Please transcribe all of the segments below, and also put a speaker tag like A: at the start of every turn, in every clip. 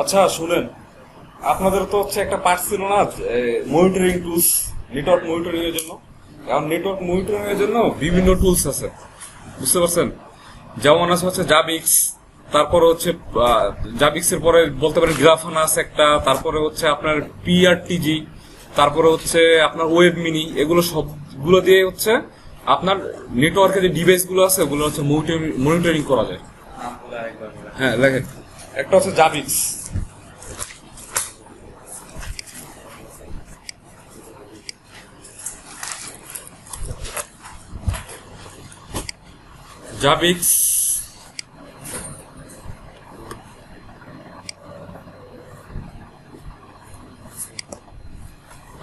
A: আচ্ছা শুনেন, আপনাদের তো হচ্ছে একটা পার্ট ছিল না মনিটরিং টুলস, নেটওয়ার্ক মনিটরিং এর জন্য। এখন নেটওয়ার্ক মনিটরিং এর জন্য বিভিন্ন টুলস আছে, বুঝতে পারছেন? যেমন আছে হচ্ছে জাবিক্স, তারপরে হচ্ছে জাবিক্স এর পরে বলতে পারেন গ্রাফানা আছে একটা, তারপরে হচ্ছে আপনার পিআরটিজি, তারপরে হচ্ছে আপনার ওয়েব মিনি। এগুলো সবগুলো দিয়ে হচ্ছে আপনার নেটওয়ার্কের যে ডিভাইস গুলো আছে ওগুলো হচ্ছে মনিটরিং করা যায়। হ্যাঁ দেখেন, একটা হচ্ছে জাবিক্স। জাবিক্স,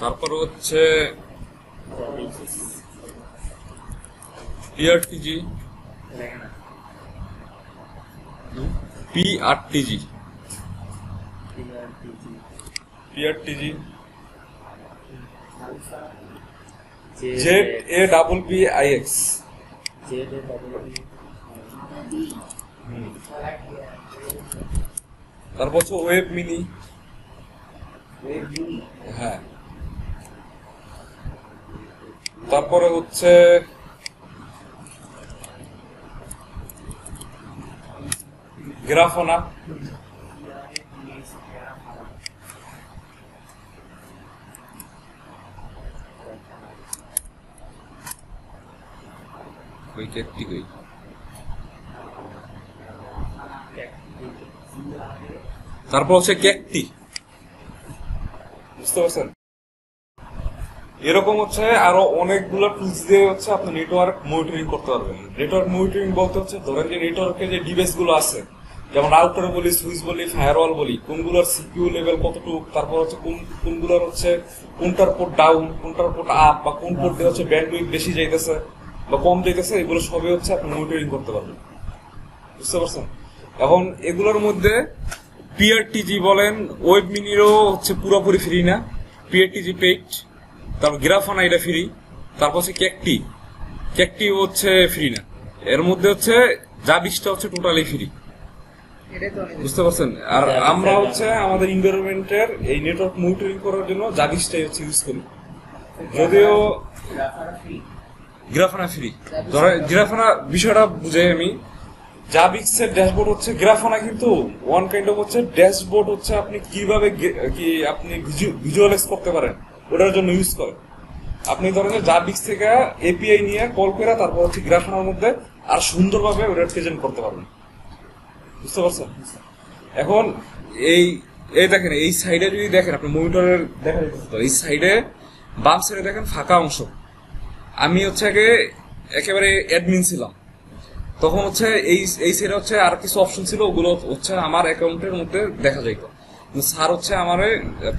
A: তারপরে হচ্ছে PRTG, PRTG, PRTG, Z A double P I X, তারপর হচ্ছে ওয়েব মিনি। হ্যাঁ, তারপরে হচ্ছে গ্রাফানা, তারপর হচ্ছে ক্যাকটি, বুঝতে পারছেন? এরকম হচ্ছে আরো অনেকগুলো টুলস দিয়ে হচ্ছে আপনি নেটওয়ার্ক মনিটরিং করতে পারবেন। নেটওয়ার্ক মনিটরিং বলতে হচ্ছে ধরেন যে নেটওয়ার্কের যে ডিভাইস গুলো আছে, যেমন রাউটার বলি, সুইচ বলি, ফায়ারওয়াল বলি, কোনগুলোর সিকিউ লেভেল কতটুকু, তারপর হচ্ছে কোনগুলোর হচ্ছে কোনটার পোর্ট ডাউন, কোনটার পোর্ট আপ, বা কোন পোর্ট দিয়ে হচ্ছে ব্যান্ডউইথ বেশি যাইতেছে বা কম যাইতেছে, এগুলো সবই হচ্ছে আপনি মনিটরিং করতে পারবেন, বুঝতে পারছেন? এখন এগুলোর মধ্যে পিআরটিজি বলেন, ওয়েব মিনিরও হচ্ছে পুরোপুরি ফ্রি না, পিআরটিজি পেইড, তারপর গ্রাফানা এটা ফ্রি, তারপর হচ্ছে ক্যাকটি হচ্ছে ফ্রি না। এর মধ্যে হচ্ছে জাবিক্সটা হচ্ছে টোটালি ফ্রি, বুঝতে পারছেন? আর আমরা হচ্ছে আমাদের এনভায়রনমেন্টের এই নেটওয়ার্ক মনিটরিং করার জন্য জাবিক্সটাই হচ্ছে ইউজ করি, যদিও গ্রাফানা ফ্রি। ধরে গ্রাফানা বিষয়টা বুঝে আমি, জাবিক্স এর ড্যাশবোর্ড হচ্ছে গ্রাফানা, কিন্তু ওয়ান কাইন্ড অফ হচ্ছে ড্যাশবোর্ড হচ্ছে আপনি কিভাবে আপনি ভিজুয়ালাইজ করতে পারেন ওটার জন্য ইউজ করেন। আপনি ধরেন জাবিক্স থেকে এপিআই নিয়ে কল করে তারপর হচ্ছে গ্রাফানার মধ্যে আর সুন্দরভাবে ওটা প্রেজেন্ট করতে পারবেন, বুঝতে পারছেন? এখন এই দেখেন, এই সাইডে যদি দেখেন আপনি মনিটরের দেখেন, এই সাইডে বাম সাইডে দেখেন ফাঁকা অংশ। আমি হচ্ছে আগে একেবারে অ্যাডমিন ছিলাম, তখন হচ্ছে এই সাইডে হচ্ছে আর কিছু অপশন ছিল, ওগুলো হচ্ছে আমার অ্যাকাউন্টের মধ্যে দেখা যাইত, কিন্তু স্যার হচ্ছে আমার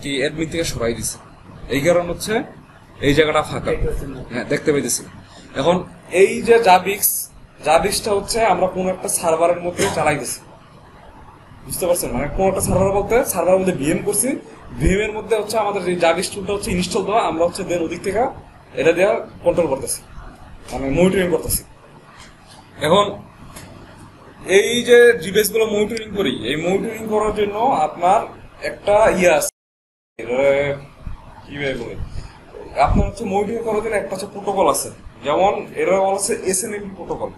A: কি অ্যাডমিন থেকে সরাই দিছে, এই কারণ হচ্ছে এই জায়গাটা ফাঁকা। হ্যাঁ, দেখতে পাইতেছি। এখন এই যে জাবিক্সটা হচ্ছে আমরা কোন একটা সার্ভারের মধ্যে চালাইতেছি, বুঝতে পারছেন? মানে কোন একটা সার্ভার বলতে সার্ভারের মধ্যে ভিএম করছি, ভিএম এর মধ্যে হচ্ছে আমাদের যে জাবিক্স টুলটা হচ্ছে ইনস্টল দেওয়া, আমরা হচ্ছে দেন ওদিক থেকে এটা দেওয়া কন্ট্রোল করতেছি, মানে মনিটরিং করতেছি। এখন এই যে ডিভাইস গুলো মনিটরিং করি, এই মনিটরিং করার জন্য আপনার একটা আছে, কিভাবে বলে, আপনার হচ্ছে মনিটরিং করার জন্য একটা হচ্ছে প্রোটোকল আছে, যেমন এরা বলা হচ্ছে এসএনএমপি প্রোটোকল।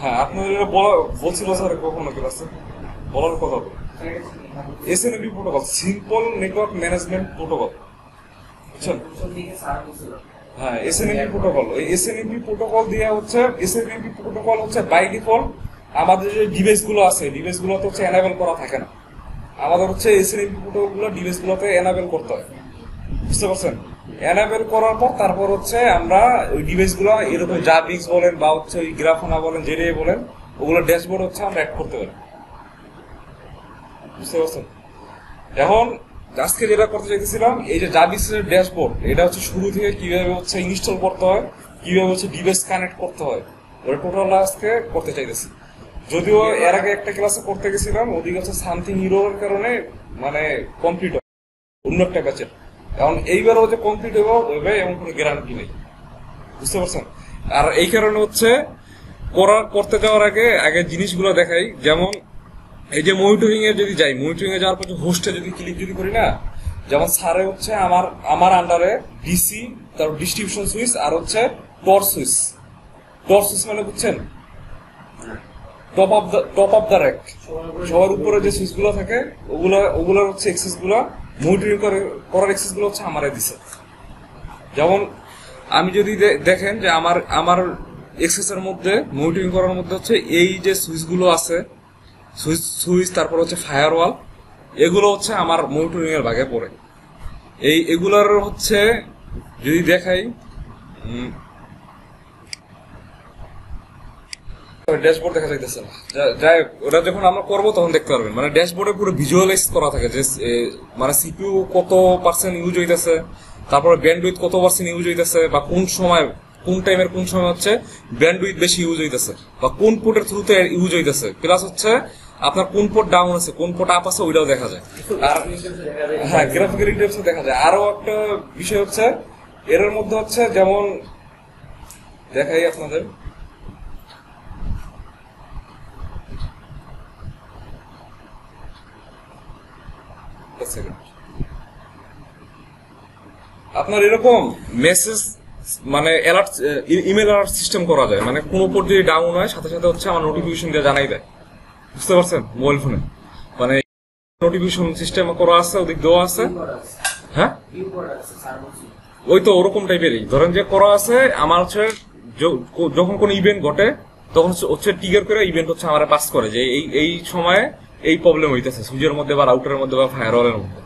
A: হ্যাঁ, আপনার বলছিল স্যার কখনো ক্লাসে বলার কথা। SNMP protocol, simple network management protocol, বুঝছেন? হ্যাঁ, এসএনএমপি প্রোটোকল। এই এসএনএমপি প্রোটোকল দিয়ে হচ্ছে, এসএনএমপি প্রোটোকল হচ্ছে বাই ডিফল্ট আমাদের যে ডিভাইস গুলো আছে, ডিভাইস গুলোতে হচ্ছে এনাবেল করা থাকে না। আমাদের হচ্ছে এসএনএমপি প্রোটোকল গুলো ডিভাইস গুলোতে এনাবেল করতে হয়, বুঝতে পারছেন? এনাবেল করার পর তারপর হচ্ছে আমরা ওই ডিভাইস গুলো এরকম জাবিক্স বলেন বা হচ্ছে ওই গ্রাফানা বলেন, জেডে বলেন, ওগুলো ড্যাশবোর্ড হচ্ছে আমরা অ্যাড করতে পারি, বুঝতে পারছেন? এখন আজকে যেটা করতে চাইতেছিলাম, এই যে জাবিক্স এর ড্যাশবোর্ড, এটা হচ্ছে শুরু থেকে কিভাবে হচ্ছে ইনস্টল করতে হয়, কিভাবে হচ্ছে ডিভাইস কানেক্ট করতে হয়, ওটা টোটাল আজকে করতে চাইতেছি। যদিও এর আগে একটা ক্লাসে করতে গেছিলাম, ওদিকে হচ্ছে সামথিং ইরোর কারণে মানে কমপ্লিট হয় অন্য একটা ব্যাচের। এখন এইবারও যে কমপ্লিট হবে এমন কোনো গ্যারান্টি নেই, বুঝতে পারছেন? আর এই কারণে হচ্ছে করতে যাওয়ার আগে জিনিসগুলো দেখাই, যেমন এই যে মনিটরিং এ যদি যাই, মনিটরিং এ যাওয়ার পর হোস্টে যদি ক্লিক যদি করি না, যেমন সারে হচ্ছে আমার আন্ডারে ডিসি, তারপর ডিস্ট্রিবিউশন সুইচ আর হচ্ছে টর সুইচ। টর সুইচ মানে বুঝছেন, টপ অফ দ্য র্যাক, সবার উপরে যে সুইচ গুলো থাকে ওগুলোর হচ্ছে এক্সেস গুলো, মনিটরিং করার এক্সেস গুলো হচ্ছে আমারে দিছে। যেমন আমি যদি দেখেন যে আমার এক্সেস এর মধ্যে মনিটরিং করার মধ্যে হচ্ছে এই যে সুইচ গুলো আছে, সুইচ তারপর হচ্ছে ফায়ারওয়াল, এগুলো হচ্ছে আমার মনিটরিং এর ভাগে পড়ে। এগুলার হচ্ছে যদি দেখাই, ড্যাশবোর্ড দেখা যাইতেছে না, যাই ওটা যখন আমরা করবো তখন দেখতে পারবেন। মানে ড্যাশবোর্ডে পুরো ভিজুয়ালাইজ করা থাকে যে মানে সিপিইউ কত পার্সেন্ট ইউজ হইতেছে, তারপরে ব্যান্ডউইথ কত পার্সেন্ট ইউজ হইতেছে, বা কোন সময় কোন টাইমের কোন সময় হচ্ছে ব্যান্ডউইথ বেশি ইউজ হইতেছে, বা কোন পোর্টের থ্রুতে ইউজ হইতেছে, প্লাস হচ্ছে আপনার কোন পোর্ট ডাউন আছে কোন পোর্ট আপ আছে ওইটাও দেখা যায়। আর হ্যাঁ, গ্রাফিক্যাল ইন্টারফেসও দেখা যায়। আরো একটা বিষয় হচ্ছে এর মধ্যে হচ্ছে, যেমন দেখাই আপনাদের, আপনার এরকম মেসেজ মানে অ্যালার্ট, ইমেল অ্যালার্ট সিস্টেম করা যায়। মানে কোনো পোর্ট যদি ডাউন হয় সাথে সাথে হচ্ছে আমার নোটিফিকেশন দিয়ে জানাই দেয়, বুঝতে পারছেন, মোবাইল ফোনে মানে নোটিফিকেশন সিস্টেম করা আছে, ওদিক দেওয়া আছে। হ্যাঁ, ওই তো ওরকম টাইপেরই ধরেন যে করা আছে। আমার হচ্ছে যখন কোন ইভেন্ট ঘটে তখন হচ্ছে ট্রিগার করে ইভেন্ট হচ্ছে আমার পাস করে যে এই সময়ে এই প্রবলেম হইতেছে সুইচের মধ্যে বা রাউটারের মধ্যে বা ফায়ারওয়ালের মধ্যে।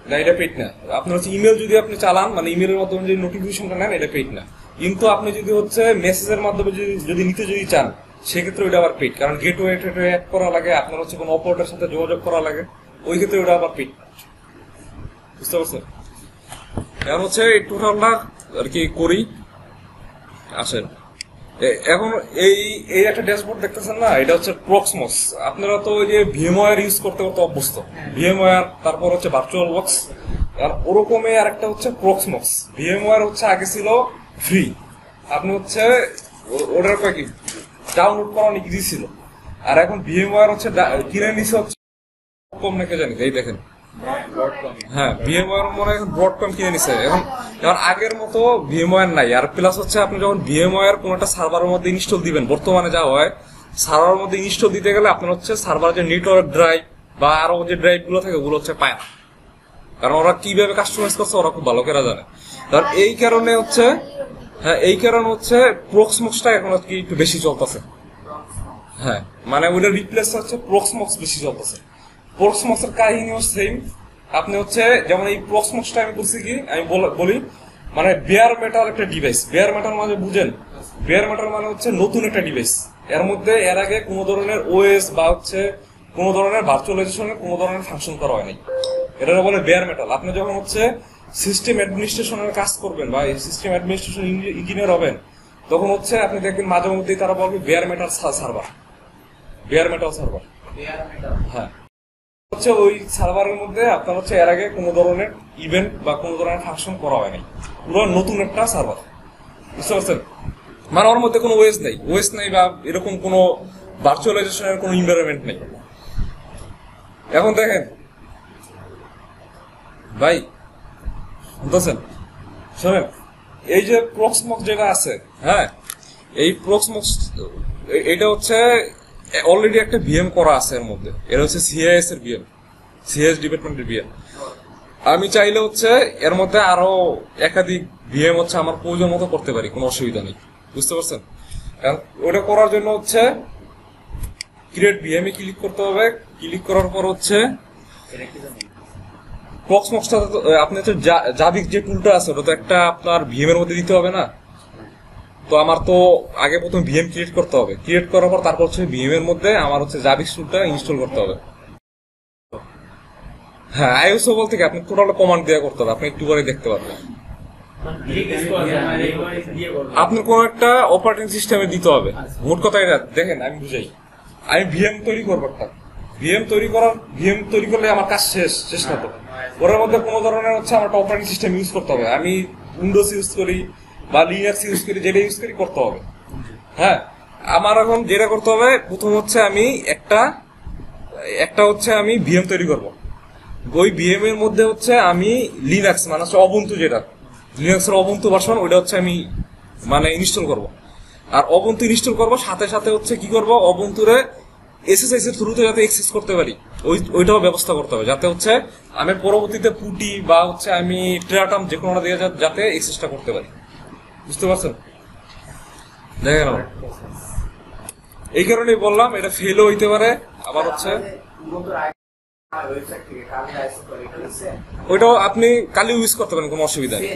A: না, এটা পেইড না। আপনার হচ্ছে ইমেল যদি আপনি চালান, মানে ইমেলের মাধ্যমে যদি নোটিফিকেশনটা নেন, এটা পেইড না। কিন্তু আপনি যদি হচ্ছে মেসেজের মাধ্যমে যদি নিতে যদি চান, সেক্ষেত্রে ওইটা আবার পেইড, কারণ গেটওয়ে অ্যাড করা লাগে, আপনার হচ্ছে কোনো অপারেটরের সাথে যোগাযোগ করা লাগে, ওই ক্ষেত্রে ওটা আবার পেইড, বুঝতে পারছেন। এখন হচ্ছে এই টোটালটা আর কি করি আসেন। এখন এই একটা ড্যাশবোর্ড দেখতেছেন না, এটা হচ্ছে প্রক্সমস। আপনারা তো ওই যে ভিএমওয়্যার ইউজ করতে করতে অভ্যস্ত, ভিএমওয়্যার, তারপর হচ্ছে ভার্চুয়াল বক্স, আর ওরকমই আর একটা হচ্ছে প্রক্সমস। ভিএমওয়্যার হচ্ছে আগে ছিল ফ্রি, আপনি হচ্ছে ওটার কি ডাউনলোড করা অনেক ইজি ছিল, আর এখন ভিএমওয়্যার হচ্ছে কিনে নিছে হচ্ছে কম নাকি জানি, এই দেখেন। হ্যাঁ, ভিএমওয়্যার মনে হয় ব্রডকম কিনে নিছে। এখন আগের মতো ভিএমওয়্যার নাই। আর প্লাস হচ্ছে আপনি যখন ভিএমওয়্যার কোন একটা সার্ভারের মধ্যে ইনস্টল দিবেন, বর্তমানে যা হয় সার্ভারের মধ্যে ইনস্টল দিতে গেলে আপনার হচ্ছে সার্ভার যে নেটওয়ার্ক ড্রাইভ বা আরো যে ড্রাইভ গুলো থাকে ওগুলো হচ্ছে পায় না, কারণ ওরা কিভাবে কাস্টমাইজ করছে ওরা খুব ভালো করে জানে। কারণ এই কারণে হচ্ছে, হ্যাঁ এই কারণে হচ্ছে প্রক্সমক্সটা এখন কি একটু বেশি চলতেছে। হ্যাঁ, মানে ওইটা রিপ্লেস হচ্ছে প্রক্সমক্স বেশি চলতেছে। প্রক্সমক্সের কাহিনীও সেম। আপনি হচ্ছে যেমন এই প্রক্সমক্সটা আমি বলছি কি, আমি বলি মানে বেয়ার মেটাল একটা ডিভাইস। বেয়ার মেটাল মানে বুঝেন, বেয়ার মেটাল মানে হচ্ছে নতুন একটা ডিভাইস, এর মধ্যে এর আগে কোনো ধরনের ওএস বা হচ্ছে কোনো ধরনের ভার্চুয়ালাইজেশনের কোনো ধরনের ফাংশন করা হয়নি, এটা বলে বেয়ার মেটাল। আপনি যখন হচ্ছে সিস্টেম অ্যাডমিনিস্ট্রেশনের কাজ করবেন বা সিস্টেম অ্যাডমিনিস্ট্রেশন ইঞ্জিনিয়ার হবেন, তখন হচ্ছে আপনি দেখবেন মাঝে মধ্যেই তারা বলবে bare metal server, bare metal server. হ্যাঁ, হচ্ছে ওই সার্ভারের মধ্যে আপনার হচ্ছে এর আগে কোনো ধরনের ইভেন্ট বা কোনো ধরনের ফাংশন করা হয়নি, পুরো নতুন একটা সার্ভার, বুঝতে পারছেন। মানে ওর মধ্যে কোনো ওএস নেই বা এরকম কোনো ভার্চুয়ালাইজেশনের কোনো এনভায়রনমেন্ট নেই। এখন দেখেন ভাই, বুঝতেছেন, শোনেন, এই যে প্রক্সমক্স যেটা আছে, হ্যাঁ এই প্রক্সমক্স এটা হচ্ছে অলরেডি একটা ভিএম করা আছে এর মধ্যে, এটা হচ্ছে সিআইএস এর ভিএম, সিআইএস ডিপার্টমেন্টের ভিএম। আমি চাইলে হচ্ছে এর মধ্যে আরো একাধিক ভিএম হচ্ছে আমার প্রয়োজন মতো করতে পারি, কোনো অসুবিধা নেই, বুঝতে পারছেন। ওটা করার জন্য হচ্ছে ক্রিয়েট ভিএম এ ক্লিক করতে হবে। ক্লিক করার পর হচ্ছে প্রক্সমক্সটা আপনি হচ্ছে জাভিক যে টুলটা আছে ওটা তো একটা আপনার ভিএম এর মধ্যে দিতে হবে না। তো আমার তো আগে প্রথমে ভিএম ক্রিয়েট করতে হবে, ক্রিয়েট করার পর তারপর হচ্ছে ভিএম এর মধ্যে আমার হচ্ছে জাভিক টুলটা ইনস্টল করতে হবে। হ্যাঁ, আইওএসও বলতে কি আপনি টোটাল কমান্ড দেওয়া করতে হবে, আপনি একটু পরে দেখতে পারবেন। আপনার কোন একটা অপারেটিং সিস্টেমে দিতে হবে। মোট কথা এটা দেখেন, আমি বুঝাই, আমি ভিএম তৈরি করবো একটা, ভিএম তৈরি করলে আমার কাজ শেষ না তো। ওর মধ্যে কোনো ধরনের হচ্ছে আমার অপারেটিং সিস্টেম ইউজ করতে হবে, আমি উইন্ডোজ ইউজ করি বা লিনাক্স ইউজ করি, যেটা ইউজ করি করতে হবে। হ্যাঁ, আমার এখন যেটা করতে হবে, প্রথম হচ্ছে আমি একটা একটা হচ্ছে আমি ভিএম তৈরি করব, ওই ভিএম এর মধ্যে হচ্ছে আমি লিনাক্স মানে হচ্ছে অবুন্টু, যেটা লিনাক্সের অবুন্টু ভার্সন, ওইটা হচ্ছে আমি মানে ইনস্টল করব। আর অবুন্টু ইনস্টল করব, সাথে সাথে হচ্ছে কি করব, অবুন্টুরে এসএসএস এর থ্রুতে যাতে অ্যাক্সেস করতে পারি ওইটাও ব্যবস্থা করতে হবে, যাতে হচ্ছে আমি পরবর্তীতে পুটি বা হচ্ছে আমি ট্রেটাম যে কোনোটা দিয়ে যাতে অ্যাক্সেসটা করতে পারি। বুঝতে পারছেন? দেখেন এই কারণেই বললাম এটা ফেলও হইতে পারে, আবার হচ্ছে ওইটাও আপনি কালি ইউজ করতে পারেন, কোনো অসুবিধা নেই।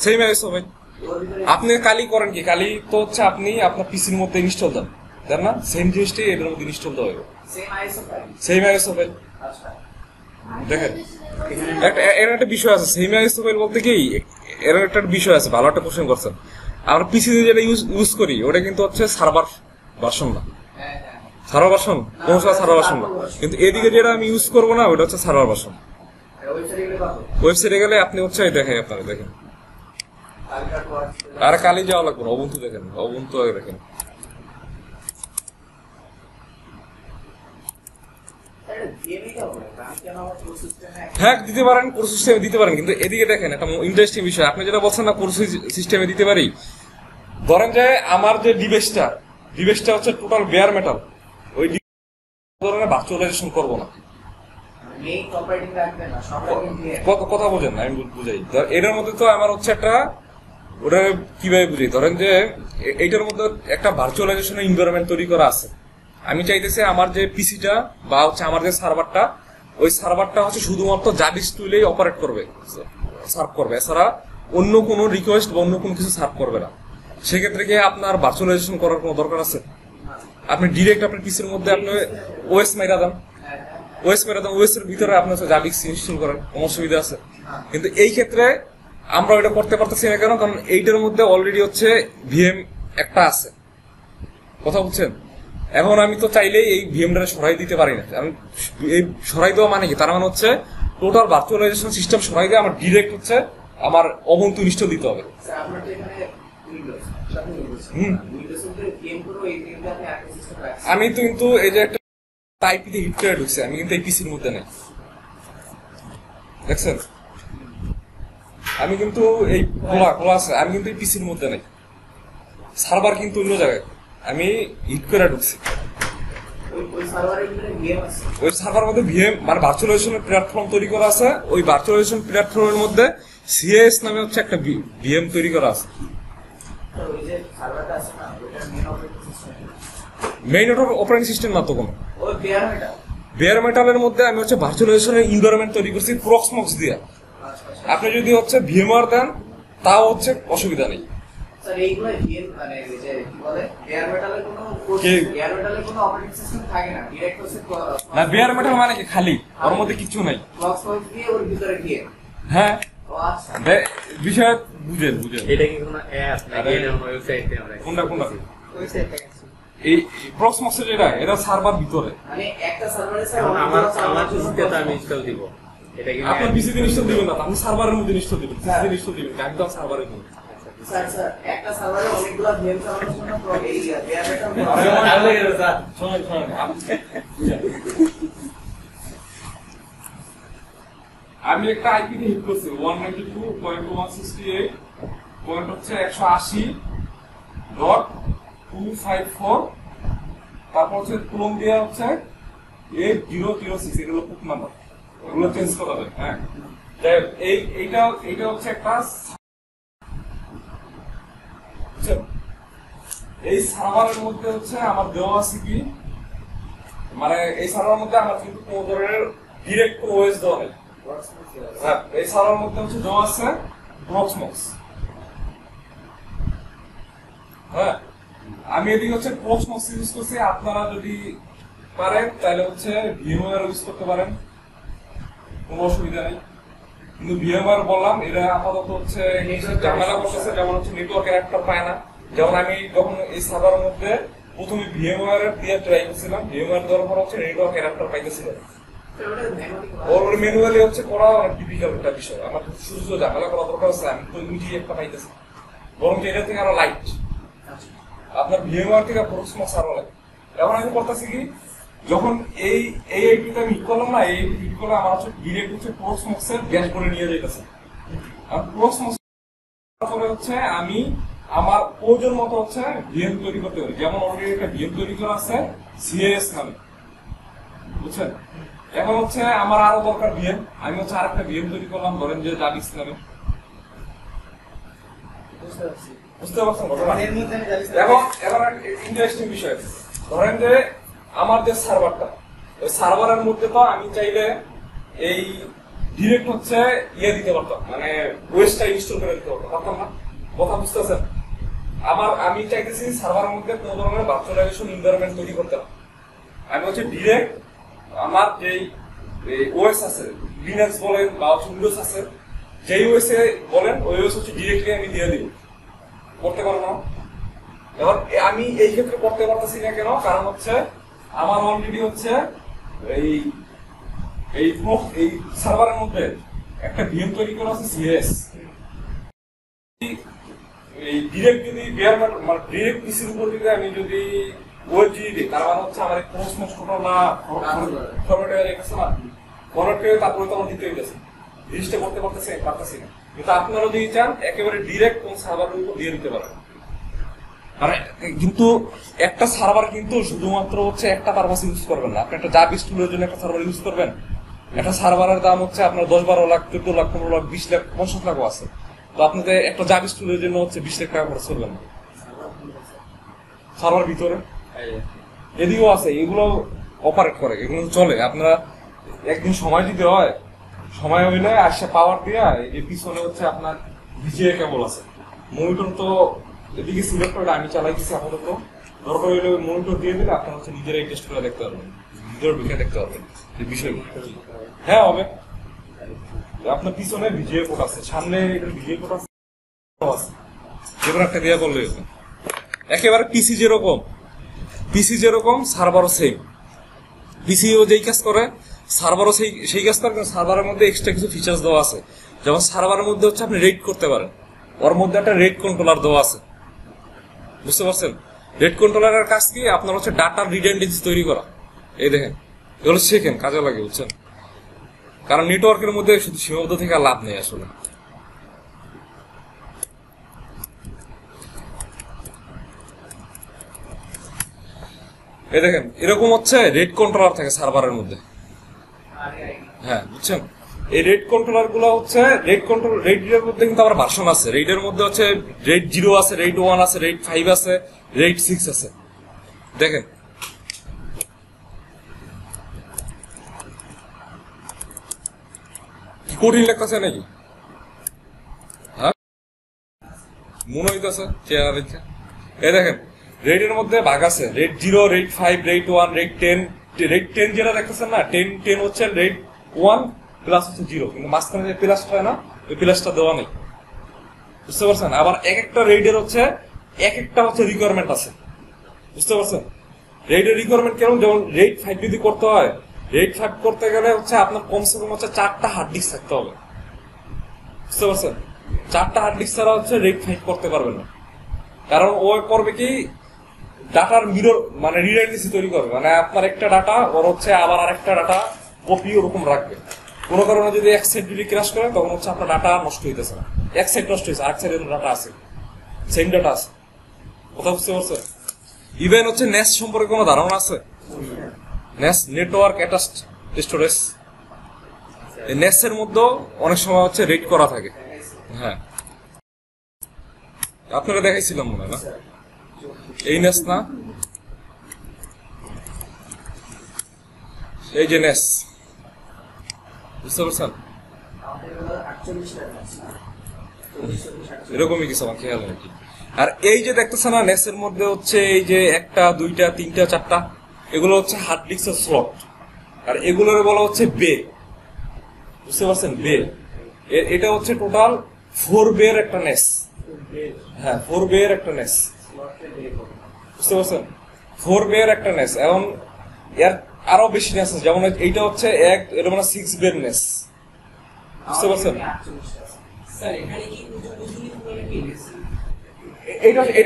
A: সেম আইএসও ভাই, আপনি কালি করেন কি, কালি তো হচ্ছে আপনি আপনার পিসির মধ্যে ইনস্টল দেন, দেন না? সেম জিনিসটাই এটার মধ্যে ইনস্টল দেওয়া হবে, সেম আইএসও ফাইল। দেখেন এর একটা বিষয় আছে, সেম আইএসও ফাইল বলতে কি এর একটা বিষয় আছে, ভালো একটা কোশ্চেন করছেন। আমরা পিসিতে যেটা ইউজ করি ওটা কিন্তু হচ্ছে সার্ভার ভার্সন না, সার্ভার ভার্সন কোন সার্ভার ভার্সন না, কিন্তু এদিকে যেটা আমি ইউজ করবো না ওটা হচ্ছে সার্ভার ভার্সন। ওয়েবসাইটে গেলে আপনি হচ্ছে দেখেন, আপনারা দেখেন, আর কালি যাওয়া লাগবে না, অবুন্টু দেখেন, অবুন্টু আগে দেখেন। হ্যাঁ দিতে পারেন, কোর সিস্টেমে দিতে পারেন, কিন্তু এদিকে দেখেন একটা ইন্টারেস্টিং বিষয়, আপনি যেটা বলছেন না কোর সিস্টেমে দিতে পারি, ধরেন যে আমার যে ডিভাইসটা হচ্ছে টোটাল বেয়ার মেটাল, ওই ধরনের ভার্চুয়ালাইজেশন করবো না, কথা বোঝেন না, আমি বুঝাই। এটার মধ্যে তো আমার হচ্ছে একটা, ওটা কিভাবে বুঝি, ধরেন যে এইটার মধ্যে একটা ভার্চুয়ালাইজেশনের এনভায়রনমেন্ট তৈরি করা আছে। আমি চাইতেছি আমার যে পিসিটা বা হচ্ছে আমার যে সার্ভারটা, ওই সার্ভারটা হচ্ছে শুধুমাত্র জাভিক্স টুলেই অপারেট করবে, সার্ভ করবে, এছাড়া অন্য কোনো রিকোয়েস্ট বা অন্য কোনো কিছু সার্ভ করবে না। সেক্ষেত্রে কি আপনার ভার্চুয়ালাইজেশন করার কোনো দরকার আছে? আপনি ডিরেক্ট আপনার পিসির মধ্যে আপনি ওএস মাইরা দেন, ওএস এর ভিতরে আপনি হচ্ছে জাভিক্স ইনস্টল করেন, কোনো অসুবিধা আছে? কিন্তু এই ক্ষেত্রে আমরা ওইটা করতে পারতেছি না, কেন? কারণ এইটার মধ্যে অলরেডি হচ্ছে ভিএম একটা আছে, কথা বুঝছেন? এখন আমি তো চাইলেই এই ভিএমটা সরাই দিতে পারি না। আমি এই সরাই দেওয়া মানে কি, তার মানে হচ্ছে টোটাল ভার্চুয়ালাইজেশন সিস্টেম সরাই দিয়ে আমার ডিরেক্ট হচ্ছে আমার অবুন্টু ইনস্টল দিতে হবে। আমি তো কিন্তু এই যে একটা আইপিতে হিট করে ঢুকছে, আমি কিন্তু এই পিসির মধ্যে নেই, দেখছেন? আমি কিন্তু এই খোলা আছে, আমি কিন্তু এই পিসির মধ্যে নেই, সার্ভার কিন্তু অন্য জায়গায়, আমি হিট করে ঢুকছি। ওই সার্ভার মধ্যে ভিএম মানে ভার্চুয়ালাইজেশনের প্ল্যাটফর্ম তৈরি করা আছে, ওই ভার্চুয়ালাইজেশন প্ল্যাটফর্মের মধ্যে সিএস নামে হচ্ছে একটা ভিএম তৈরি করা আছে। মেইন অপারেটিং সিস্টেম না তো কোনো, বেয়ার মেটালের মধ্যে আমি হচ্ছে ভার্চুয়ালাইজেশনের এনভায়রনমেন্ট তৈরি করছি প্রক্সমক্স দিয়ে। আপনি যদি হচ্ছে ভিএমআর দেন তাও হচ্ছে অসুবিধা নেই। না বেয়ার মেটাল মানে কি খালি, ওর মধ্যে কিছু নাই। হ্যাঁ বিষয় বুঝেন
B: এটা কি কোনো অ্যাপ নাকি এটা কোনো ওয়েবসাইটে আমরা
A: কোনটা এই প্রক্সমক্স যেটা এটা সার্ভার ভিতরে,
B: মানে একটা সার্ভারে স্যার আমার পিসিতে তো আমি ইনস্টল দিব, এটা কি
A: আপনি পিসিতে ইনস্টল দিবেন না, আপনি সার্ভারের মধ্যে ইনস্টল দিবেন, পিসিতে ইনস্টল দিবেন, একদম সার্ভারের মধ্যে।
B: স্যার একটা সার্ভারে অনেকগুলো ভিএম চালানোর জন্য এই বেয়ার মেটাল
A: আমি একটা আইপিতে হিট করছি 192.168.254, তারপর হচ্ছে ক্রোম দেওয়া হচ্ছে 8006, এগুলো পুট নাম্বার, এগুলো চেঞ্জ করা যাবে। হ্যাঁ এইটা হচ্ছে একটা, এই সার্ভারের মধ্যে হচ্ছে আমার দেওয়া আছে কি, মানে এই সার্ভারের মধ্যে আমার কিন্তু কোনো ধরনের ডিরেক্ট কোনো ওএস দেওয়া নেই। হ্যাঁ এই সার্ভারের মধ্যে হচ্ছে দেওয়া আছে প্রক্সমক্স। হ্যাঁ আমি এদিকে হচ্ছে প্রক্সমক্স ইউজ করছি, আপনারা যদি পারেন তাহলে হচ্ছে ভিএমওয়্যার ইউজ করতে পারেন, কোনো অসুবিধা নেই। কিন্তু ভিএমওয়্যার বললাম এরা আপাতত হচ্ছে ঝামেলা করতেছে, যেমন হচ্ছে নেটওয়ার্ক অ্যাডাপ্টার পায় না। যেমন আমি যখন এই সার্ভারের মধ্যে প্রথমে ভিএমওয়্যার দিয়ে ট্রাই করছিলাম, ভিএমওয়্যার দেওয়ার পর হচ্ছে নেটওয়ার্ক অ্যাডাপ্টার পাইতেছিলাম, ওর ম্যানুয়ালি হচ্ছে করা অনেক ডিফিকাল্ট একটা বিষয়, আমার শুধু ঝামেলা করা দরকার আছে, আমি তো ইউটি একটা পাইতেছি, বরং এটা থেকে আরো লাইট, আপনার ভিএমওয়্যার থেকে প্রক্সমক্স আরো লাইট। এখন আমি করতেছি কি, যখন এই এই আইপিতে আমি হিট করলাম না, এই হিট করলে আমার হচ্ছে ডিরেক্ট হচ্ছে প্রোসমক্সের ড্যাশবোর্ডে নিয়ে যাইতেছে। আর প্রোসমক্স তারপরে হচ্ছে আমি আমার প্রয়োজন মতো হচ্ছে ভিএম তৈরি করতে পারি। যেমন অলরেডি একটা ভিএম তৈরি করা আছে সিএস নামে, বুঝছেন? এখন হচ্ছে আমার আরো দরকার ভিএম, আমি হচ্ছে আরেকটা ভিএম তৈরি করলাম, ধরেন যে জাবিক্স নামে। বুঝতে পারছেন ঘটনা?
B: এর মধ্যে আমি জানি
A: এখন এখন ইন্টারেস্টিং বিষয়, ধরেন যে আমার যে সার্ভারটা, ওই সার্ভারের মধ্যে তো আমি চাইলে এই ডিরেক্ট হচ্ছে ইয়ে দিতে পারতাম, মানে ওয়েস্টটা ইনস্টল করে দিতে পারতাম না। কথা বুঝতেছেন? আমি চাইতেছি সার্ভারের মধ্যে কোনো ধরনের ভার্চুয়ালাইজেশন এনভায়রনমেন্ট তৈরি করতে না। আমি হচ্ছে ডিরেক্ট আমার যেই ওএস আছে, লিনাক্স বলেন বা উইন্ডোজ আছে, যেই ওএস এ বলেন ওই ওএস হচ্ছে ডিরেক্টলি আমি দিয়ে দিব। করতে পারবো না? এবার আমি এই ক্ষেত্রে করতে পারতেছি না কেন? কারণ হচ্ছে আমার অলরেডি হচ্ছে এই এই এই সার্ভারের মধ্যে একটা ভিএম তৈরি করা আছে সিএস। এই ডিরেক্ট যদি মানে ডিরেক্ট পিসির উপর যদি আমি যদি ওয়েব দিয়ে দিই, তার মানে হচ্ছে আমার প্রোসমক্স টোটালটা ফরম্যাট হয়ে গেছে না, ফরম্যাট করে তারপরে তো আমার দিতে হইতেছে, জিনিসটা করতে পারতেছি না। কিন্তু আপনারা যদি চান একেবারে ডিরেক্ট কোন সার্ভারের উপর দিয়ে দিতে পারেন। মানে কিন্তু একটা সার্ভার কিন্তু শুধুমাত্র হচ্ছে একটা পারপাস ইউজ করবেন না। আপনি একটা জাভিক্স টুলের জন্য একটা সার্ভার ইউজ করবেন, একটা সার্ভারের দাম হচ্ছে আপনার 10-12 লাখ, 14 লাখ, 15 লাখ, 20 লাখ, 50 লাখও আছে। তো আপনাদের একটা জাভিক্স টুলের জন্য হচ্ছে 20 লাখ টাকা খরচ করবেন না। সার্ভার ভিতরে এদিকেও আছে, এগুলো অপারেট করে, এগুলো চলে। আপনারা একদিন সময় দিতে হয়, সময় হইলে আসে পাওয়ার দিয়া এই যে পিছনে হচ্ছে আপনার ভিজিএ কেবল আছে, মনিটর তো এদিকে সিলেক্ট করে আমি চালাইতেছি আপাতত। দরকার হইলে মনিটর দিয়ে দিলে আপনার হচ্ছে নিজেরাই টেস্ট করে দেখতে পারবেন, নিজের ঢুকে দেখতে পারবেন যে বিষয়গুলো। হ্যাঁ হবে, আপনার পিছনে ভিজিএ কোড আছে, সামনে ভিজিএ কোড আছে, যেকোনো একটা দেওয়া করলে একেবারে পিসি যেরকম সার্ভারও সেম। পিসিও যেই কাজ করে সার্ভারও সেই কাজ করে, কিন্তু সার্ভারের মধ্যে এক্সট্রা কিছু ফিচার্স দেওয়া আছে। যেমন সার্ভারের মধ্যে হচ্ছে আপনি রেড করতে পারেন, ওর মধ্যে একটা রেড কন্ট্রোলার দেওয়া আছে। বুঝতে পারছেন? রেড কন্ট্রোলারের কাজ কি? আপনার হচ্ছে ডাটার রিডান্ডেন্সি তৈরি করা। এই দেখেন, এগুলো শেখেন, কাজে লাগে, বুঝছেন? কারণ নেটওয়ার্কের মধ্যে শুধু সীমাবদ্ধ থেকে আর লাভ নেই আসলে। এই দেখেন, এরকম হচ্ছে রেড কন্ট্রোলার থাকে সার্ভারের মধ্যে। হ্যাঁ, বুঝছেন? এই রেড কন্ট্রোলার গুলো হচ্ছে রেডের মধ্যে কিন্তু আবার ভার্সন আছে। রেডের মধ্যে হচ্ছে রেড 0 আছে, রেড 1 আছে, রেড 5 আছে, রেড 6 আছে। দেখেন, কি কঠিন লাগতেছে নাকি? হ্যাঁ, মনে হইতেছে চেহারা দেখে। এই দেখেন, রেডের মধ্যে ভাগ আছে, red 0, red 5, red 1, red 10। Red 10 যেটা দেখতেছেন না, 10 হচ্ছে রেড 1 প্লাস হচ্ছে 0, কিন্তু মাঝখানে যে প্লাসটা হয় না, ওই প্লাসটা দেওয়া নেই। বুঝতে পারছেন? আবার এক একটা রেডের হচ্ছে এক একটা হচ্ছে রিকোয়ারমেন্ট আছে। বুঝতে পারছেন? রেডের রিকোয়ারমেন্ট কেমন? যেমন রেড 5 যদি করতে হয়, রেড 5 করতে গেলে হচ্ছে আপনার কমসে কম হচ্ছে 4টা হার্ড ডিস্ক থাকতে হবে। বুঝতে পারছেন? 4টা হার্ড ডিস্ক ছাড়া হচ্ছে রেড 5 করতে পারবেন না। কারণ ও করবে কি, ডাটার মিরর মানে রিডান্ডেন্সি তৈরি করবে, মানে আপনার একটা ডাটা ওর হচ্ছে আবার আরেকটা ডাটা কপি ওরকম রাখবে। কোনো কারণে যদি এক সাইড যদি ক্র্যাশ করে, তখন হচ্ছে আপনার ডাটা নষ্ট হইতেছে না, এক সাইড নষ্ট হয়েছে, আরেক সাইডে ডাটা আছে, সেম ডাটা আছে। কথা বুঝতে পারছো? ইভেন হচ্ছে নেস সম্পর্কে কোনো ধারণা আছে? নেস, নেটওয়ার্ক অ্যাটাচড স্টোরেজ। এই নেস এর মধ্যেও অনেক সময় হচ্ছে রেড করা থাকে। হ্যাঁ, আপনারা দেখাইছিলাম মনে হয় না? এই নেস না, এই যে নেস, বুঝতে পারছেন? এরকমই কিছু আমার খেয়াল নাকি। আর এই যে দেখতেছেন না, নেসের মধ্যে হচ্ছে এই যে 1টা 2টা 3টা 4টা, এগুলো হচ্ছে হার্ড ডিস্কের স্লট, আর এগুলোর বলা হচ্ছে বে। বুঝতে পারছেন? বে। এটা হচ্ছে টোটাল 4 বের একটা নেস। হ্যাঁ, 4 বের একটা নেস। বুঝতে পারছেন? 4 বের একটা নেস। এবং এর আরো বেশি নেস আছে, যেমন এইটা হচ্ছে এটা মানে 6 বের নেস। বুঝতে পারছেন?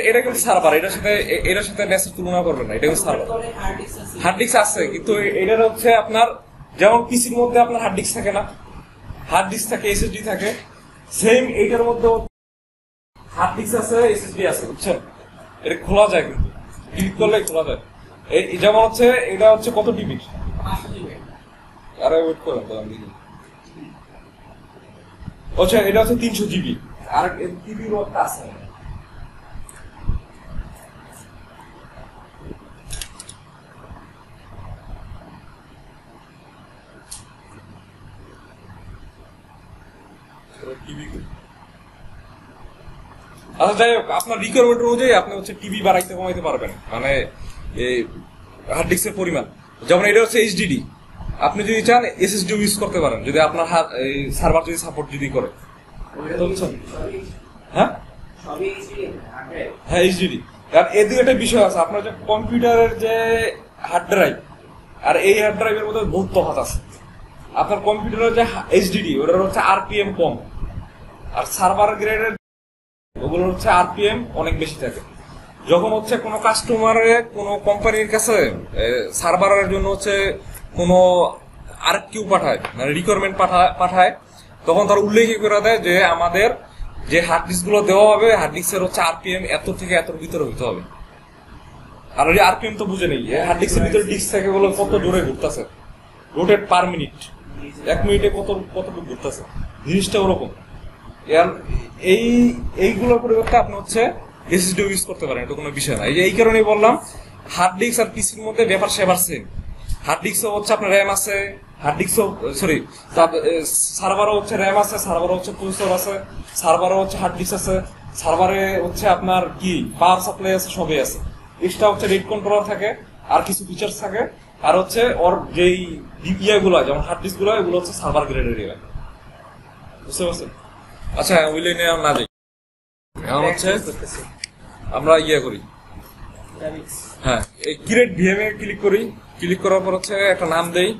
A: এটা কিন্তু সার্ভার, এটার সাথে নেসের তুলনা করবেন না, এটা কিন্তু সার্ভার। হার্ড ডিস্ক আছে কিন্তু এটার হচ্ছে আপনার যেমন পিসির মধ্যে আপনার হার্ড ডিস্ক থাকে না, হার্ড ডিস্ক থাকে, এসএসডি থাকে, সেম এইটার মধ্যে হার্ড ডিস্ক আছে, এসএসডি আছে, বুঝছেন? এটা খোলা যায়, কিন্তু ক্লিক করলে খোলা যায়। এই যেমন হচ্ছে এটা হচ্ছে কত টিবি? আরে ওয়েট করেন তো আমি দেখি। আচ্ছা এটা হচ্ছে 300 জিবি, আর টিবির একটা আছে। আচ্ছা যাই হোক, আপনার রিকোয়ারমেন্ট অনুযায়ী আপনি হচ্ছে টিভি বাড়াইতে কমাইতে পারবেন, মানে এই হার্ড ডিস্কের পরিমাণ। যেমন এটা হচ্ছে এইচডিডি, আপনি যদি চান এসএসডি ইউজ করতে পারেন, যদি আপনার সার্ভার যদি সাপোর্ট যদি করে। হ্যাঁ হ্যাঁ এইচডিডি। কারণ এদিকে একটা বিষয় আছে, আপনার যে কম্পিউটারের যে হার্ড ড্রাইভ আর এই হার্ড ড্রাইভের মধ্যে বহুত তফাৎ আছে। আপনার কম্পিউটারের যে এইচডিডি ওটার হচ্ছে আরপিএম কম, আর সার্ভার গ্রেডের ওগুলো হচ্ছে আরপিএম অনেক বেশি থাকে। যখন হচ্ছে কোনো কাস্টমারের কোনো কোম্পানির কাছে সার্ভারের জন্য হচ্ছে কোনো আরকিউ পাঠায়, মানে রিকোয়ারমেন্ট পাঠায়, তখন তার উল্লেখ করে দেয় যে আমাদের যে হার্ড ডিস্ক গুলো দেওয়া হবে, হার্ড ডিস্কের হচ্ছে আরপিএম এত থেকে এতর ভিতরে হইতে হবে। আর ওই আরপিএম তো বুঝে নেই, হার্ড ডিস্কের ভিতরে ডিস্ক থাকে বলে কত জোরে ঘুরতেছে, রোটেট পার মিনিট, 1 মিনিটে কতটুকু ঘুরতেছে, জিনিসটা ওরকম। এইগুলোর পরিবর্তে আপনি হচ্ছে এসএসডি ইউজ করতে পারেন, এটা কোনো বিষয় না। এই কারণেই বললাম হার্ড ডিস্ক আর পিসির মধ্যে ব্যাপার সেবার সেম। হার্ড ডিস্কও হচ্ছে আপনার র্যাম আছে, হার্ড ডিস্কও সরি সার্ভারও হচ্ছে র্যাম আছে, সার্ভারও হচ্ছে প্রসেসর আছে, সার্ভারও হচ্ছে হার্ড ডিস্ক আছে, সার্ভারে হচ্ছে আপনার কি পাওয়ার সাপ্লাই আছে, সবই আছে। এক্সট্রা হচ্ছে রেট কন্ট্রোলার থাকে, আর কিছু ফিচার্স থাকে, আর হচ্ছে ওর যেই ইয়েগুলো যেমন হার্ড ডিস্ক গুলো এগুলো হচ্ছে সার্ভার গ্রেডের ইয়ে, বুঝতে পারছেন? আচ্ছা ওই লাইনে না যাই, এখন হচ্ছে আমরা ইয়ে করি, হ্যাঁ এই ক্রিয়েট ভিএম এ ক্লিক করি, ক্লিক করার পর হচ্ছে একটা নাম দেই,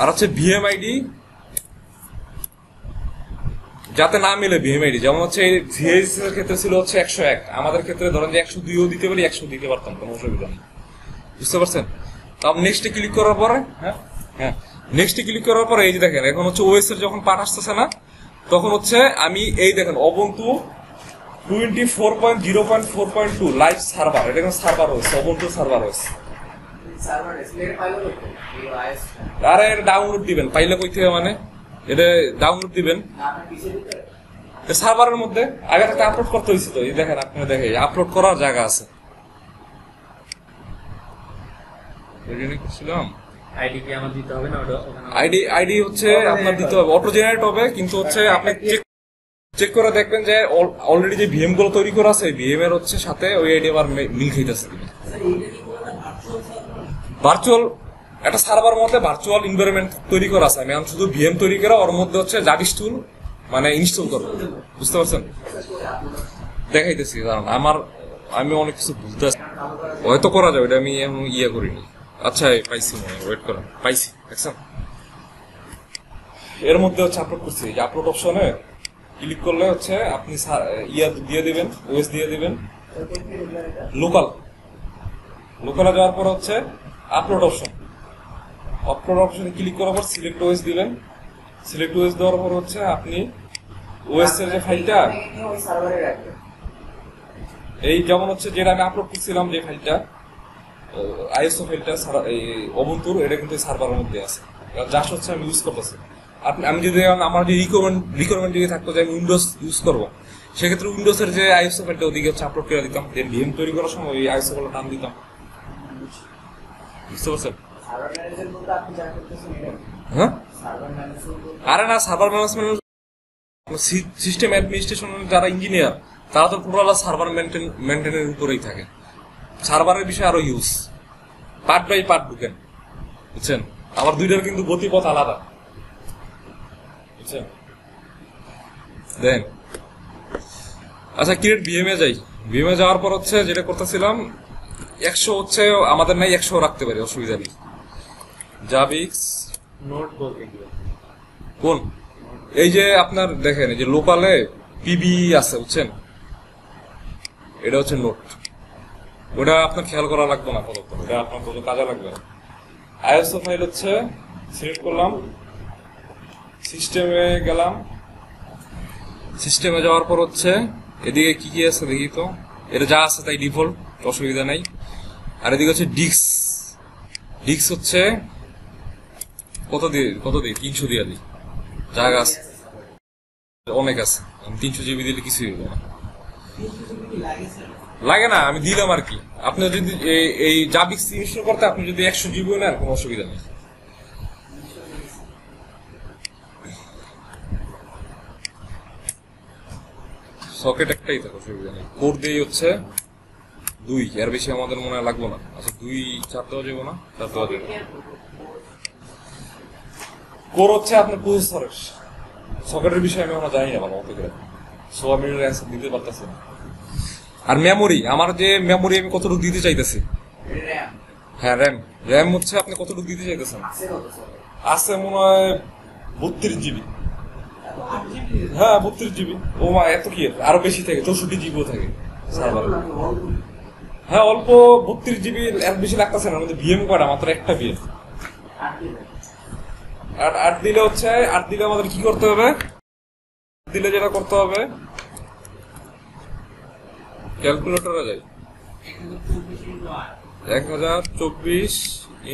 A: আর হচ্ছে ভিএম আইডি যাতে না মিলে ভিএম আইডি, যেমন হচ্ছে ভিএস এর ক্ষেত্রে ছিল হচ্ছে 101, আমাদের ক্ষেত্রে ধরেন যে 102ও দিতে পারি, 100 দিতে পারতাম, কোনো অসুবিধা নেই, বুঝতে পারছেন? তো আপনি নেক্সটে ক্লিক করার পরে হ্যাঁ নেক্সটে ক্লিক করার পরে এই যে দেখেন এখন হচ্ছে ওএস এর যখন পাঠ আসতেছে না, তখন হচ্ছে আমি এই দেখেন Ubuntu 24.0.4.2 লাইভ সার্ভার, এটা কিন্তু সার্ভার হয়েছে, Ubuntu সার্ভার হয়েছে। আরে এটা ডাউনলোড দিবেন, পাইলে কই থেকে, মানে এটা ডাউনলোড দিবেন সার্ভারের মধ্যে, আগে থেকে আপলোড করতে হয়েছে। তো এই দেখেন, আপনি দেখেন আপলোড করার জায়গা আছে, আইডি হচ্ছে আপনার দিতে হবে, অটো জেনারেট হবে, কিন্তু হচ্ছে আপনি চেক করে দেখবেন যে অলরেডি যে ভিএম গুলো তৈরি করা আছে ভিএম এর হচ্ছে সাথে ওই আইডি আবার মিল খাইতেছে। ভার্চুয়াল একটা সার্ভার মধ্যে ভার্চুয়াল এনভায়রনমেন্ট তৈরি করা আছে, আমি শুধু ভিএম তৈরি করা, ওর মধ্যে হচ্ছে জাভিস টুল মানে ইনস্টল করবো, বুঝতে পারছেন? দেখাইতেছি, কারণ আমি অনেক কিছু বুঝতে হয়তো করা যাবে, এটা আমি ইয়ে করিনি। আচ্ছা পাইছি, ওয়েট করেন, পাইছি দেখছেন? এর মধ্যে হচ্ছে আপলোড করছি, এই আপলোড অপশনে ক্লিক করলে হচ্ছে আপনি ইয়া দিয়ে দিবেন, ওএস দিয়ে দিবেন, লোকালে যাওয়ার পর হচ্ছে আপলোড অপশনে ক্লিক করার পর সিলেক্ট ওএস দিবেন, সিলেক্ট ওএস দেওয়ার পর হচ্ছে আপনি ওএস এর যে ফাইলটা এই যেমন হচ্ছে যেটা আমি আপলোড করছিলাম, যে ফাইলটা আইএসও ফাইলটা Ubuntu এটা কিন্তু সার্ভারের মধ্যে আছে, জাস্ট হচ্ছে আমি ইউজ করতেছি। আমি যদি আমার যে রিকোয়ারমেন্ট যদি থাকতো যে আমি উইন্ডোজ ইউজ করবো, সেক্ষেত্রে উইন্ডোজের যে আইএসও ফাইলটা ওদিকে হচ্ছে আপলোড করে দিতাম, দেন ভিএম তৈরি করার সময় ওই আইএসও গুলো নাম দিতাম, বুঝতে পারছেন? হ্যাঁ আরে না, সার্ভার ম্যানেজমেন্ট সিস্টেম অ্যাডমিনিস্ট্রেশন যারা ইঞ্জিনিয়ার তারা তো টোটাল সার্ভার মেনটেনের উপরেই থাকে, সার্ভারের বিষয়ে আরো ইউজ পার্ট বাই পার্ট ঢুকেন, বুঝছেন? আমার দুইটার কিন্তু গতিপথ আলাদা, বুঝছেন? দেন আচ্ছা ক্রিয়েট ভিএমএ যাই, ভিএমএ যাওয়ার পর হচ্ছে যেটা করতেছিলাম 100 হচ্ছে আমাদের নাই, 100 রাখতে পারি, অসুবিধা নেই। জাভিক্স নোট বলতে কোন এই যে আপনার দেখেন এই যে লোকালে পিবি আছে বুঝছেন, এটা হচ্ছে নোট। ওটা আপনার খেয়াল করা লাগবে না কতক্ষণ, এটা আপনার কত কাজে লাগবে না। আইএসও ফাইল হচ্ছে সিলেক্ট করলাম, সিস্টেমে গেলাম, সিস্টেমে যাওয়ার পর হচ্ছে এদিকে কি কি আছে দেখি তো, এটা যা আছে তাই ডিফল্ট, অসুবিধা নাই। আর এদিকে হচ্ছে ডিস্ক, ডিস্ক হচ্ছে কত দিই 300 দিয়ে দিই, জায়গা আছে অনেক আছে, 300 জিবি দিলে কিছুই হবে না, লাগে না, আমি দিলাম আর কি। আপনি যদি এই জাবিক্স ইনস্টল করতে আপনি যদি 100 জিবিও নেন কোনো অসুবিধা নেই। সকেট একটাই থাকে, অসুবিধা নেই। কোর দিয়ে হচ্ছে 2, এর বেশি আমাদের মনে হয় লাগবে না। আচ্ছা 2 4 দেওয়া যাবে না, 4 দেওয়া যাবে। কোর হচ্ছে আপনার প্রসেসরের, সকেটের বিষয়ে আমি আমরা জানি না ভালো মতো করে, সো আমি অ্যান্সার দিতে পারতেছি না। আর মেমোরি, আমার যে মেমোরি আমি কতটুকু দিতে চাইতেছি, হ্যাঁ র্যাম, র্যাম হচ্ছে আপনি কতটুকু দিতে চাইতেছেন? আছে মনে হয় 32 জিবি। হ্যাঁ 32 জিবি। ও মা, এত কি, আরো বেশি থাকে, 64 জিবিও থাকে সার্ভারে। হ্যাঁ অল্প 32 জিবি, এর বেশি লাগতেছে না। আমাদের ভিএম কয়টা? মাত্র একটা ভিএম। আর 8 দিলে হচ্ছে, 8 দিলে আমাদের কি করতে হবে? দিলে যেটা করতে হবে, ক্যালকুলেটরে যাই, 1024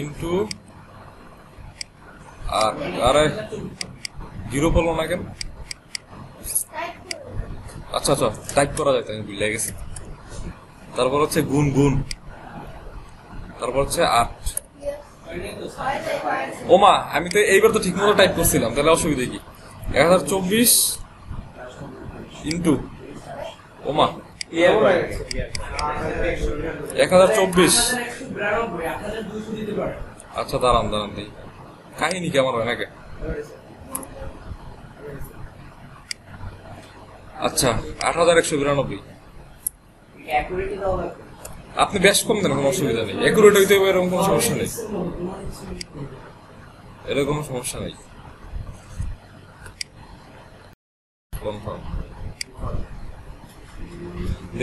A: ইন্টু আরে 0 বললো না কেন? আচ্ছা আচ্ছা, টাইপ করা যায়, আমি ভুলে গেছি। তারপর হচ্ছে গুণ, তারপর হচ্ছে 8। ওমা, আমি তো এইবার তো ঠিক মতো টাইপ করছিলাম, তাহলে অসুবিধা কি? 1024 ইন্টু, ওমা 1024। আচ্ছা দাঁড়ান দিই, কাহিনী কেমন হয় নাকি? আচ্ছা 8192। আপনি বেশ কম দেন, কোনো অসুবিধা নেই। একুরেট হইতে হবে এরকম কোনো সমস্যা নেই, এরকম কোনো সমস্যা নেই। কনফার্ম।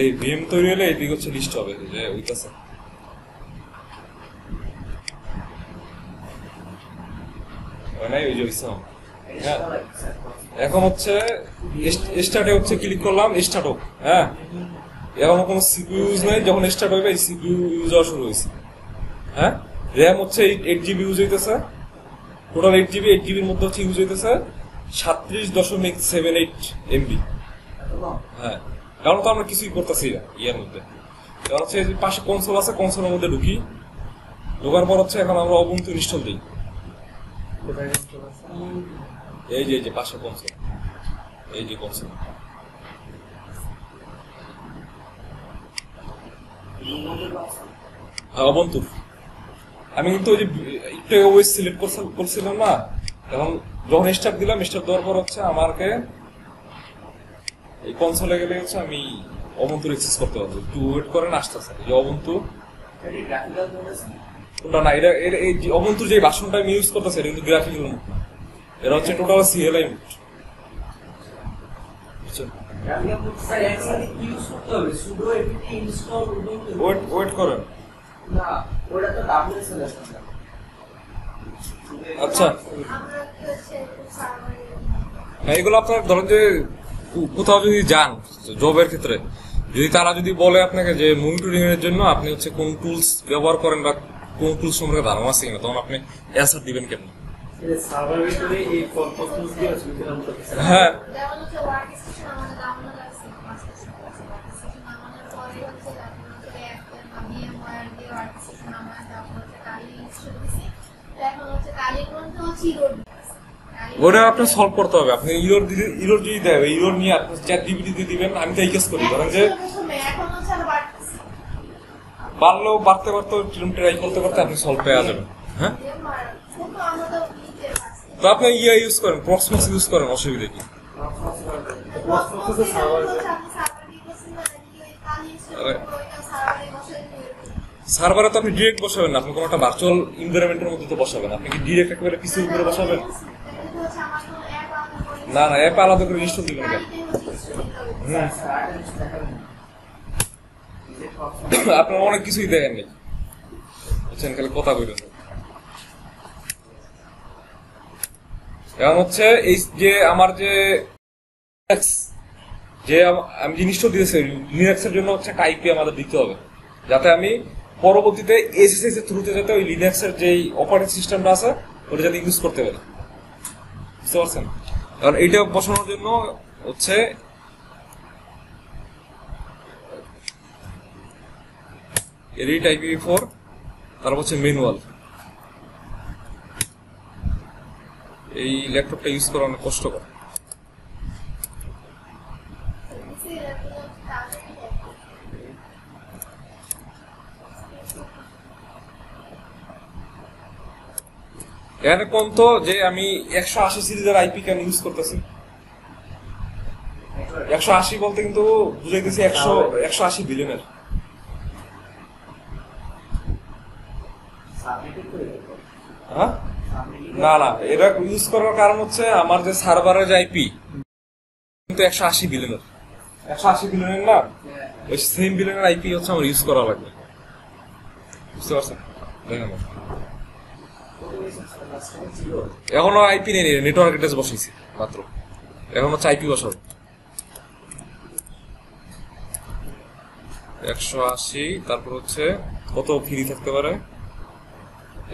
A: এই ভিএম তৈরি হলে এদিকে হচ্ছে লিস্ট হবে যে ওইটাছে। নাই ওই যে ইসলাম। হ্যাঁ এখন হচ্ছে স্টার্টে হচ্ছে ক্লিক করলাম, স্টার্ট হোক। হ্যাঁ এখন কোনো সিপিইউ ইউজ নাই, যখন স্টার্ট হবে এই সিপিইউ ইউজ হওয়া শুরু হয়েছে। হ্যাঁ র্যাম হচ্ছে 8 জিবি ইউজ হইতেছে, টোটাল 8 জিবি, 8 জিবির মধ্যে হচ্ছে ইউজ হইতেছে 37.78 এমবি। হ্যাঁ কারণ তো আমরা কিছুই করতেছি না ইয়ের মধ্যে। এবার হচ্ছে পাশে কনসোল আছে, কনসোলের মধ্যে ঢোকার পর হচ্ছে এখন আমরা উবুন্টু ইনস্টল দিই। এই যে পাশে কনসোল, এই যে কনসোল। হ্যাঁ উবুন্টু। আমি কিন্তু ওই যে একটু ওয়েস সিলেক্ট করছিলাম না, এখন যখন স্টার্ট দিলাম, স্টার্ট দেওয়ার পর হচ্ছে আমাকে এই কনসোলে গেলে হচ্ছে আমি উবুন্টু অ্যাক্সেস করতে পারবো। একটু ওয়েট করেন, আসতেছে। এই যে উবুন্টু, ওটা না, এটা এই উবুন্টুর যে ভার্সনটা আমি ইউজ করতেছি এটা কিন্তু গ্রাফিক্যাল মোড না, এটা হচ্ছে টোটাল সিএলআই মোড। ওয়েট করেন। আচ্ছা এগুলো আপনার ধরেন যে কোথাও যদি যান জবের ক্ষেত্রে, যদি তারা যদি বলে আপনাকে যে মনিটরিং এর জন্য আপনি হচ্ছে কোন টুলস ব্যবহার করেন বা কোন টুলস সম্পর্কে ধারণা আছে কিনা, তখন আপনি অ্যান্সার দিবেন কেমন? হ্যাঁ ওটা আপনার সলভ করতে হবে। আপনি ইরোর যদি দেয়, ইরোর নিয়ে আপনি চ্যাট জিপিটি দিবেন। আমি তো এই কেস করি, ধরেন যে বাড়লেও বাড়তে ট্রাই করতে আপনি সলভ পেয়ে যাবেন। হ্যাঁ তো আপনি ইউজ করেন, প্রক্সমাক্স ইউজ করেন, অসুবিধা কি? সার্ভারে তো আপনি ডিরেক্ট বসাবেন না, আপনি কোনো একটা ভার্চুয়াল এনভায়রনমেন্টের মধ্যে তো বসাবেন। আপনি কি ডিরেক্ট একেবারে পিসির উপরে বসাবেন? না অ্যাপ আলাদা করে ইনস্টল দিবেন কেন?
B: স্যার আরেকটা জিনিস দেখাবেন না। নিজের প্রবলেম
A: আপনারা অনেক কিছুই দেখেননি, বুঝছেন, খালি কথা বলুন। এখন হচ্ছে এই যে আমার যে আমি জিনিসটা দিয়েছি লিনাক্সের জন্য হচ্ছে একটা আইপি আমাদের দিতে হবে, যাতে আমি পরবর্তীতে এসএসএস এর থ্রুতে যাতে ওই লিনাক্সের যেই অপারেটিং সিস্টেমটা আছে ওটা যাতে ইউজ করতে পারি, বুঝতে পারছেন? কারণ এইটা বসানোর জন্য হচ্ছে এডিট IPv4, তারপর হচ্ছে ম্যানুয়াল। এই ল্যাপটপটা ইউজ করা অনেক কষ্টকর। এখানে কোন তো যে আমি 180 সিরিজের আইপি কেন ইউজ করতেছি? 180 বলতে কিন্তু বুঝাইতেছি 180 বিলিয়নের।
B: সাবমিট করে দেব।
A: হ্যাঁ, না না, এটা ইউজ করার কারণ হচ্ছে আমার যে সার্ভারের যে আইপি কিন্তু 180 বিলিয়নের, 180 বিলিয়নের না, ওই সেম বিলিয়নের আইপি হচ্ছে আমার ইউজ করা লাগবে, বুঝতে পারছেন? দেখেন এখনো আইপি নেই, নেটওয়ার্ক অ্যাড্রেস বসাইছি মাত্র, এখন হচ্ছে আইপি বসাবো। 180, তারপর হচ্ছে কত ফ্রি থাকতে পারে?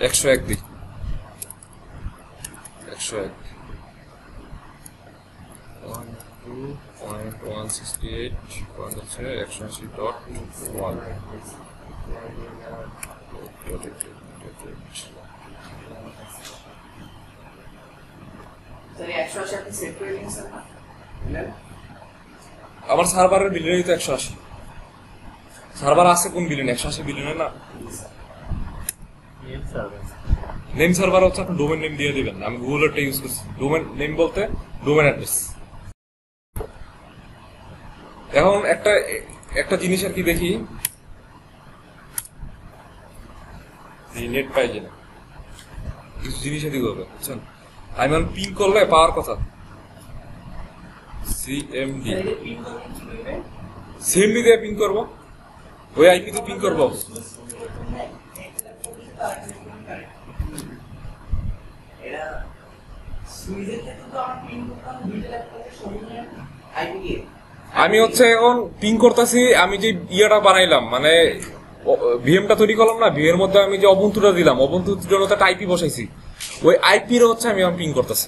A: 101 দিই, 101 102.168 পয়েন্ট হচ্ছে 180.1।
B: স্যার 180 আপনি সেট করে দিন স্যার না?
A: আমার সার্ভারের বিলিয়নই তো 180। সার্ভার আছে কোন বিলিয়ন? 180 বিলিয়নের না। নেম সার্ভার হচ্ছে আপনি ডোমেন নেম দিয়ে দিবেন, আমি গুগলেরটা ইউজ করছি। ডোমেন নেম বলতে ডোমেন অ্যাড্রেস। এখন একটা জিনিস আর কি দেখি, নেট পাই কিনা, কিছু জিনিস দিতে হবে, বুঝছেন? আমি পিং করলে পাওয়ার কথা সিএমডি, সিএমডি দিয়ে পিং করবো, ওই আইপি তে পিং করবো।
B: এটা সুইজের ক্ষেত্রে তো আমার পিন করতাম দুইটা ল্যাপটপের সমন্বয়ে আইপি দিয়ে।
A: আমি হচ্ছে এখন পিং করতেছি, আমি যে ইয়াটা বানাইলাম মানে ভিএমটা তৈরি করলাম না, ভিএর মধ্যে আমি যে অবন্তুটা দিলাম, অবন্তুর জন্য তো একটা আইপি বসাইছি, ওই আইপির হচ্ছে আমি পিং করতেছি,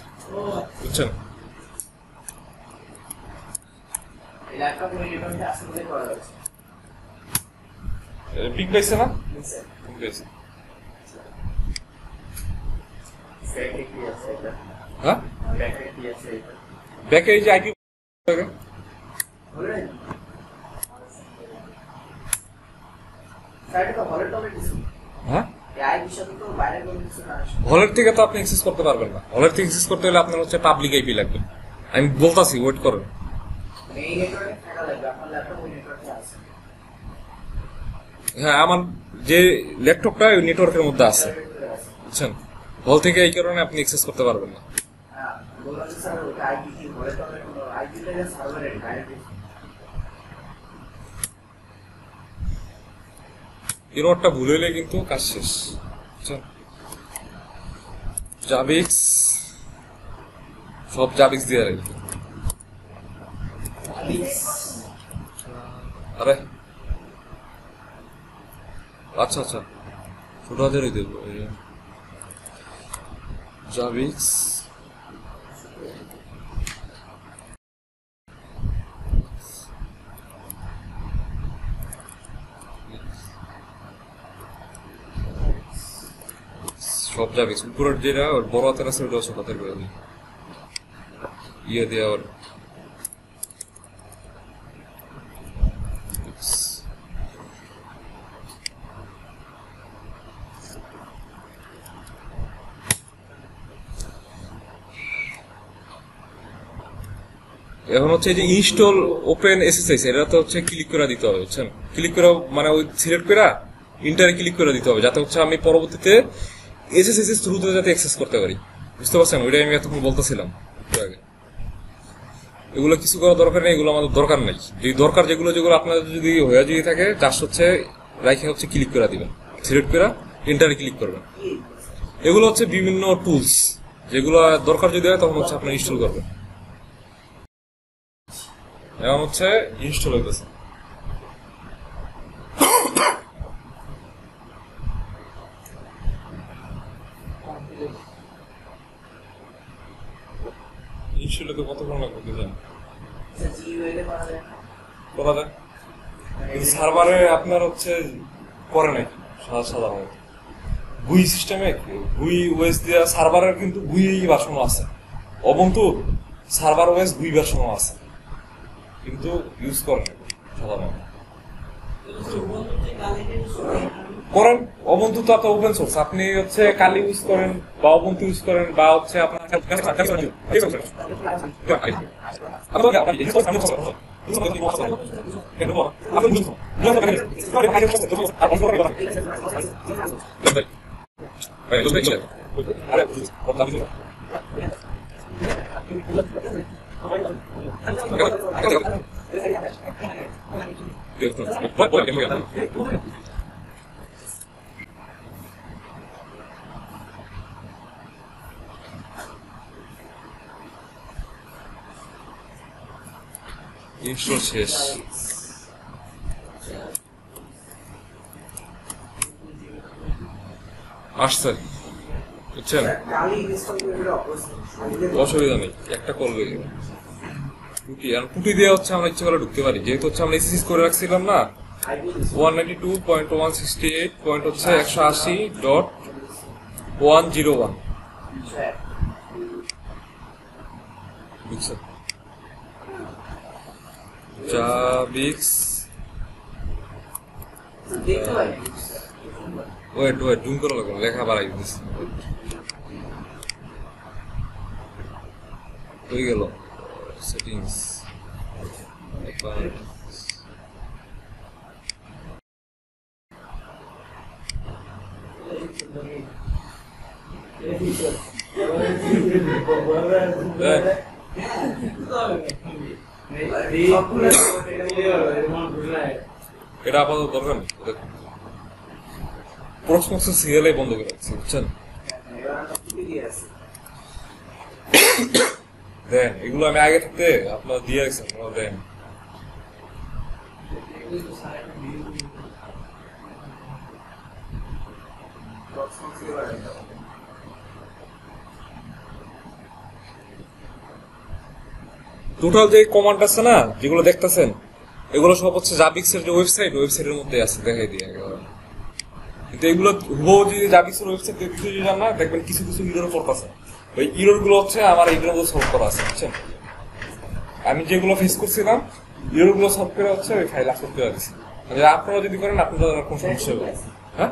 A: বুঝছেন?
B: এই ল্যাপটপ ওই নেটওয়ার্কে আসলে বলে করা যাচ্ছে।
A: পিং পাইছে না?
B: স্যার
A: পিং পাইছে।
B: ব্যাকে কি আছে এটা?
A: হ্যাঁ,
B: ব্যাকে কি আছে এটা?
A: ব্যাকে এই যে আইপি
B: বলেন স্যার এটা তো হলের টপে কিছু।
A: হ্যাঁ,
B: এই আইপি সাথে তো বাইরে কোনো কিছু কানেকশন।
A: হলের থেকে তো আপনি অ্যাক্সেস করতে পারবেন না। হলের থেকে অ্যাক্সেস করতে হলে আপনার হচ্ছে পাবলিক আইপি লাগবে। আমি বলতাছি, ওয়েট করেন।
B: এই নেটওয়ার্কে থাকা লাগবে, আপনার ল্যাপটপ ওই নেটওয়ার্কে আছে।
A: হ্যাঁ, আমার যে ল্যাপটপটা ওই নেটওয়ার্কের মধ্যে আছে, বুঝছেন? হল থেকে এই কারণে আপনি অ্যাক্সেস করতে পারবেন না।
B: হ্যাঁ বললাম যে স্যার ওটা আইপি কি হলের টপে কোনো আইপি থেকে সার্ভারের ডাইরেক্ট
A: এরোরটা ভুল হইলে কিন্তু কাজ শেষ, বুঝছেন? জাবিক্স, সব জাবিক্স দিয়ে রাখি। আরে আচ্ছা আচ্ছা, ছোট হাতেরই দেবো। জাবিক্স সব জাবিক্স, উপরের যেটা ওর বড় হাতের আছে ওটাও ছোট হাতের করে দিই, ইয়ে দিয়ে আবার এখন হচ্ছে যে ইনস্টল ওপেন এসএসএস, এটা তো হচ্ছে ক্লিক করে দিতে হবে, বুঝছেন? ক্লিক করে মানে ওই সিলেক্ট করে ইন্টারে ক্লিক করে দিতে হবে, যাতে হচ্ছে আমি পরবর্তীতে এসএসএস থ্রুতে যাতে অ্যাক্সেস করতে পারি, বুঝতে পারছেন? ওইটাই আমি এতক্ষণ বলতেছিলাম একটু আগে। এগুলো কিছু করার দরকার নেই, এগুলো আমাদের দরকার নেই। যে দরকার যেগুলো যেগুলো আপনাদের যদি হয়ে যদি থাকে, জাস্ট হচ্ছে রাইখে হচ্ছে ক্লিক করে দিবেন, সিলেক্ট করে এন্টারে ক্লিক করবেন। এগুলো হচ্ছে বিভিন্ন টুলস, যেগুলো দরকার যদি হয় তখন হচ্ছে আপনার ইনস্টল করবেন। এখন হচ্ছে ইনস্টল হইতেছে। ইনস্টল হতে কতক্ষণ লাগবে কি জানেন? করা যায়, কিন্তু সার্ভারে আপনার হচ্ছে করে নাকি সাধারণত গুই সিস্টেমে, গুই ওয়েস দিয়ে সার্ভারের কিন্তু গুই ভার্সনও আছে, অবন্তু সার্ভার ওয়েস গুই ভার্সনও আছে, কিন্তু ইউজ করেন সাধারণত। করেন অবন্তু তো আপনার ওপেন সোর্স, আপনি হচ্ছে কালি ইউজ করেন বা অবন্তু ইউজ করেন বা হচ্ছে আপনার ইনস্টল শেষ। আসছে, বুঝছেন? অসুবিধা নেই, একটা করবে টুটি, আর টুটি দিয়ে হচ্ছে আমরা ইচ্ছে করে ঢুকতে পারি, যেহেতু হচ্ছে আমরা এসএসএস করে রাখছিলাম না 192.168. হচ্ছে 180.101 বুঝছেন? জাবিক্স ওয়েট জুম করা লাগবে, লেখা বাড়াই দিচ্ছি, হয়ে গেল সেটিংস। এটা আপাতত দরকার নেই, প্রশ্ন সিরিয়ালে বন্ধ করে রাখছি, বুঝছেন? দেন এগুলো আমি আগে থাকতে আপনার দিয়ে রাখছেন, দেন টোটাল যে কমান্ড আছে না যেগুলো দেখতেছেন, এগুলো সব হচ্ছে জাবিক্সের যে ওয়েবসাইটের মধ্যে আছে, দেখাই দিয়ে একেবারে। কিন্তু এগুলো হুবহু যদি জাবিক্সের ওয়েবসাইট দেখতে যান না, দেখবেন কিছু কিছু ইরর পড়তেছে, ওই ইরর গুলো হচ্ছে আমার এইগুলো সলভ করা আছে, বুঝছেন? আমি যেগুলো ফেস করছিলাম ইরর গুলো সলভ করে হচ্ছে ওই ফাইল আপলোড করে দিচ্ছি। আপনারা যদি করেন আপনাদের কোনো সমস্যা হবে। হ্যাঁ,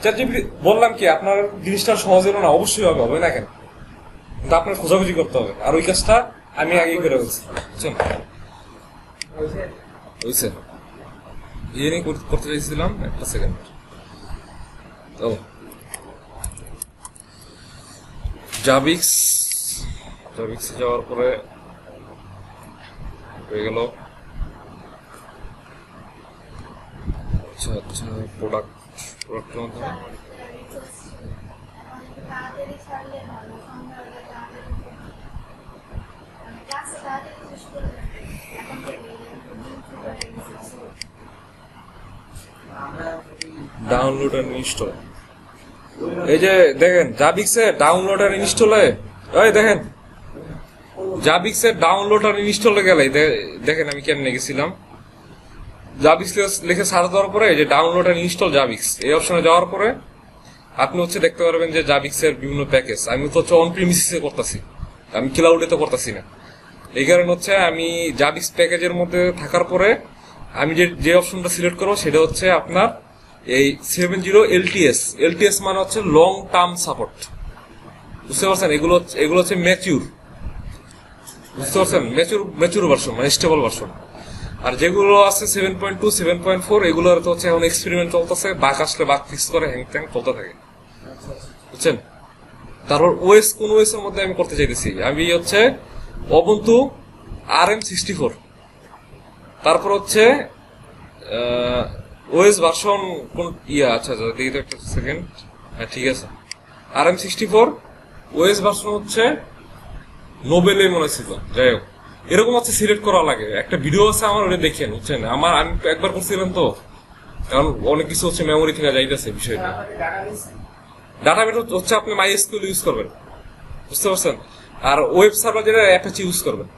A: চ্যাটজিপিটি বললাম কি, আপনার জিনিসটা সহজ হলো না, অবশ্যই হবে না কেন, কিন্তু আপনার খোঁজাখুঁজি করতে হবে, আর ওই কাজটা আমি আগেই করে বলছি, বুঝছেন? বুঝছেন? ইয়ে নিয়ে করতে চাইছিলাম, একটা সেকেন্ড। ও জাবিক্সে যাওয়ার পরে হয়ে গেল। আচ্ছা প্রোডাক্টের মাধ্যমে ডাউনলোড এন্ড ইনস্টল। এই যে দেখেন জাবিক্সের ডাউনলোড আর ইনস্টলে, ওই দেখেন জাবিক্সের ডাউনলোড আর ইনস্টলে গেলে দেখেন আমি কেমনে গেছিলাম। জাবিক্স লিখে সার্চ দেওয়ার পরে যে ডাউনলোড আর ইনস্টল জাবিক্স এই অপশনে যাওয়ার পরে আপনি হচ্ছে দেখতে পারবেন যে জাবিক্সের বিভিন্ন প্যাকেজ। আমি তো হচ্ছে অন প্রিমিসিসে করতেছি, আমি ক্লাউডে তো করতেছি না। এই কারণে হচ্ছে আমি জাবিক্স প্যাকেজের মধ্যে থাকার পরে আমি যে অপশনটা সিলেক্ট করবো সেটা হচ্ছে আপনার এই 70 LTS মানে হচ্ছে লং টার্ম সাপোর্ট, বুঝতে পারছেন? এগুলো হচ্ছে ম্যাচিউর, বুঝতে পারছেন? ম্যাচিউর ভার্সন মানে স্টেবল ভার্সন। আর যেগুলো আছে 7.2 7.4 এগুলোর তো হচ্ছে এখন এক্সপেরিমেন্ট চলতেছে, বাগ আসলে বাগ ফিক্স করে হ্যাং ট্যাং চলতে থাকে, বুঝছেন? তারপর ওএস কোন ওএস এর মধ্যে আমি করতে চাইতেছি, আমি হচ্ছে অবন্তু RM64, তারপর হচ্ছে ওএস ভার্সন কোন আচ্ছা আচ্ছা দেখি তো একটা সেকেন্ড। হ্যাঁ ঠিক আছে, RM64 ওএস ভার্সন হচ্ছে নোবেলে মনে ছিল। যাই হোক, এরকম হচ্ছে সিলেক্ট করা লাগে। একটা ভিডিও আছে আমার, ওটা দেখেন বুঝছেন। আমি একবার করছিলাম তো, কারণ অনেক কিছু হচ্ছে মেমোরি থেকে যাইতেছে বিষয়টা। ডাটাবেস হচ্ছে আপনি MySQL ইউজ করবেন, বুঝতে পারছেন। আর ওয়েব সার্ভার যেটা অ্যাপাচি ইউজ করবেন।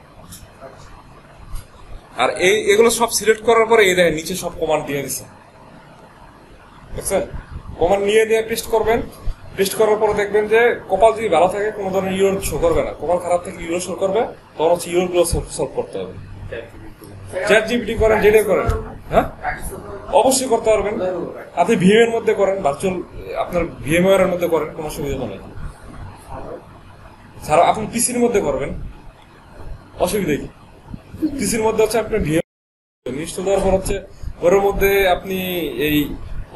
A: আর এগুলো সব সিলেক্ট করার পরে এই দেখেন নিচে সব কমান্ড দিয়ে দিচ্ছে, বুঝছেন। কমান্ড নিয়ে পেস্ট করবেন। পেস্ট করার পরে দেখবেন যে কপাল যদি ভালো থাকে কোনো ধরনের ইউর শো করবে না, কপাল খারাপ থেকে ইউর শো করবে, তখন হচ্ছে ইউর গুলো সলভ করতে হবে। ChatGPT করেন, যেটাই করেন, হ্যাঁ অবশ্যই করতে পারবেন। আপনি ভিএম এর মধ্যে করেন, ভার্চুয়াল আপনার VMware এর মধ্যে করেন, কোনো অসুবিধা নেই। স্যার আপনি পিসির মধ্যে করবেন, অসুবিধা কি? পিসির মধ্যে হচ্ছে আপনার ভিএম ইনস্টল দেওয়ার পর হচ্ছে ওর মধ্যে আপনি এই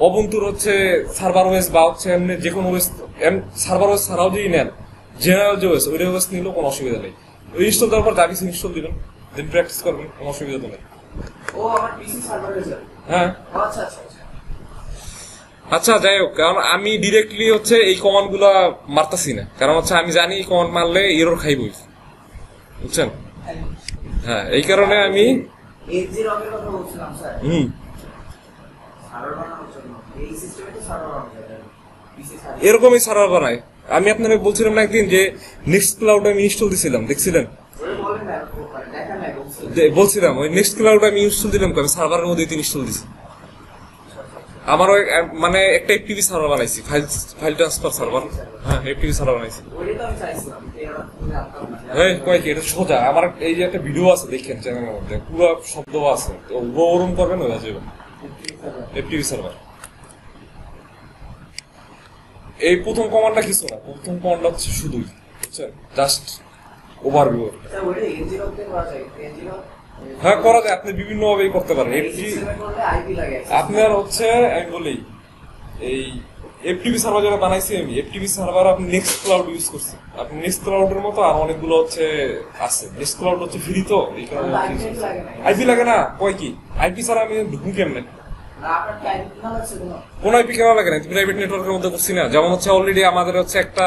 A: অবন্তুর হচ্ছে সার্ভার ওএস বা হচ্ছে এমনি যে কোনো ওএস, সার্ভার ওএস ছাড়াও যদি নেন, জেনারেল যে ওএস, ওই ওএস নিলেও কোনো অসুবিধা নেই। ওই ইনস্টল দেওয়ার পর জাভিস ইনস্টল দিবেন, দেন প্র্যাকটিস করবেন, কোনো অসুবিধা তো নেই। হ্যাঁ আচ্ছা, যাই হোক, কারণ আমি ডিরেক্টলি হচ্ছে এই কমান্ড গুলা মারতাছি না, কারণ হচ্ছে আমি জানি এই কমান্ড মারলে এরর খাইবই, বুঝছেন। হ্যাঁ, এই কারণে আমি এরকমই সার্ভার বানাই। আমি আপনাকে বলছিলাম না একদিন যে নেক্সট ক্লাউড আমি ইনস্টল দিছিলাম, দেখছিলেন? বলছিলাম ওই নেক্সট ক্লাউড আমি ইনস্টল দিলাম, আমি সার্ভারের মধ্যে ইনস্টল দিছি। আমার মানে একটা এফটিপি সার্ভার বানাইছি, ফাইল ট্রান্সফার সার্ভার। হ্যাঁ, এফটিপি সার্ভার বানাইছি। এই কয় কি এটা সোজা। আমার এই যে একটা ভিডিও আছে দেখেন চ্যানেলের মধ্যে, পুরো শব্দ আছে, ওরম করবেন হয়ে যাবে এফটিপি সার্ভার। এই প্রথম কমান্ডটা কিছু না, প্রথম কমান্ডটা হচ্ছে শুধুই, বুঝছেন, জাস্ট ওভারভিউ। হ্যাঁ করা যায়, আপনি বিভিন্ন ভাবেই করতে পারেন। আপনার হচ্ছে আমি বলি এই এফটিপি সার্ভার যেটা বানাইছি আমি, এফটিপি সার্ভার আপনি নেক্সট ক্লাউড ইউজ করছি। আপনি নেক্সট ক্লাউডের মতো আর অনেকগুলো হচ্ছে আছে। নেক্সট ক্লাউড হচ্ছে ফ্রি, তো এই কারণে আইপি লাগে না। কয় কি আইপি ছাড়া আমি ঢুকুন কেমনে? কোন আইপি কেন লাগে না? প্রাইভেট নেটওয়ার্কের মধ্যে করছি না। যেমন হচ্ছে অলরেডি আমাদের হচ্ছে একটা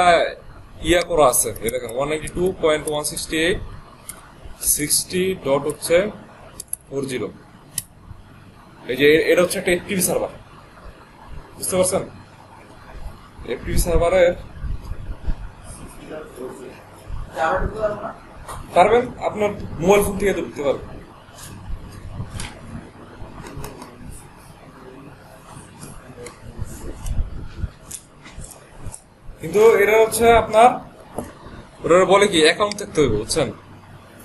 A: ইয়া করা আছে, দেখেন 192.168.60.40। এই যে এটা হচ্ছে একটা এফটিপি সার্ভার, বুঝতে পারছেন। এফটিপি সার্ভারের পারবেন, আপনার মোবাইল ফোন থেকে ঢুকতে পারবেন। কিন্তু এটা হচ্ছে আপনার ওরা বলে কি অ্যাকাউন্ট থাকতে হবে, বুঝছেন।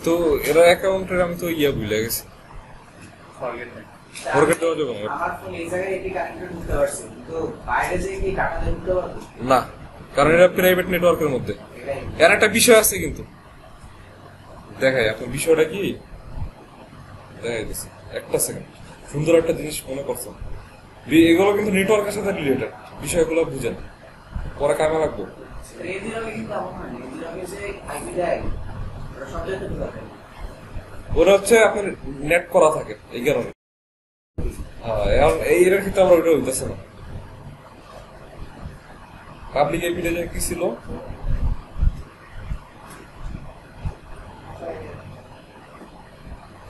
A: তো এরা অ্যাকাউন্টের আমি তো ইয়া ভুলে গেছি, না, কারণ এটা প্রাইভেট নেটওয়ার্কের মধ্যে। এর একটা বিষয় আছে কিন্তু, দেখাই আপনার বিষয়টা কি দেখাই দিচ্ছি। একটা সেকেন্ড, সুন্দর একটা জিনিস মনে করছেন, এগুলো কিন্তু নেটওয়ার্কের সাথে রিলেটেড বিষয়গুলো বুঝেন, পরে কামে লাগবো। ওরা হচ্ছে আপনার নেট করা থাকে এই কারণে। হ্যাঁ, এইটার ক্ষেত্রে আমার ওইটা হইতেছে না। পাবলিক আইপিটা যে কি ছিল,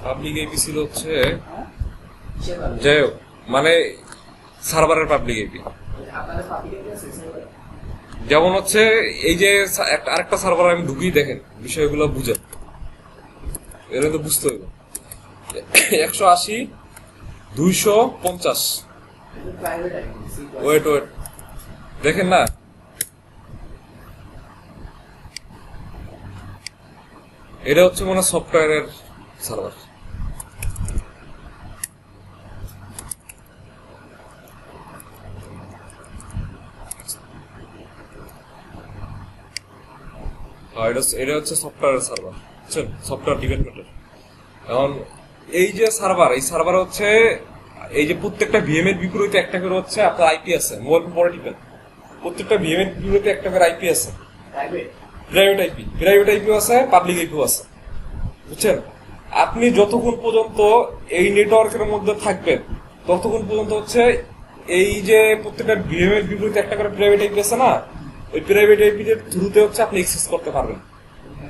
A: পাবলিক আইপি ছিল হচ্ছে, যাই হোক, মানে সার্ভারের পাবলিক আইপি। যেমন হচ্ছে এই যে আরেকটা সার্ভার আমি ঢুকি, দেখেন বিষয়গুলো বুঝেন, এর তো বুঝতে হবে। 180.250 ওয়েট দেখেন না, এটা হচ্ছে মনে সফটওয়্যারের সার্ভার। এটা হচ্ছে সফটওয়্যারের সার্ভার, বুঝছেন, সফটওয়্যার ডেভেলপমেন্টের। এখন এই যে সার্ভার, এই সার্ভার হচ্ছে এই যে প্রত্যেকটা ভিএম এর বিপরীতে একটা করে হচ্ছে আপনার আইপি আছে। মোবাইল ফোন পরে টিপেন, প্রত্যেকটা ভিএম এর বিপরীতে একটা করে আইপি আছে। প্রাইভেট আইপি আছে, পাবলিক আইপিও আছে, বুঝছেন। আপনি যতক্ষণ পর্যন্ত এই নেটওয়ার্কের মধ্যে থাকবেন ততক্ষণ পর্যন্ত হচ্ছে এই যে প্রত্যেকটা ভিএম এর বিপরীতে একটা করে প্রাইভেট আইপি আছে না, ওই প্রাইভেট আইপি এর থ্রুতে হচ্ছে আপনি অ্যাক্সেস করতে পারবেন।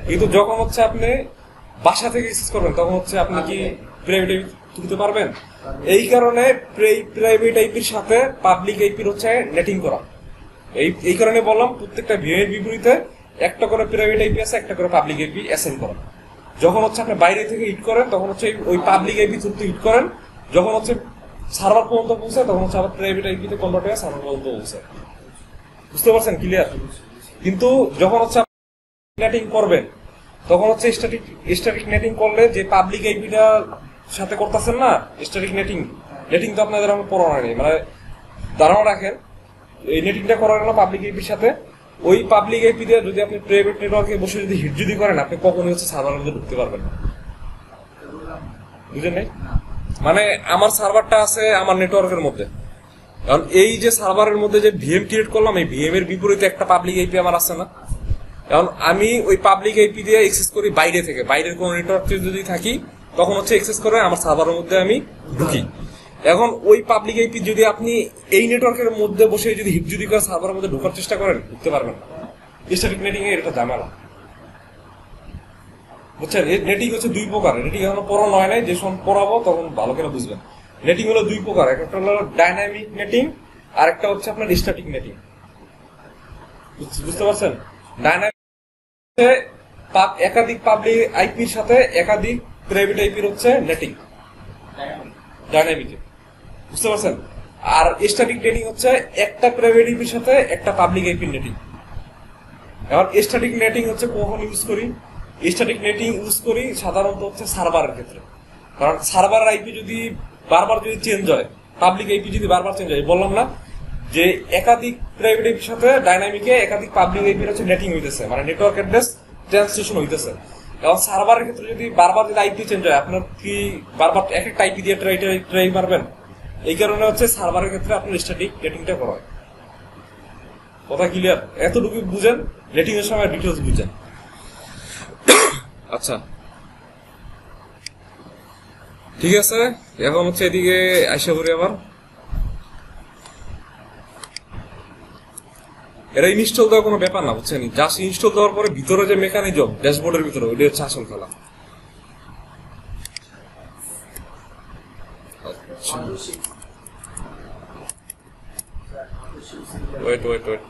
A: কিন্তু যখন হচ্ছে আপনি বাসা থেকে অ্যাক্সেস করবেন তখন হচ্ছে আপনি কি প্রাইভেট আইপি তুলতে পারবেন? এই কারণে প্রাইভেট আইপির সাথে পাবলিক আইপির হচ্ছে নেটিং করা। এই কারণে বললাম প্রত্যেকটা ভিএম এর বিপরীতে একটা করে প্রাইভেট আইপি আছে, একটা করে পাবলিক আইপি অ্যাসাইন করা। যখন হচ্ছে আপনি বাইরে থেকে হিট করেন তখন হচ্ছে ওই পাবলিক আইপি থ্রুতে হিট করেন, যখন হচ্ছে সার্ভার পর্যন্ত পৌঁছায় তখন হচ্ছে আবার প্রাইভেট আইপিতে কনভার্ট হয়ে সার্ভার পর্যন্ত পৌঁছায়। বুঝতে পারছেন? ক্লিয়ার? কিন্তু যখন হচ্ছে নেটিং করবেন তখন হচ্ছে স্ট্যাটিক নেটিং করলে যে পাবলিক আইপিটা সাথে করতেছেন না স্ট্যাটিক নেটিং তো আপনাদের আমার পড়ানো নেই, মানে ধারণা রাখেন এই নেটিংটা করার জন্য পাবলিক আইপির সাথে ওই পাবলিক আইপি দিয়ে যদি আপনি প্রাইভেট নেটওয়ার্কে বসে যদি হিট যদি করেন আপনি কখনোই হচ্ছে সার্ভারের মধ্যে ঢুকতে পারবেন না। বুঝলেন নাই? মানে আমার সার্ভারটা আছে আমার নেটওয়ার্কের মধ্যে, কারণ এই যে সার্ভারের মধ্যে যে ভিএম ক্রিয়েট করলাম এই ভিএম এর বিপরীতে একটা পাবলিক আইপি আমার আছে না, কারণ আমি ওই পাবলিক আইপি দিয়ে অ্যাক্সেস করি বাইরে থেকে, বাইরের কোনো নেটওয়ার্কে যদি থাকি তখন হচ্ছে অ্যাক্সেস করে আমার সার্ভারের মধ্যে আমি ঢুকি। এখন ওই পাবলিক আইপি যদি আপনি এই নেটওয়ার্কের মধ্যে বসে যদি হিট যদি করে সার্ভারের মধ্যে ঢোকার চেষ্টা করেন ঢুকতে পারবেন না। স্ট্যাটিক নেটিং এর এটা ঝামেলা। বুঝছেন? নেটিং হচ্ছে দুই প্রকার, নেটিং এখনো পড়ানো হয় নাই, যে সময় পড়াবো তখন ভালো করে বুঝবেন। নেটিং হলো দুই প্রকার, একটা হলো ডাইনামিক নেটিং আর একটা হচ্ছে আপনার স্ট্যাটিক নেটিং। বুঝতে পারছেন? ডাইনামিক একাধিক পাবলিক আইপির সাথে একাধিক প্রাইভেট আইপির হচ্ছে নেটিং ডাইনামিকে। বুঝতে পারছেন? আর স্ট্যাটিক নেটিং হচ্ছে একটা প্রাইভেট আইপির সাথে একটা পাবলিক আইপির নেটিং। এবার স্ট্যাটিক নেটিং হচ্ছে কখন ইউজ করি? স্ট্যাটিক নেটিং ইউজ করি সাধারণত হচ্ছে সার্ভারের ক্ষেত্রে, কারণ সার্ভারের আইপি যদি বারবার যদি চেঞ্জ হয়, পাবলিক আইপি যদি বারবার চেঞ্জ হয়, বললাম না যে একাধিক প্রাইভেট আইপির সাথে ডাইনামিকে একাধিক পাবলিক আইপির হচ্ছে নেটিং হইতেছে, মানে নেটওয়ার্ক অ্যাড্রেস ট্রান্সলেশন হইতেছে। এবং সার্ভারের ক্ষেত্রে যদি বারবার যদি আইপি চেঞ্জ হয় আপনার কি বারবার এক একটা আইপি দিয়ে ট্রাই মারবেন? এই কারণে হচ্ছে সার্ভারের ক্ষেত্রে আপনার স্ট্যাটিক নেটিংটা করা হয়। কথা ক্লিয়ার? এতটুকু বুঝেন, নেটিং এর সময় ডিটেলস বুঝেন। আচ্ছা ঠিক আছে, এখন হচ্ছে এদিকে আশা করি আবার এটা ইনস্টল দেওয়ার কোনো ব্যাপার না, বুঝছেন? জাস্ট ইনস্টল দেওয়ার পরে ভিতরে যে মেকানিজম ড্যাশবোর্ডের ভিতরে ওইটা হচ্ছে আসল খেলা। ওয়েট ওয়েট ওয়েট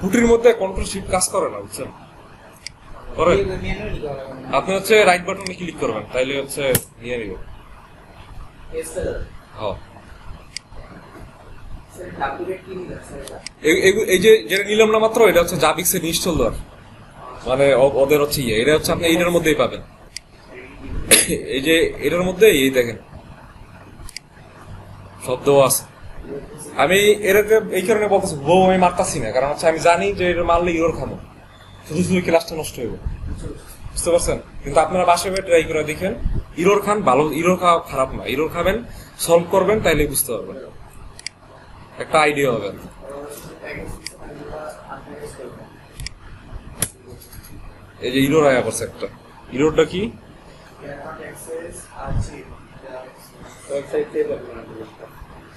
A: ফুটির মধ্যে কন্ট্রোল শিফট কাজ করে না, বুঝছেন? করে আপনি হচ্ছে রাইট বাটনে ক্লিক করবেন, তাইলে হচ্ছে নিয়ে নিব। হ্যাঁ, এই যে যেটা নিলাম না মাত্র, এটা হচ্ছে জাভিক্স এর ইনস্টল দেওয়ার, মানে ওদের হচ্ছে এটা হচ্ছে আপনি এইটার মধ্যেই পাবেন। এই যে এটার মধ্যে এই দেখেন শব্দ আছে। আমি এটাকে এই কারণে বলতেছি বউ আমি মারতাছি না, কারণ হচ্ছে আমি জানি যে এটা মারলে ইরোর খাবো, শুধু শুধু ক্লাসটা নষ্ট হইব। বুঝতে পারছেন? কিন্তু আপনারা বাসায় ট্রাই করে দেখেন, ইরোর খান, ভালো ইরোর খাওয়া খারাপ না, ইরোর খাবেন সলভ করবেন, তাইলে বুঝতে পারবেন, একটা আইডিয়া হবে। এই যে ইরোর আয়া করছে একটা, ইরোরটা কি?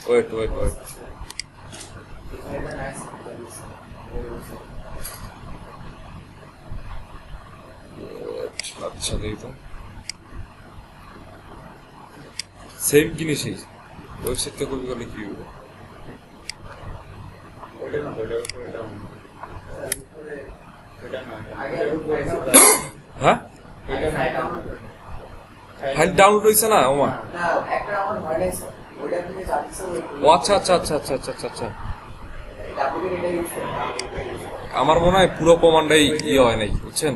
A: ওয়েট ওয়েট ওয়েট আচ্ছা দেখি তো, সেম জিনিসই ওয়েবসাইট থেকে কপি করলে কি হবে? হ্যাঁ, ফাইল ডাউনলোড হয়েছে না? ওমা, ও আচ্ছা আচ্ছা আচ্ছা আচ্ছা আচ্ছা আচ্ছা আচ্ছা, আমার মনে হয় পুরো কমান্ডটাই ইয়ে হয় নাই, বুঝছেন?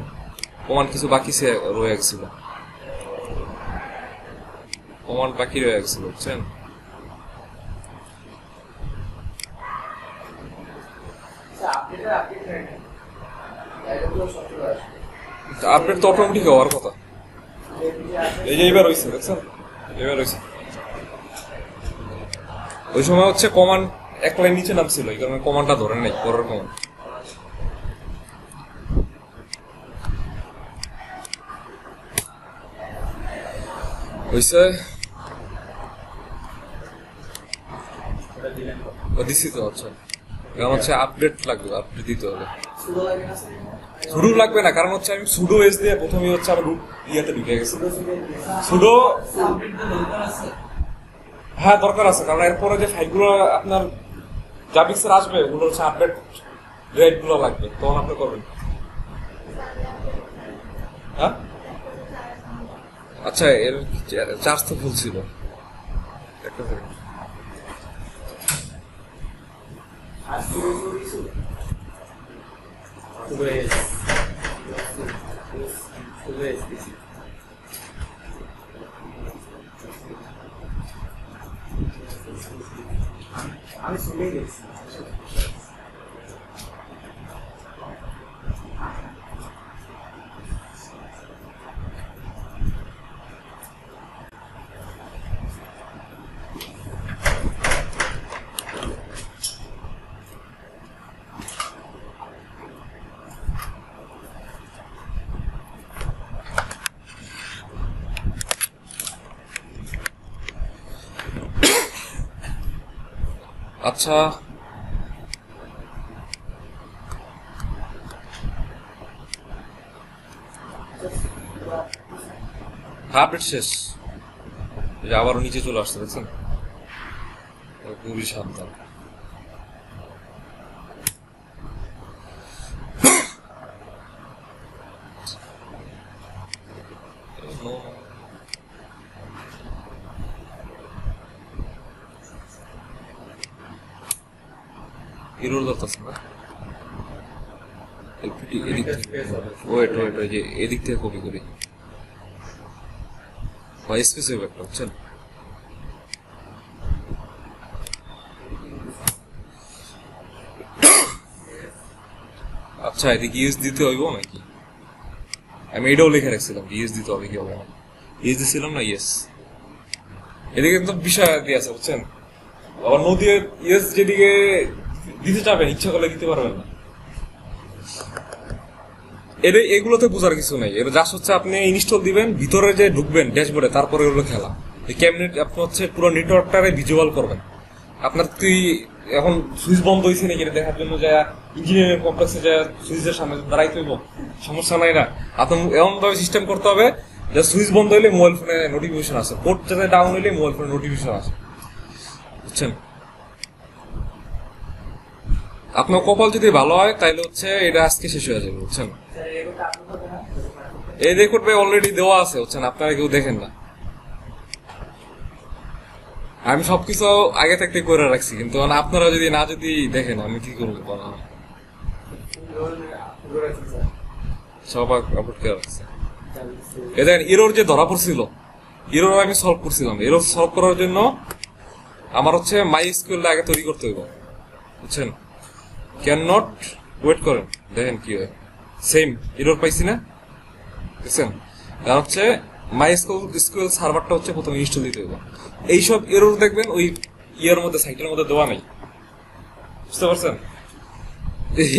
A: কমান্ড কিছু বাকি রয়ে গেছিল, কমান্ড বাকি রয়ে গেছিল, বুঝছেন? আপডেট তো অটোমেটিক হওয়ার কথা। এই যে এবার হয়েছে, দেখছেন? এবার হয়েছে। ওই সময় হচ্ছে কমান্ড এক লাইন নিচে নামছিল, এই কারণে কমান্ডটা ধরে নাই পরের কমান্ড। হইছে দিছি তো। আচ্ছা এখন হচ্ছে আপডেট লাগবে, আপডেট দিতে হবে। সুডো লাগবে না, কারণ হচ্ছে আমি সুডো এস দিয়ে প্রথমে হচ্ছে আমার ইয়াতে ঢুকে গেছে। সুডো হ্যাঁ দরকার আছে, কারণ এরপরে যে ফাইলগুলো আপনার জাভিক্সের আসবে ওগুলো হচ্ছে আপডেট রেট গুলো লাগবে, তখন আপনি করবেন। হ্যাঁ আচ্ছা, এর চার্জ তো ফুল ছিল। একটা সেকেন্ড।
B: আমি শুনে গেছি।
A: আচ্ছা আপডেট শেষ, এই যে আবারও নিচে চলে আসছে, দেখছেন? খুবই সাবধান। এরর ধরতেছে না, এদিক থেকে ওয়েট ওয়েট, ওই যে এদিক থেকে কপি করি, স্পেস হবে একটা, বুঝছেন? আচ্ছা এদিকে ইউজ দিতে হইব নাকি? আমি এটাও লিখে রাখছিলাম ইউজ দিতে হবে কি হবে না, ইউজ দিছিলাম না? ইয়েস। এদিকে কিন্তু বিষয় দিয়ে আছে, বুঝছেন? আবার নদীর ইয়েস যেদিকে দিতে চাবেন ইচ্ছা করলে দিতে পারবেন না। এগুলোতে বোঝার কিছু নেই, এটা জাস্ট হচ্ছে আপনি ইনস্টল দিবেন, ভিতরে যে ঢুকবেন ড্যাশবোর্ডে, তারপরে এগুলো খেলা। এই ক্যাবিনেট আপনি হচ্ছে পুরো নেটওয়ার্কটারে ভিজুয়াল করবেন। আপনার তুই এখন সুইচ বন্ধ হয়েছে নাকি এটা দেখার জন্য যা ইঞ্জিনিয়ারিং কমপ্লেক্সে যা সুইচের সামনে দাঁড়াইতে হইব, সমস্যা নাই না। আপনার এমন ভাবে সিস্টেম করতে হবে যে সুইচ বন্ধ হইলে মোবাইল ফোনে নোটিফিকেশন আসে, পোর্ট যাতে ডাউন হইলে মোবাইল ফোনে নোটিফিকেশন আসে, বুঝছেন? আপনার কপাল যদি ভালো হয় তাহলে হচ্ছে এটা আজকে শেষ হয়ে যাবে, বুঝছেন? এই রেকর্ড ভাই অলরেডি দেওয়া আছে, বুঝছেন? আপনারা কেউ দেখেন না, আমি সবকিছু আগে থাকতে করে রাখছি, কিন্তু আপনারা যদি দেখেন আমি কি করবো? সব আপলোড করে রাখছি। এই দেখেন এরর যে ধরা পড়ছিল, এরর আমি সলভ করছিলাম। এরর সলভ করার জন্য আমার হচ্ছে মাই এসকিউএল আগে তৈরি করতে হবে, বুঝছেন? ক্যান নট ওয়েট করেন, দেখেন কি হয়। সেম এরর পাইছি না, বুঝছেন? কারণ হচ্ছে মাই এসকিউএল সার্ভারটা হচ্ছে প্রথমে ইনস্টল দিতে হবে। এইসব এরর দেখবেন ওই ইয়ের মধ্যে, সাইটের মধ্যে দেওয়া নাই, বুঝতে পারছেন?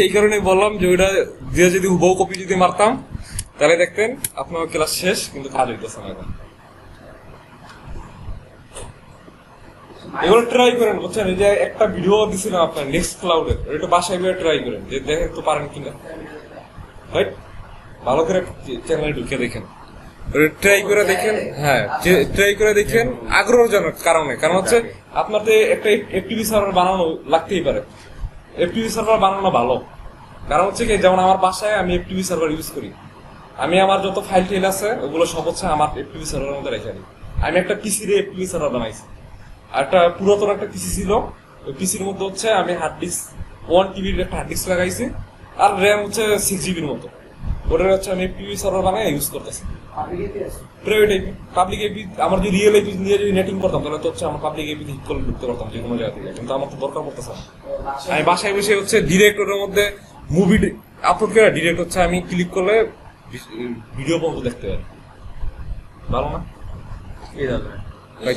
A: এই কারণে বললাম যে ওইটা দিয়ে যদি হুবহু কপি যদি মারতাম তাহলে দেখতেন আপনার ক্লাস শেষ, কিন্তু কাজ হইতেছে না। এখন এগুলো ট্রাই করেন, বুঝছেন? এই যে একটা ভিডিও দিছিলাম আপনার নেক্সট ক্লাউডে, এটা বাসায় গিয়ে ট্রাই করেন, যে দেখেন তো পারেন কিনা, রাইট? ভালো করে চ্যানেলে ঢুকে দেখেন, ট্রাই করে দেখেন। হ্যাঁ ট্রাই করে দেখেন আগ্রহজনক কারণে, কারণ হচ্ছে আপনার তো একটা এফটিপি সার্ভার বানানো লাগতেই পারে। এফটিপি সার্ভার বানানো ভালো, কারণ হচ্ছে কি, যেমন আমার বাসায় আমি এফটিপি সার্ভার ইউজ করি, আমি আমার যত ফাইল টেল আছে ওগুলো সব হচ্ছে আমার এফটিপি সার্ভারের মধ্যে রেখে দিই। আমি একটা পিসি রে এফটিপি সার্ভার বানাইছি, আর একটা পুরাতন একটা পিসি ছিল, ওই পিসির মধ্যে হচ্ছে আমি হার্ড ডিস্ক 1 টিবির একটা হার্ড ডিস্ক লাগাইছি, আর র্যাম হচ্ছে 6 জিবির মতো। ওটার হচ্ছে আমি এফটিপি সার্ভার বানাই ইউজ করতেছি। প্রাইভেট আইপি, পাবলিক আইপি, আমার যদি রিয়েল আইপি নিয়ে যদি নেটিং করতাম তাহলে তো হচ্ছে আমার পাবলিক আইপি হিট করে ঢুকতে পারতাম যে কোনো জায়গা থেকে, কিন্তু আমার তো দরকার পড়তেছে না। আমি বাসায় বসে হচ্ছে ডিরেক্ট ওটার মধ্যে মুভি আপলোড করে ডিরেক্ট হচ্ছে আমি ক্লিক করলে ভিডিও পর্যন্ত দেখতে পারি। ভালো না?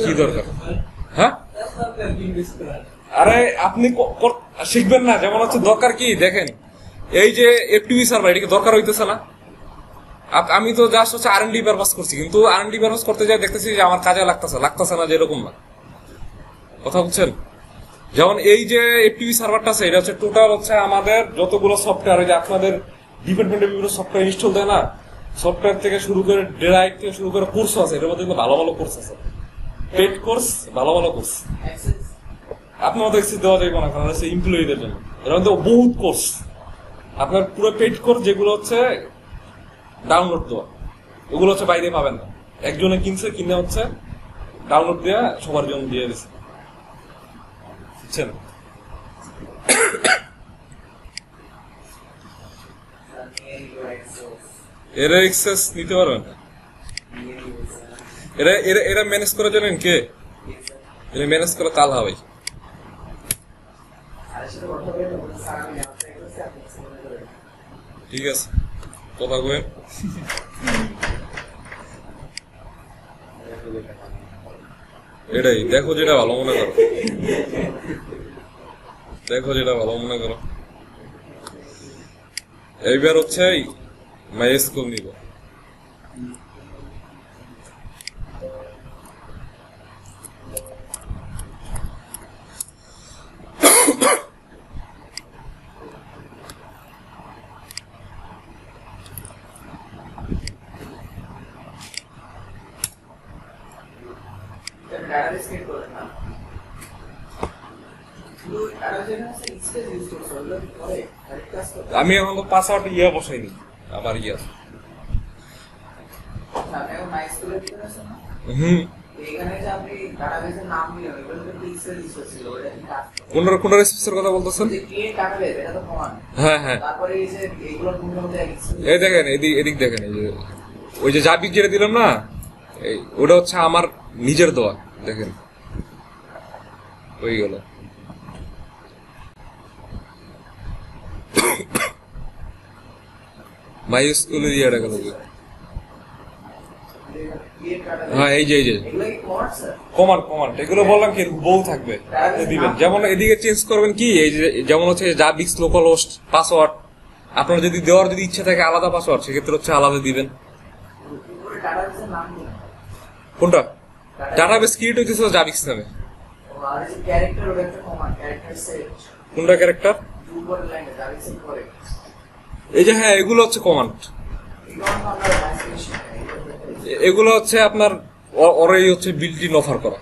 A: কি দরকার? হ্যাঁ আরে আপনি শিখবেন না, যেমন হচ্ছে দরকার কি দেখেন, এই যে এফটিপি সার্ভার এটাকে দরকার হইতেছে না। আমি তো জাস্ট হচ্ছে আর এন ডি পারপাস করছি, কিন্তু আর এন ডি পারপাস করতে যাই দেখতেছি যে আমার কাজে লাগতেছে না, যেরকম না। কথা বলছেন? যেমন এই যে এফটিপি সার্ভারটা আছে, এটা হচ্ছে টোটাল হচ্ছে আমাদের যতগুলো সফটওয়্যার, এই যে আপনাদের ডিপার্টমেন্টের বিভিন্ন সফটওয়্যার ইনস্টল দেয় না, সফটওয়্যার থেকে শুরু করে ডেরাইট থেকে শুরু করে কোর্স আছে, এটার মধ্যে কিন্তু ভালো ভালো কোর্স আছে, পেড কোর্স, ভালো ভালো কোর্স। আপনার মতো এক্সেস দেওয়া যাবে না, কারণ হচ্ছে এমপ্লয়ীদের জন্য। এর মধ্যে বহুত কোর্স, আপনার পুরো পেড কোর্স যেগুলো হচ্ছে ডাউনলোড দেওয়া, ওগুলো হচ্ছে বাইরে পাবেন না। একজনে কিনে হচ্ছে ডাউনলোড দেওয়া সবার জন্য দিয়ে দিচ্ছে, বুঝছেন? এরা এক্সেস নিতে পারবেন না। এরা ম্যানেজ করে জানেন কে? এরা ম্যানেজ করে তালহা ভাই। ঠিক আছে, কথা কয়েন। এটাই দেখো, যেটা ভালো মনে করো, এইবার হচ্ছে মাইস্কুল নিব। আমি এখন তো পাসওয়ার্ড বসাইনি, আমার কোন রেসিপির কথা বলতেছেন? হ্যাঁ হ্যাঁ, এই দেখেন, এদিক দেখেন, এই যে ওই যে জাবিক যেটা দিলাম না, ওটা হচ্ছে আমার নিজের দেওয়া, দেখেন ওই গেল। মাই স্কুলের ইয়েটা গেল। হ্যাঁ, এই যে কমান্ড এগুলো বললাম কি বউ থাকবে দিবেন। যেমন এদিকে চেঞ্জ করবেন কি, এই যে যেমন হচ্ছে জাবিক্স লোকাল হোস্ট পাসওয়ার্ড, আপনার যদি দেওয়ার যদি ইচ্ছা থাকে আলাদা পাসওয়ার্ড, সেক্ষেত্রে হচ্ছে আলাদা দিবেন। কোনটা? ডাটাবেস ক্রিয়েট হইতেছে জাবিক্স নামে। কোনটা ক্যারেক্টার? এই যে হ্যাঁ, এগুলো হচ্ছে কমান্ড, এগুলো হচ্ছে আপনার ওরাই হচ্ছে বিল্ট ইন অফার করা।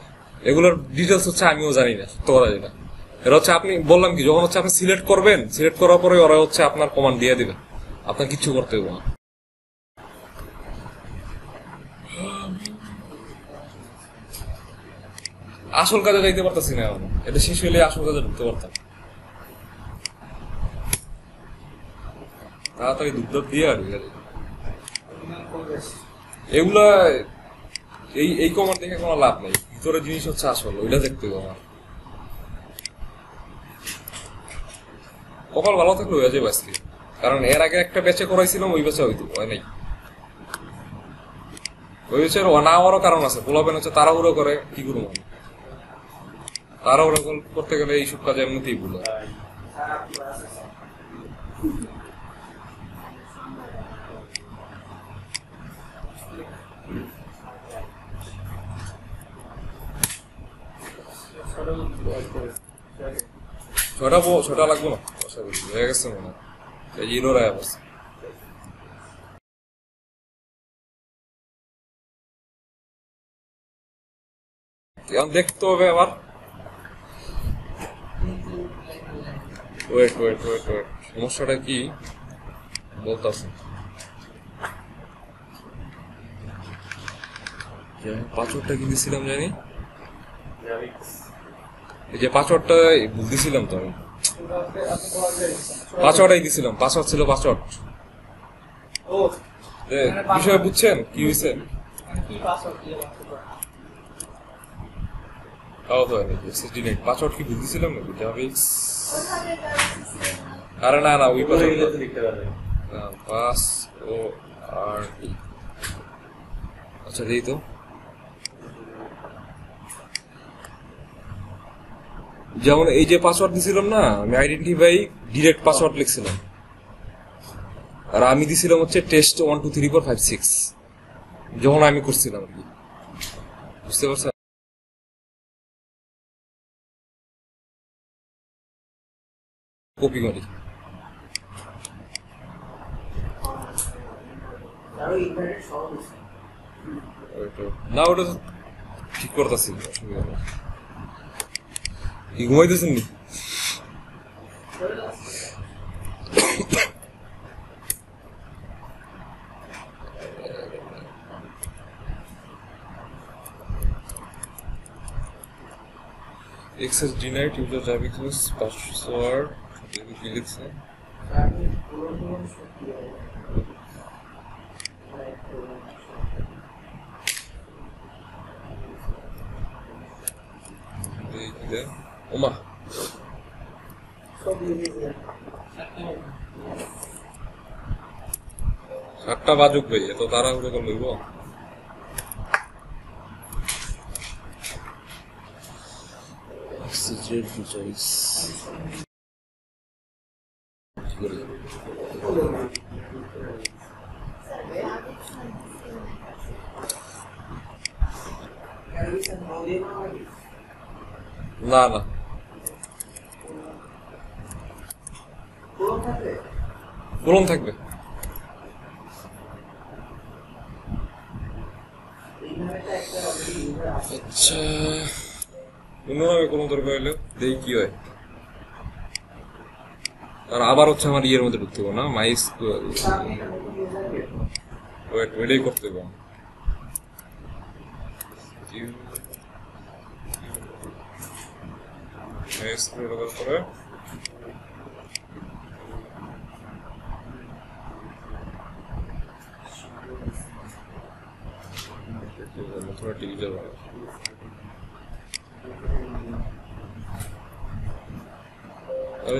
A: এগুলোর ডিটেলস হচ্ছে আমিও জানি না, সত্য কথা যেটা। এটা হচ্ছে আপনি বললাম কি, যখন হচ্ছে আপনি সিলেক্ট করবেন, সিলেক্ট করার পরে ওরা হচ্ছে আপনার কমান্ড দিয়ে দিবে, আপনার কিচ্ছু করতে হবে না। আসল কাজে যাইতে পারতেছি না এখন, এটা শেষ হইলে আসল কাজে ঢুকতে পারতাম। তাড়াতাড়ি দুধ দিয়ে আর এগুলা এই কমান্ড দেখে কোনো লাভ নেই, ভিতরে জিনিস হচ্ছে আসল, ওইটা দেখতে হবে আমার। কপাল ভালো থাকলে হয়ে যাবে আজকে, কারণ এর আগে একটা ব্যাচে করাইছিলাম, ওই ব্যাচে হইতো হয় নাই। ওই ব্যাচের না হওয়ারও কারণ আছে, পোলাপেন হচ্ছে তাড়াহুড়ো করে, কি করবো তাড়াহুড়ো করতে গেলে এইসব কাজে এমনিতেই ভুল হয়। ছটা লাগবো না, হয়ে গেছে মনে হয় জিরো রায় অবস্থা। দেখতে হবে আবার। ওয়েট, সমস্যাটা কি বলতেছে? পাসওয়ার্ডটা কি দিছিলাম জানি, এই যে পাসওয়ার্ডটা ভুল দিছিলাম তো আমি, পাসওয়ার্ডটাই দিছিলাম, পাসওয়ার্ড ছিল পাসওয়ার্ড। বিষয় বুঝছেন কি হয়েছে? পাসওয়ার্ড কি ভুল দিছিলাম নাকি জাভিক্স? আরে না, ওই পাস ও আর আচ্ছা, দিই তো যেমন এই যে পাসওয়ার্ড দিছিলাম না, আমি আইডেন্টিফাই ডিরেক্ট পাসওয়ার্ড লিখছিলাম, আর আমি দিছিলাম হচ্ছে টেস্ট 1 2 3 4 5 6 যখন আমি করছিলাম আর কি, বুঝতে পারছেন? কপি করি
B: আরো ইন্টারনেট সহজ হচ্ছে।
A: না, ওটা তো ঠিক করতেছি, অসুবিধা নেই। কি ঘুমাইতেছেন নি? Access denied, user Javix password কি লিখছে?
B: আমি পুরো সত্যি
A: দেখলে ওমা
B: সব লিখে
A: 7টা বাজুক ভাই, এত তাড়াহুড়ো করে লইব? না না, কোলন থাকবে। আচ্ছা, অন্যভাবে কোলন দরকার হইলে দেখি কি হয়। আর আবার হচ্ছে আমার ইয়ের মধ্যে ঢুকতে হবে না, মাইস ওয়েটাই করতে হবে। পরে थोड़ा टीवी चला अरे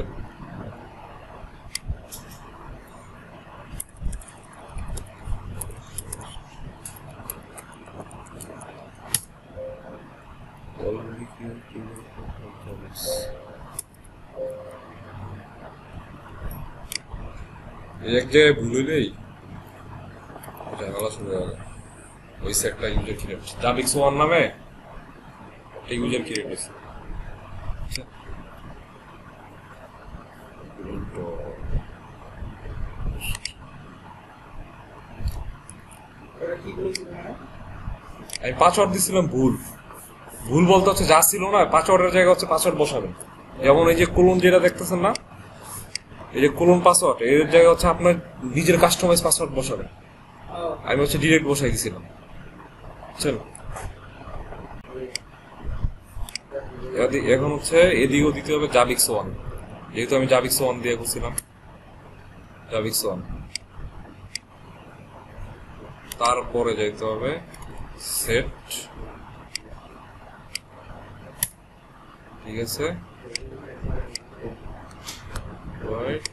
A: एक जगह भूल गई ঝামেলা শুরু হয়ে গেল। ওই একটা ইউজার ক্রিয়েট জাভিক্স ওয়ান নামে একটা ইউজার ক্রিয়েট হয়েছে। আমি পাসওয়ার্ড দিছিলাম ভুল, ভুল বলতে হচ্ছে যা ছিল না পাসওয়ার্ডের জায়গায় হচ্ছে পাসওয়ার্ড বসাবেন। যেমন এই যে কোলন যেটা দেখতেছেন না, এই যে কোলন পাসওয়ার্ড এর জায়গায় হচ্ছে আপনার নিজের কাস্টমাইজ পাসওয়ার্ড বসাবেন। আমি হচ্ছে ডিরেক্ট বসাই দিছিলাম, বুঝছেন? এখন হচ্ছে এদিকেও দিতে হবে জাভিক্স ওয়ান, যেহেতু আমি জাভিক্স ওয়ান দিয়ে করছিলাম। জাভিক্স ওয়ান, তারপরে যাইতে হবে সেট, ঠিক আছে, রাইট।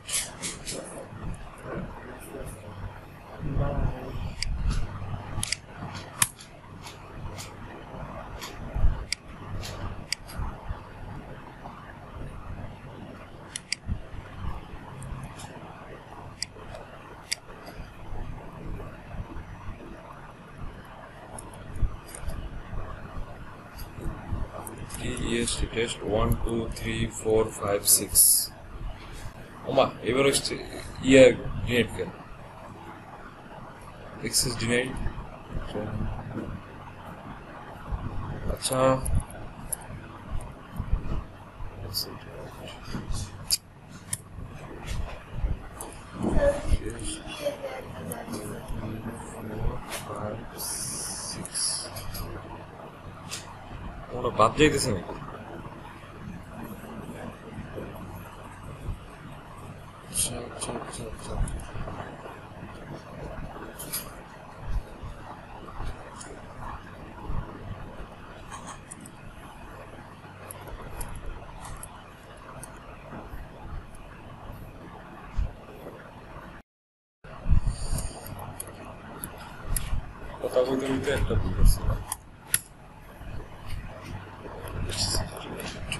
A: TEST test 1 2 3 4 5 6 ওমা এবার হচ্ছে ইয়ে ডিনাইড কেন এক্সেস ডিনাইড। আচ্ছা ওরা বাদ যাইতেছে নাকি? কথা বলতে বলতে একটা ভুল করছিলাম।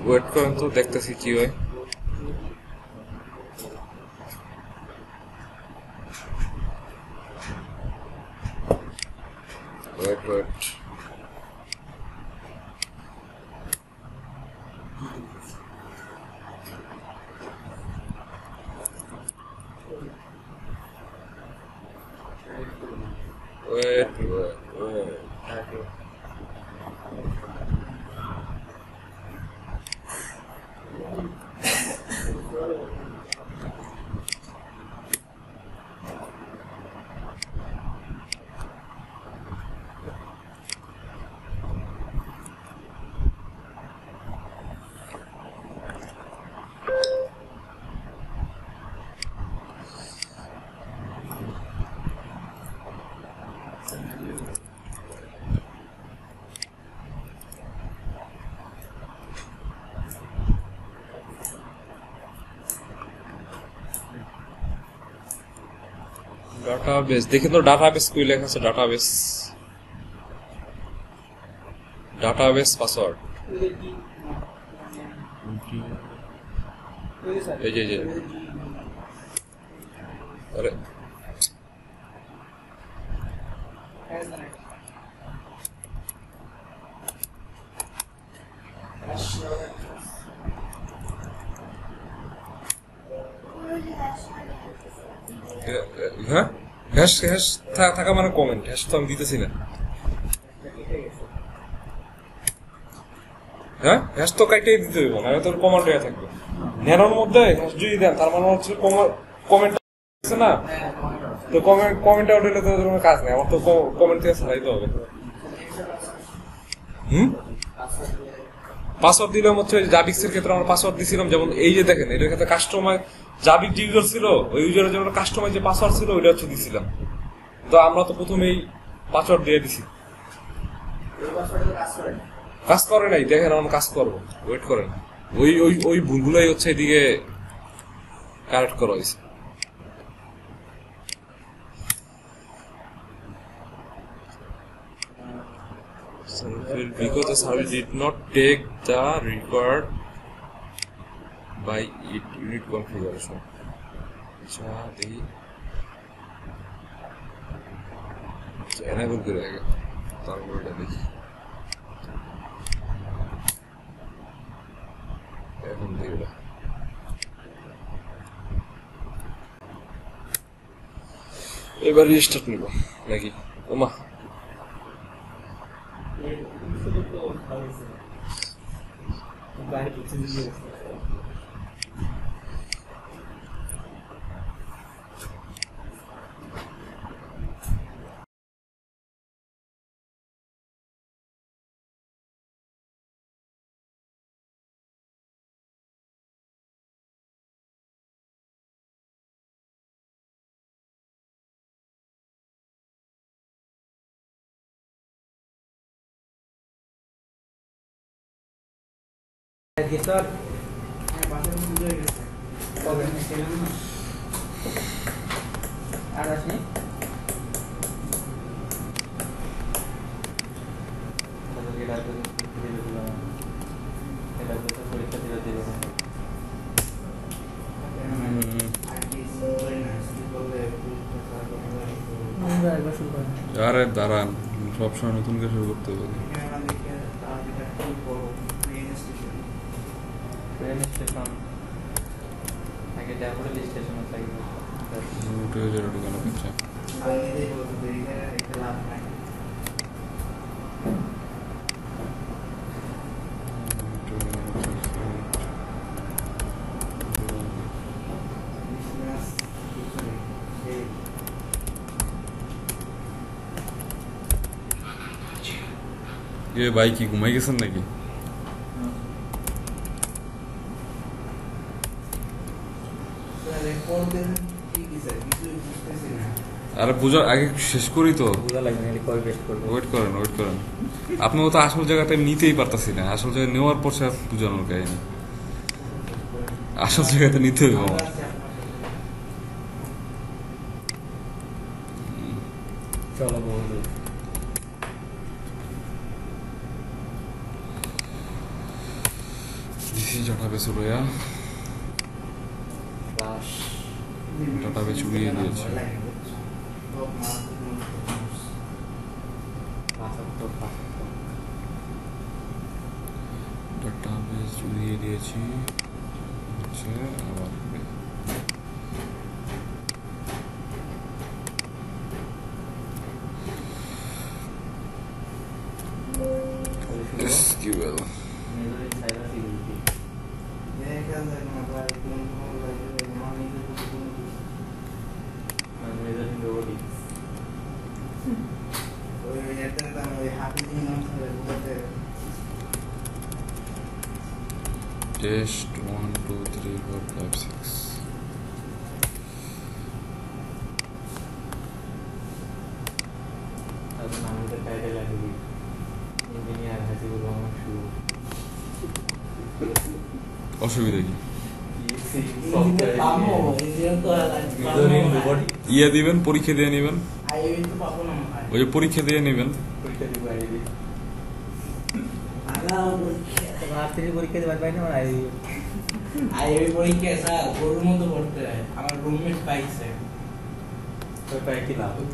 A: ওয়েট করেন তো, দেখতেছি কি হয়। Wait wait, wait wait wait. Database দেখি তো, ডাটাবেস কই লেখা আছে? ডাটাবেস, ডাটাবেস পাসওয়ার্ড, এই যে আরে হ্যাঁ, হ্যাশ হ্যাশ থাকা মানে কমেন্ট, হ্যাশ তো আমি দিতেছি না। হ্যাঁ, হ্যাশ তো কাইটেই দিতে হইব না, তোর কমান্ড হয়ে থাকবে। নেনোর মধ্যে হ্যাশ যদি দেন তার মানে হচ্ছে কমেন্ট আছে না, তো কমেন্ট আউট হলে তো কোনো কাজ নেই, আমার তো কমেন্ট থেকে ছাড়াইতে হবে। পাসওয়ার্ড দিলাম হচ্ছে জাবিক্সের ক্ষেত্রে আমরা পাসওয়ার্ড দিছিলাম, যেমন এই যে দেখেন এটার ক্ষেত্রে কাস্টমার জাবিক যে ইউজার ছিল ওই ইউজারের জন্য কাস্টমার যে পাসওয়ার্ড ছিল ওইটা হচ্ছে দিছিলাম। তো আমরা তো প্রথমেই পাসওয়ার্ড দিয়ে দিছি, কাজ করে নাই। দেখেন আমরা কাজ করবো, ওয়েট করেন। ওই ওই ওই ভুলগুলাই হচ্ছে এদিকে কারেক্ট করা হয়েছে। Because the service did not take the required by it unit configuration. अच्छा देखिए enable करेगा तारबोर्ड देखिए এখন দেখো এবার রিস্টার্ট নিব নাকি ওমা
B: ভিতর আর আসনি
A: আরে দাঁড়ান, সবসময় নতুন করে শুরু করতে হবে।
B: ট্রেন স্টেশন আগে ডাবল স্টেশন থাকবে
A: উঠে যাবে ঢুকানো পিছা
B: আগে বলতে একটা লাভ নাই
A: ये भाई की घुमाई গেছেন নাকি? আরে বুঝার আগে শেষ করি তো, ওয়েট করেন ওয়েট করেন। আপনার তো আসল জায়গাতে নিতেই পারতাছি না, আসল জায়গায় নেওয়ার পর সে বুঝানোর কাহিনী, আসল জায়গাতে নিতে হইব আমার।
B: চলো বন্ধু
A: দিয়েছি ডাটাবেস উড়িয়া, ডাটাবেস উড়িয়ে দিয়েছি। ডাটাবেস উড়িয়ে দিয়েছি হচ্ছে আবার SQL test 1 2 3 4 5 6 অসুবিধা কি ইয়ে দিবেন, পরীক্ষা দিয়ে নেবেন, ওই যে পরীক্ষা দিয়ে নেবেন।
C: পরীক্ষা দেবার পাই না
B: পরীক্ষা স্যার গরুর মতো পড়তে হয়। আমার রুমমেট পাইছে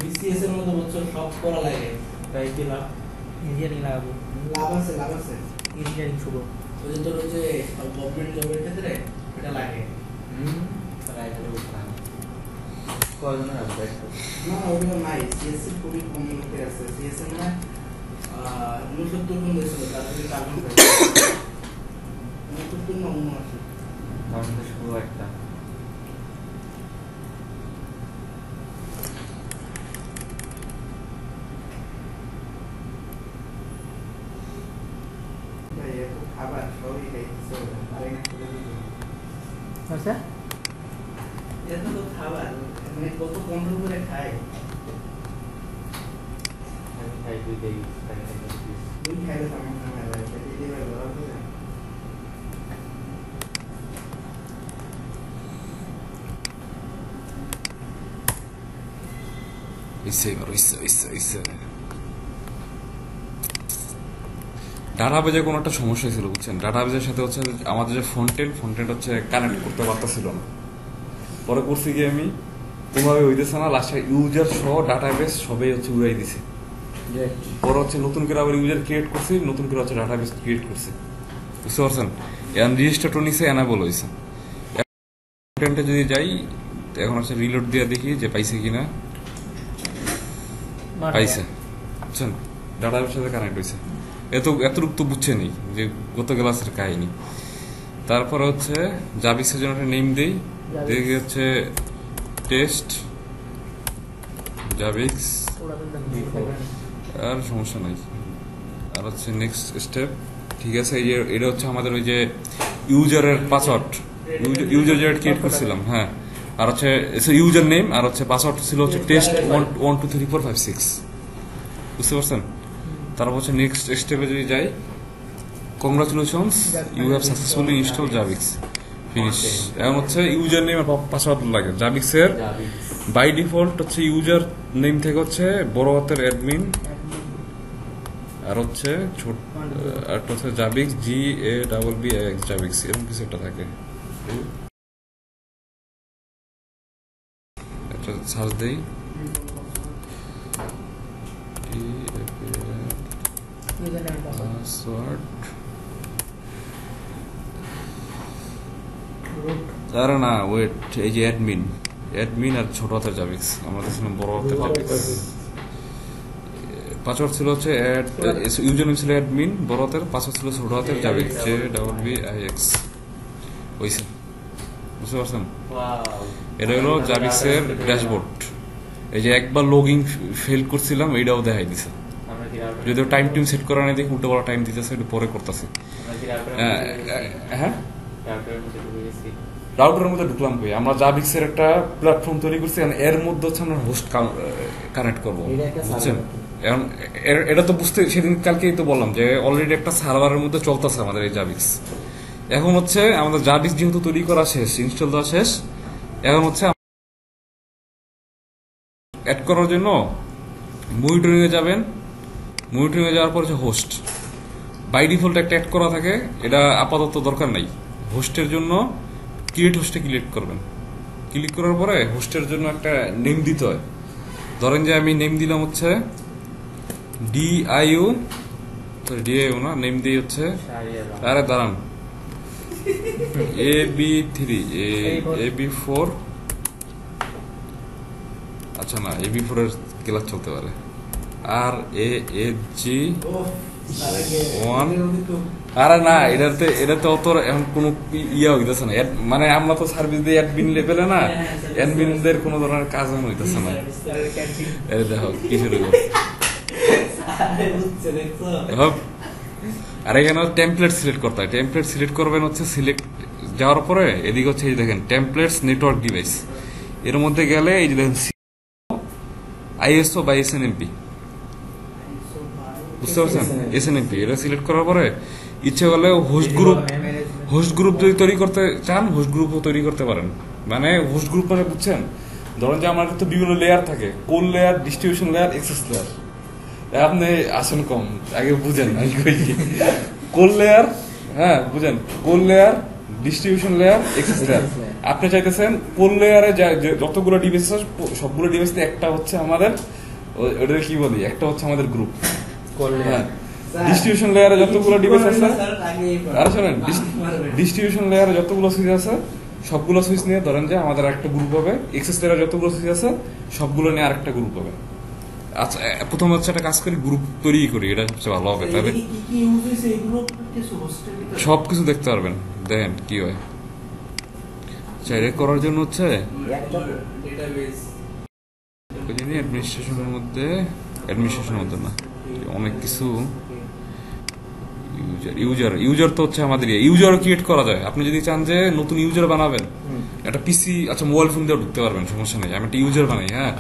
B: বিসিএস এর মতো বছর সব করা লাগে।
C: ইঞ্জিনিয়ারিং লাগাবো,
B: লাভ আছে লাভ আছে।
C: ইঞ্জিনিয়ারিং শুরু
B: ওই যে তোর ওই যে গভর্নমেন্ট জবের ক্ষেত্রে এটা লাগে। না ওগুলো নাই, সিএসসি খুবই কম লোকে আছে। সিএসসি মানে 69 গুণ দিয়েছিল, তারপরে কার্বন 69 না 79।
C: শুরু একটা
B: খাবার সবই খাইছে
C: আচ্ছা
B: এত তো খাবার মানে কত কন্ট্রোল করে খায়।
C: আমি খাই দুই দেই
B: তুই খাইলে আমার খাবার আছে দিদি ভাই বড় করে
A: ডাটাবেজে কোনো একটা সমস্যা ছিল বুঝছেন। ডাটাবেজের সাথে হচ্ছে আমাদের যে ফ্রন্টেন্ড হচ্ছে কানেক্ট করতে পারতেছিল না। পরে করছি কি আমি কোনোভাবে হইতেছে না, লাস্টে ইউজার সহ ডাটাবেস সবই হচ্ছে উড়াই দিছে। পরে হচ্ছে নতুন করে আবার ইউজার ক্রিয়েট করছি, নতুন করে হচ্ছে ডাটাবেস ক্রিয়েট করছি, বুঝতে পারছেন। এখন রেজিস্টারটা নিছে, এনাবল হয়েছে। ফ্রন্টেন্ডে যদি যাই এখন হচ্ছে রিলোড দিয়ে দেখি যে পাইছে কিনা, পাইছে বুঝছেন, ডাটাবেসের সাথে কানেক্ট হয়েছে। এতটুকু তো বুঝছে নেই যে গত ক্লাসের কাহিনী। তারপরে হচ্ছে জাভিক্সের জন্য একটা নেম দিই, দেখি হচ্ছে টেস্ট জাভিক্স, আর সমস্যা নাই। আর হচ্ছে নেক্সট স্টেপ, ঠিক আছে। এই যে এটা হচ্ছে আমাদের ওই যে ইউজারের পাসওয়ার্ড, ইউজার জেনারেট ক্রিয়েট করছিলাম, হ্যাঁ। আর হচ্ছে ইউজার নেম আর হচ্ছে পাসওয়ার্ড ছিল হচ্ছে টেস্ট 1 2 3 4 5 6, বুঝতে পারছেন। তারপর হচ্ছে নেক্সট স্টেপে যদি যাই, congratulations you have successfully install Zabbix, finish. এখন হচ্ছে ইউজার নেম আর পাসওয়ার্ড লাগে। জাভিক্সের বাই ডিফল্ট হচ্ছে ইউজার নেম থেকে হচ্ছে বড় হাতের অ্যাডমিন, আর হচ্ছে ছোট আর হচ্ছে জাভিক্স GAVVIX জাভিক্স, এরকম কিছু একটা থাকে। একটা সার্চ দেই, পাসওয়ার্ড, আরে না ওয়েট, এই যে অ্যাডমিন আর ছোট হাতের জাভিক্স, আমরা দেখছিলাম বড় হাতের জাভিক্স। পাসওয়ার্ড ছিল হচ্ছে ইউজার নেম ছিল অ্যাডমিন বড় হাতের, পাসওয়ার্ড ছিল ছোট হাতের জাভিক্স JAVVIX, হইছে, বুঝতে পারছেন। এটা হলো জাভিক্সের ড্যাশবোর্ড। এই যে একবার লগইন ফেল করছিলাম, এইটাও দেখাই দিছে। যদিও টাইম সেট করা নেই, দেখি উল্টো বড় টাইম দিতেছে, একটু পরে করতেছি। হ্যাঁ রাউটারের মধ্যে ঢুকলাম কই, আমরা জাভিক্সের একটা প্ল্যাটফর্ম তৈরি করছি, এর মধ্যে হচ্ছে আমরা হোস্ট কানেক্ট করবো, বুঝছেন। এখন এটা তো বুঝতে সেদিন কালকেই তো বললাম যে অলরেডি একটা সার্ভারের মধ্যে চলতেছে আমাদের এই জাভিক্স। এখন হচ্ছে আমাদের জাভিক্স যেহেতু তৈরি করা শেষ, ইনস্টল দেওয়া শেষ, এখন হচ্ছে অ্যাড করার জন্য মনিটরিং এ যাবেন। মনিটরিং এ যাওয়ার পর হচ্ছে হোস্ট, বাই ডিফল্ট একটা অ্যাড করা থাকে, এটা আপাতত দরকার নাই, হোস্টের জন্য ক্রিয়েট হোস্টে ক্লিক করবেন। ক্লিক করার পরে হোস্টের জন্য একটা নেম দিতে হয়। ধরেন যে আমি নেম দিলাম হচ্ছে ডিআইইউ, সরি ডিআইইউ না, নেম দিয়ে হচ্ছে, আরে দাঁড়ান, AB3 AB4, আচ্ছা না AB4 এর ক্লাস চলতে পারে, RAHG1, আরে না এটাতে অত এখন কোনো ইয়া হইতেছে না, মানে আমরা তো সার্ভিস দিয়ে অ্যাডমিন লেভেলে না, অ্যাডমিনদের কোনো ধরনের কাজ হইতেছে না। এই দেখো কি শুরু করছে। আর এখানে টেমপ্লেট সিলেক্ট করতে হয়। টেমপ্লেট সিলেক্ট করবেন হচ্ছে, সিলেক্ট যাওয়ার পরে এদিকে হচ্ছে এই দেখেন টেমপ্লেটস নেটওয়ার্ক ডিভাইস, এর মধ্যে গেলে এই যে দেখেন ISO বা SNMP, বুঝতে পারছেন? SNMP এটা সিলেক্ট করার পরে ইচ্ছে করলে হোস্ট গ্রুপ যদি তৈরি করতে চান, হোস্ট গ্রুপও তৈরি করতে পারেন। মানে হোস্ট গ্রুপ মানে বুঝছেন, ধরেন যে আমার তো বিভিন্ন লেয়ার থাকে, core layer, distribution layer, access layer. আপনি আসেন কম, আগে বুঝেন আমি কই কি। কোর লেয়ার, হ্যাঁ বুঝেন, core layer, distribution layer, access layer. আপনি চাইতেছেন কোর লেয়ারে যতগুলো ডিভাইস আছে সবগুলো ডিভাইস একটা হচ্ছে আমাদের, ওটা কি বলি, একটা হচ্ছে আমাদের গ্রুপ। হ্যাঁ, ডিস্ট্রিবিউশন লেয়ারে যতগুলো ডিভাইস আছে, আর শোনেন, ডিস্ট্রিবিউশন লেয়ারে যতগুলো সুইচ আছে সবগুলো সুইচ নিয়ে ধরেন যে আমাদের একটা গ্রুপ হবে, এক্সেস লেয়ারে যতগুলো সুইচ আছে সবগুলো নিয়ে আরেকটা গ্রুপ হবে। আচ্ছা, প্রথম হচ্ছে একটা কাজ করি, গ্রুপ তৈরি করি, এটা সবচেয়ে ভালো হবে। তবে সবকিছু দেখতে পারবেন, দেখেন কি হয়। এটা করার জন্য হচ্ছে অ্যাডমিনিস্ট্রেশনের মধ্যে না, অনেক কিছু ইউজার তো হচ্ছে আমাদের ইউজার ক্রিয়েট করা যায়। আপনি যদি চান যে নতুন ইউজার বানাবেন একটা পিসি, আচ্ছা মোবাইল ফোন দিয়ে ঢুকতে পারবেন, সমস্যা নেই। আমি একটা ইউজার বানাই, হ্যাঁ,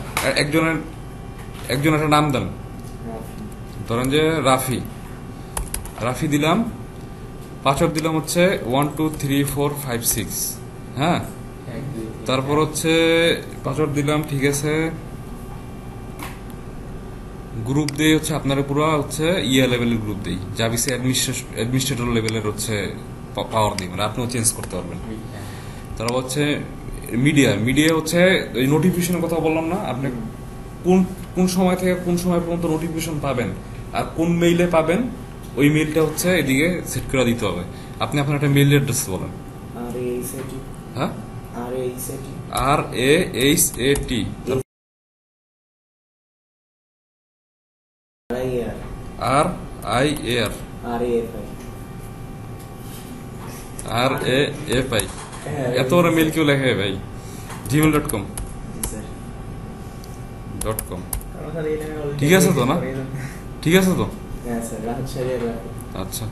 A: একজন একটা নাম দেন, ধরেন যে রাফি দিলাম, পাসওয়ার্ড দিলাম হচ্ছে 123456, হ্যাঁ, তারপর হচ্ছে পাসওয়ার্ড দিলাম, ঠিক আছে। গ্রুপ দিয়ে হচ্ছে আপনারা পুরো হচ্ছে লেভেলের গ্রুপ দিই, জাভিসে অ্যাডমিনিস্ট্রেটর লেভেলের হচ্ছে পাওয়ার দিই, মানে আপনিও চেঞ্জ করতে পারবেন। তারপর হচ্ছে মিডিয়া হচ্ছে ওই নোটিফিকেশনের কথা বললাম না, আপনি কোন সময় থেকে কোন সময় পর্যন্ত নোটিফিকেশন পাবেন আর কোন মেইলে পাবেন, ওই মেইলটা হচ্ছে এদিকে সেট করে দিতে হবে। আপনি আপনার একটা মেইল অ্যাড্রেস বলেন। হ্যাঁ, RAHAT, RIAR, এত বড় মেইল কেউ লেখে ভাই? gmail.com। ঠিক আছে তো না? ঠিক আছে তো? আচ্ছা,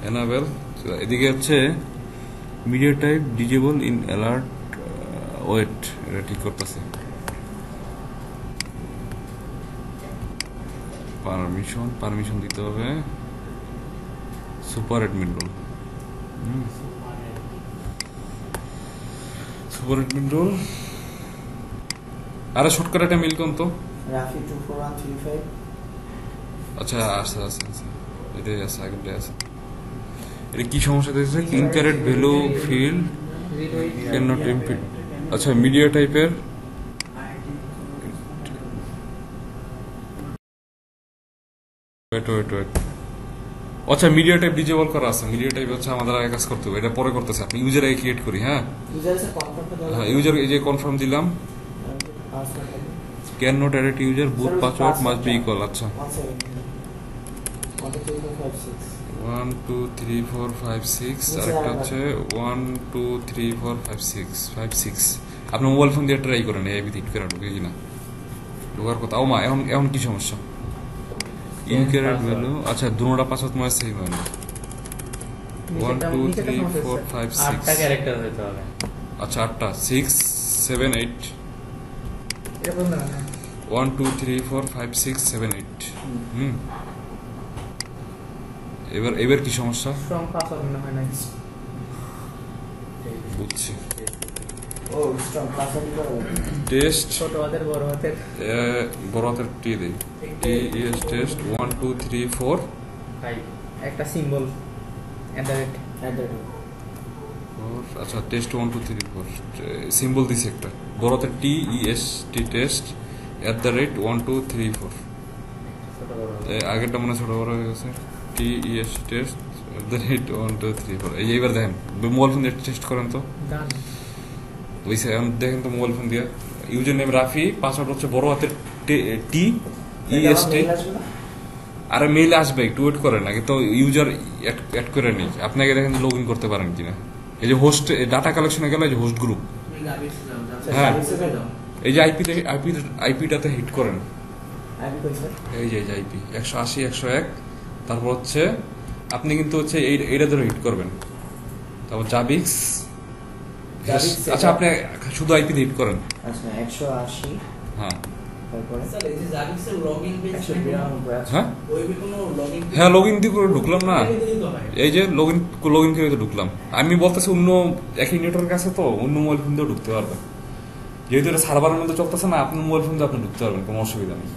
A: এনাবেল। এদিকে হচ্ছে media type disable in alert, wait, এটা ঠিক করতেছে। পারমিশন দিতে হবে, সুপার অ্যাডমিন রোল, আরে শর্টকাট একটা মেইল কোন তো,
B: রাফি 24135।
A: আচ্ছা আচ্ছা আচ্ছা আচ্ছা, এটাই আছে, আগেরটাই আছে। এটা কি সমস্যা দিয়েছে? Incorrect value field can not empty. আচ্ছা, মিডিয়া টাইপের ওয়েট, আচ্ছা মিডিয়া টাইপ ডিজেবল করা আছে। মিডিয়া টাইপ হচ্ছে আমাদের আগে কাজ করতে হবে, এটা পরে করতেছে। আপনি ইউজার আগে ক্রিয়েট করি, হ্যাঁ, ইউজার এই যে কনফার্ম দিলাম, can not edit user, booth password must be equal. আচ্ছা 1 2 3 4 5 6, আরেকটা হচ্ছে 1 2 3 4 5 6 আপনি মোবাইল ফোন দিয়ে ট্রাই করেন, এই বিধি করে ঢুকে কিনা, ঢোকার কথা। ও মা, এখন কি সমস্যা? ইনকারেক্ট ভ্যালু, আচ্ছা দুটোটা পাসওয়ার্ড মানে সেম হয় না। 1 2 3 4 5 6,
C: 8টা ক্যারেক্টার হতে হবে।
A: আচ্ছা 8টা, 6 7 8,
C: এটা বলতে না
A: 1 2 3 4 5 6 7 8। এবার কি সমস্যা?
C: স্ট্রং পাসওয়ার্ড মনে হয় না।
A: বুঝছি।
B: ও স্ট্রং পাসওয়ার্ড
A: টেস্ট,
C: ছোট হাতের বড়
A: হাতের টি দেই, TES টেস্ট 1 2 3 4
C: 5, একটা সিম্বল এট দ্য রেট।
A: আচ্ছা টেস্ট 1 2 3 4 সিম্বল দিছে একটা বড়তে TEST টেস্ট @1 2 3 4
C: ছোট বড় হবে।
A: আগেরটা মনে হয় ছোট বড় হয়ে গেছে TEST টেস্ট @1 2 3 4 এই এইবার দেখেন মোবাইল ফোন দিয়ে টেস্ট করেন তো
C: গান
A: ওইসে এখন দেখেন তো মোবাইল ফোন দিয়ে ইউজার নেম রাফি পাসওয়ার্ড হচ্ছে বড় হাতের TEST আরে মেইল আসবে একটু ওয়েট করেন আগে তো ইউজার অ্যাড করে নেই আপনাকে দেখেন লগ ইন করতে পারেন কিনা এই যে হোস্ট ডাটা কালেকশনে গেলে এই যে হোস্ট গ্রুপ
B: তুমি গাবিস দাও
A: হ্যাঁ।
B: দাও
A: এই যে আইপিটাতে হিট করেন
C: আইপি কইছে
A: এই যে আইপি 180 101 তারপর হচ্ছে আপনি কিন্তু হচ্ছে এইটা ধরে হিট করবেন তারপর জাবিক্স আচ্ছা আপনি শুধু আইপি হিট করেন
D: আচ্ছা 180
A: হ্যাঁ
D: তারপরে
B: স্যার এই যে জাবিক্সের লগইন পেজ
D: 192 আছে
A: হ্যাঁ
B: ওইবে কোনো লগইন
A: হ্যাঁ লগ ইন দিয়ে করে ঢুকলাম না এই যে লগ ইন করে তো ঢুকলাম আমি বলতেছি অন্য একই নেটওয়ার্ক আছে তো অন্য মোবাইল ফোন দিয়েও ঢুকতে পারবেন যেহেতু এটা সার্ভারের মধ্যে চলতেছে না আপনার মোবাইল ফোন দিয়ে আপনি ঢুকতে পারবেন কোনো অসুবিধা নেই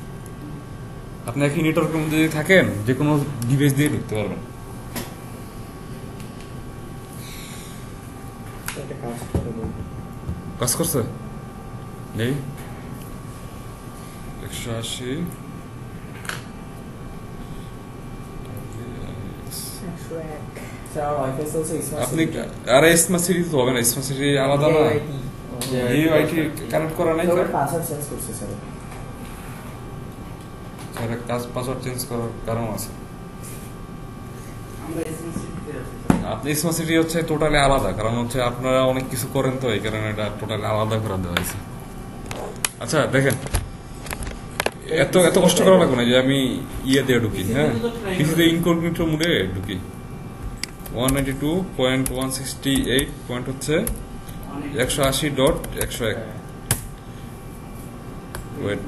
A: আপনি একই নেটওয়ার্কের মধ্যে যদি থাকেন যে কোনো ডিভাইস দিয়ে ঢুকতে পারবেন
D: এটা কাজ করে বলবো
A: কাজ করছে নেই 180
D: 101 স্যার ওয়াইফাই চলছে
A: আপনি আরে স্মার্ট সিটি তো হবে না স্মার্ট সিটি আলাদা না ইউআইটি কানেক্ট করা নাই
D: তো
A: স্যার
D: পাসওয়ার্ড চেঞ্জ করছে স্যার
A: স্যার কাজ পাসওয়ার্ড চেঞ্জ করার কারণ আছে
B: আমরা এসএমসি দিতে আছি
A: আপনি স্মার্ট সিটি হচ্ছে টোটালি আলাদা কারণ হচ্ছে আপনারা অনেক কিছু করেন তো এই কারণে এটা টোটালি আলাদা করে দেওয়া হয়েছে আচ্ছা দেখেন এত এত কষ্ট করা লাগবে না যে আমি ইয়ে দিয়ে ঢুকি হ্যাঁ পিসিতে ইনকগনিটো মোডে ঢুকি 192.168 পয়েন্ট হচ্ছে 180.101 ওয়েট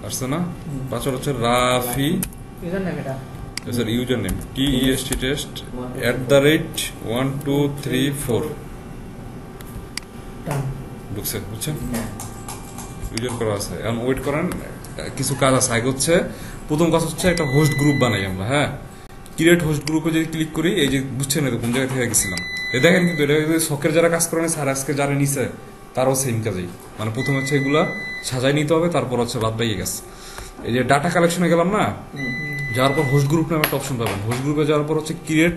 A: আসছে না পাসওয়ার্ড হচ্ছে রাফি
C: ইউজার নেম এটা
A: sir user name TEST test @1234
C: টান
A: ঢুকছে বুঝছেন ইউজার করা আছে এখন ওয়েট করেন কিছু কাজ আছে আগে হচ্ছে প্রথম কাজ হচ্ছে একটা হোস্ট গ্রুপ বানাই আমরা হ্যাঁ ক্রিয়েট হোস্ট গ্রুপে যদি ক্লিক করি এই যে বুঝছেন এটা কোন জায়গা থেকে গেছিলাম দেখেন কিন্তু এটা শখের যারা কাজ করেন স্যার আজকে যারা নিছে তারও সেম কাজই মানে প্রথমে হচ্ছে এগুলা সাজাই নিতে হবে তারপর হচ্ছে বাদ বাইয়ে গেছে এই যে ডাটা কালেকশনে গেলাম না যাওয়ার পর হোস্ট গ্রুপ নামে একটা অপশন পাবেন হোস্ট গ্রুপে যাওয়ার পর হচ্ছে ক্রিয়েট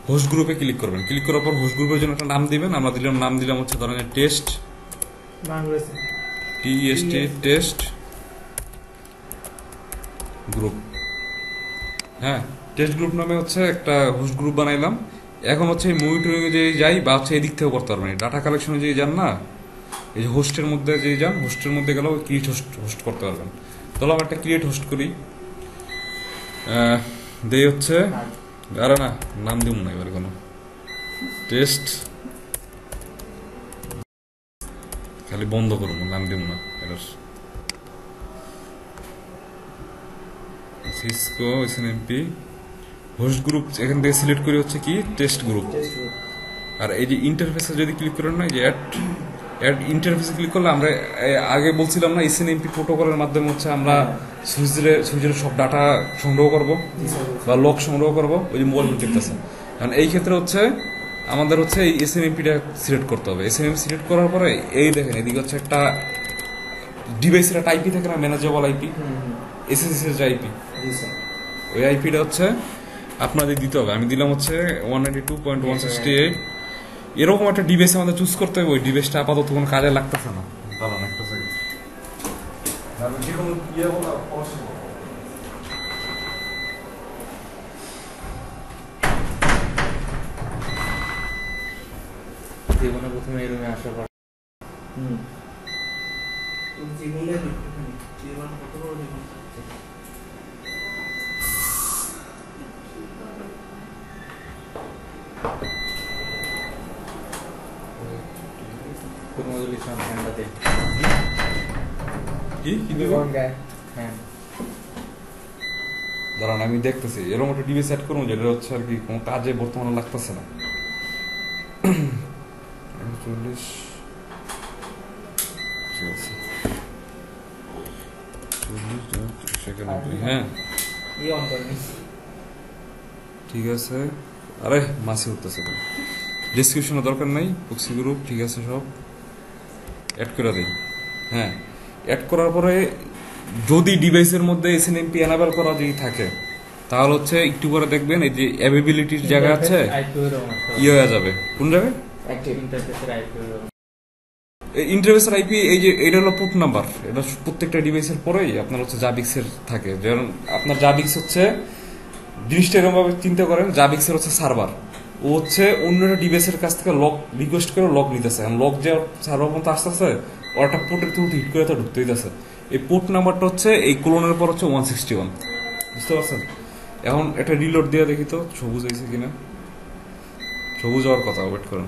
A: হোস্ট গ্রুপে ক্লিক করবেন ক্লিক করার পর হোস্ট গ্রুপের জন্য একটা নাম দিবেন আমরা নাম দিলাম হচ্ছে ধরেন test
C: Bangladesh
A: TEST test group হ্যাঁ টেস্ট গ্রুপ নামে হচ্ছে একটা হোস্ট গ্রুপ বানাইলাম এখন হচ্ছে মনিটরিং এ যে যাই বা হচ্ছে এদিক থেকেও করতে পারবেন ডাটা কালেকশনে যে যান না এই যে হোস্টের মধ্যে যে যান হোস্টের মধ্যে গেলেও ক্রিয়েট হোস্ট করতে পারবেন তাহলে আমরা একটা ক্রিয়েট হোস্ট করি দেই হচ্ছে আরে না নাম দিব না এবার কোনো টেস্ট খালি বন্ধ করবো নাম দিব না এটার সিসকো এসএনএমপি হোস্ট গ্রুপ এখান থেকে সিলেক্ট করে হচ্ছে কি টেস্ট গ্রুপ
D: টেস্ট গ্রুপ
A: আর এই যে ইন্টারফেসে যদি ক্লিক করেন না যে অ্যাড ইন্টারফেসে ক্লিক করলে আমরা আগে বলছিলাম না এসএনএমপি প্রোটোকলের মাধ্যমে হচ্ছে আমরা সুইচের সব ডাটা সংগ্রহ করব বা লক সংগ্রহ করব ওই যে মোবাইল টিপতেছে কারণ এই ক্ষেত্রে হচ্ছে আমাদের হচ্ছে এই এসএনএমপিটা সিলেক্ট করতে হবে এসএনএমপি সিলেক্ট করার পরে এই দেখেন এদিকে হচ্ছে একটা ডিভাইসের একটা আইপি থাকে না ম্যানেজেবল আইপি এসএসএস এর আইপি
D: জি স্যার
A: ওই আইপিটা হচ্ছে আপনাদের দিতে হবে আমি দিলাম হচ্ছে 192.168 এরকম একটা ডিভাইস আমাদের চুজ করতে হবে ওই ডিভাইসটা আপাতত কোনো কাজে লাগতেছে না দাঁড়ান একটা সেকেন্ড
C: জীবনে প্রথমে এই রুমে আসার পর
B: জীবনের জীবন কত বড় জীবন
C: নজরুল ইসলাম ঠান্ডাতে
A: কি দেবো
C: হ্যাঁ
A: দাঁড়ান আমি দেখতেছি এরকম একটা ডিভাইস সেট করুন যেটা হচ্ছে আর কি কোনো কাজে বর্তমানে লাগতেছে না 40 ঠিক আছে 40 হ্যাঁ
D: ये ऑन करनी
A: ঠিক আছে। আরে মাসি উঠতেছে, ডিসক্রিপশনে দরকার নাই, প্রক্সি গ্রুপ ঠিক আছে, সব অ্যাড করে দিই। হ্যাঁ, অ্যাড করার পরে যদি ডিভাইসের মধ্যে এসএনএমপি এনাবেল করা যদি থাকে তাহলে হচ্ছে একটু করে দেখবেন এই যে অ্যাভেবিলিটির জায়গা আছে ইয়ে হয়ে যাবে। কোন জায়গায়?
D: एक्टिव
C: ইন্টারফেসের আইপি
A: ইন্টারফেসের আইপি, এই যে এটা হলো পোর্ট নাম্বার, এটা প্রত্যেকটা ডিভাইসের পরেই আপনার হচ্ছে জাবিক্সের থাকে। যেমন আপনার জাবিক্স হচ্ছে জিনিসটা এরকম ভাবে চিন্তা করেন, জাবিক্সের হচ্ছে সার্ভার, ও হচ্ছে অন্য একটা ডিভাইসের কাছ থেকে লক রিকোয়েস্ট করে লক নিতেছে, লক যে সার্ভার পর্যন্ত আসতেছে ওর একটা পোর্টের থ্রু হিট করে তো ঢুকতে দিতেছে। এই পোর্ট নাম্বারটা হচ্ছে এই কোলনের পর হচ্ছে 161, বুঝতে পারছেন? এখন একটা রিলোড দিয়ে দেখি তো সবুজ হয়েছে কিনা। সবুজ হওয়ার কথা, ওয়েট করেন,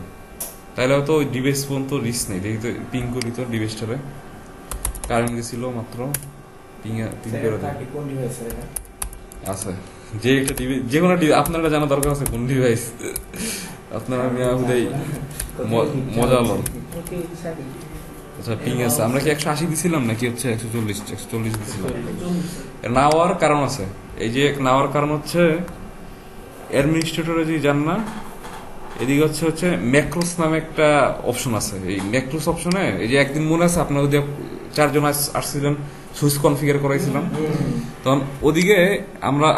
A: তাহলে হয়তো ওই ডিভাইস পর্যন্ত রিস্ক নেই। দেখি তো পিং করি তো ডিভাইসটারে, কারেন্ট গেছিল মাত্র, পিং করে দেয়
D: कौन डिवाइस है
A: আছে। যে একটা ডিভাইস, যে কোনো ডিভাইস আপনারা জানা দরকার আছে কোন ডিভাইস, আপনারা আমি আপনাদের মজা হলো।
D: ओके सर
A: আচ্ছা পিং আছে, আমরা কি 180 দিছিলাম নাকি হচ্ছে 140 দিছিলাম? না হওয়ার কারণ আছে, এই যে না হওয়ার কারণ হচ্ছে অ্যাডমিনিস্ট্রেটরে যদি যান না, এদিকে হচ্ছে ম্যাক্রোস নামে একটা অপশন আছে। এই ম্যাক্রোস অপশনে এই যে একদিন মনে আছে আপনার ওদিকে 4 জন আসছিলেন, সুইচ কনফিগার করাইছিলাম, তখন ওদিকে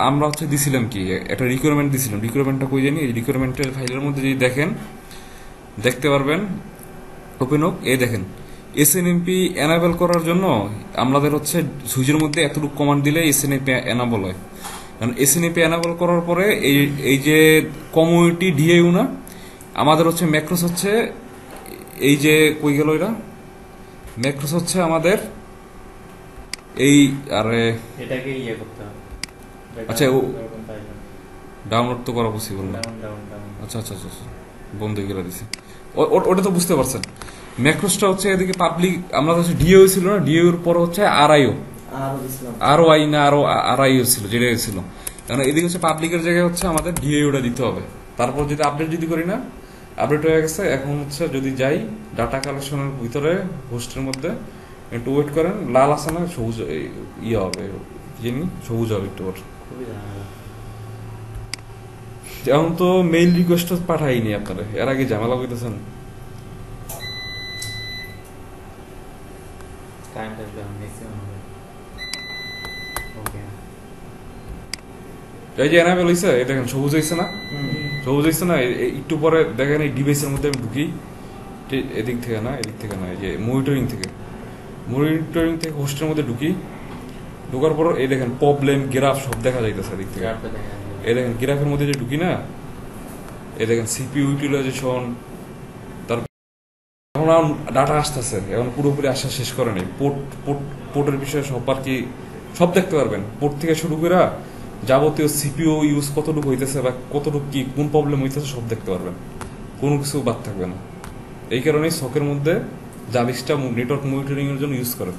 A: আমরা হচ্ছে দিছিলাম কি একটা রিকোয়ারমেন্ট দিছিলাম। রিকোয়ারমেন্টটা কই জানি, এই রিকোয়ারমেন্টের ফাইলের মধ্যে যদি দেখেন দেখতে পারবেন, ওপেন হোক, এই দেখেন এসএনএমপি এনাবেল করার জন্য আমাদের হচ্ছে সুইচের মধ্যে এতটুকু কমান্ড দিলে এসএনএমপি এনাবেল হয়। কারণ এসএনএমপি এনাবেল করার পরে এই যে কমিউনিটি ডিএইউ না, আমাদের হচ্ছে ম্যাক্রোস হচ্ছে এই যে কই গেল এরা, ম্যাক্রোস হচ্ছে আমাদের এই আরে
C: এটাকে ইয়ে করতে হবে।
A: আচ্ছা, ডাউনলোড তো করা পসিবল না।
C: ডাউন ডাউন ডাউন
A: আচ্ছা আচ্ছা আচ্ছা, বন্ধ হয়ে গেলে দিছে। ওটা তো বুঝতে পারছেন। ম্যাক্রোসটা হচ্ছে এদিকে পাবলিক, আমরা হচ্ছে ডিএও ছিল না, ডিএও এর পর হচ্ছে আরআইও, আরও আই না আরো আরআইও ছিল, যেটা ছিল। কারণ এদিকে হচ্ছে পাবলিকের জায়গায় হচ্ছে আমাদের ডিএওটা দিতে হবে। তারপর যদি আপডেট যদি করি না, আপডেট হয়ে গেছে। এখন হচ্ছে যদি যাই ডাটা কালেকশনের ভিতরে হোস্টের মধ্যে, একটু ওয়েট করেন, লাল আসে না সবুজ ইয়ে হবে, জানি সবুজ হবে একটু পর।
C: খুবই ঝামেলা।
A: এখন তো মেইল রিকোয়েস্ট পাঠাইনি আপনারা, এর আগে ঝামেলা করতেছেন।
C: কারেন্ট আসবে ম্যাক্সিমাম হবে। ওকে,
A: এই যে এনাবেল হয়েছে, এই দেখেন সবুজ হয়েছে না, সবুজ হয়েছে না। একটু পরে দেখেন এই ডিভাইসের মধ্যে আমি ঢুকি, এদিক থেকে না, এদিক থেকে না, এই যে মনিটরিং থেকে হোস্টের মধ্যে ঢুকি, ঢোকার পর এই দেখেন প্রবলেম গ্রাফ সব দেখা যাইতেছে এদিক থেকে।
C: গ্রাফটা দেখা যাবে।
A: এই দেখেন গ্রাফের মধ্যে যে ঢুকি না, এই দেখেন সিপিইউ ইউটিলাইজেশন, তারপর এখন ডাটা আসতেছে, এখন পুরোপুরি আসা শেষ করে নেই। পোর্টের বিষয়ে সব আর কি সব দেখতে পারবেন, পোর্ট থেকে শুরু করে যাবতীয় সিপিইউ ইউজ কতটুকু হইতেছে বা কতটুকু কি কোন প্রবলেম হইতেছে সব দেখতে পারবেন, কোনো কিছু বাদ থাকবে না। এই কারণেই শকের মধ্যে জাভিক্সটা নেটওয়ার্ক মনিটরিং এর জন্য ইউজ করে,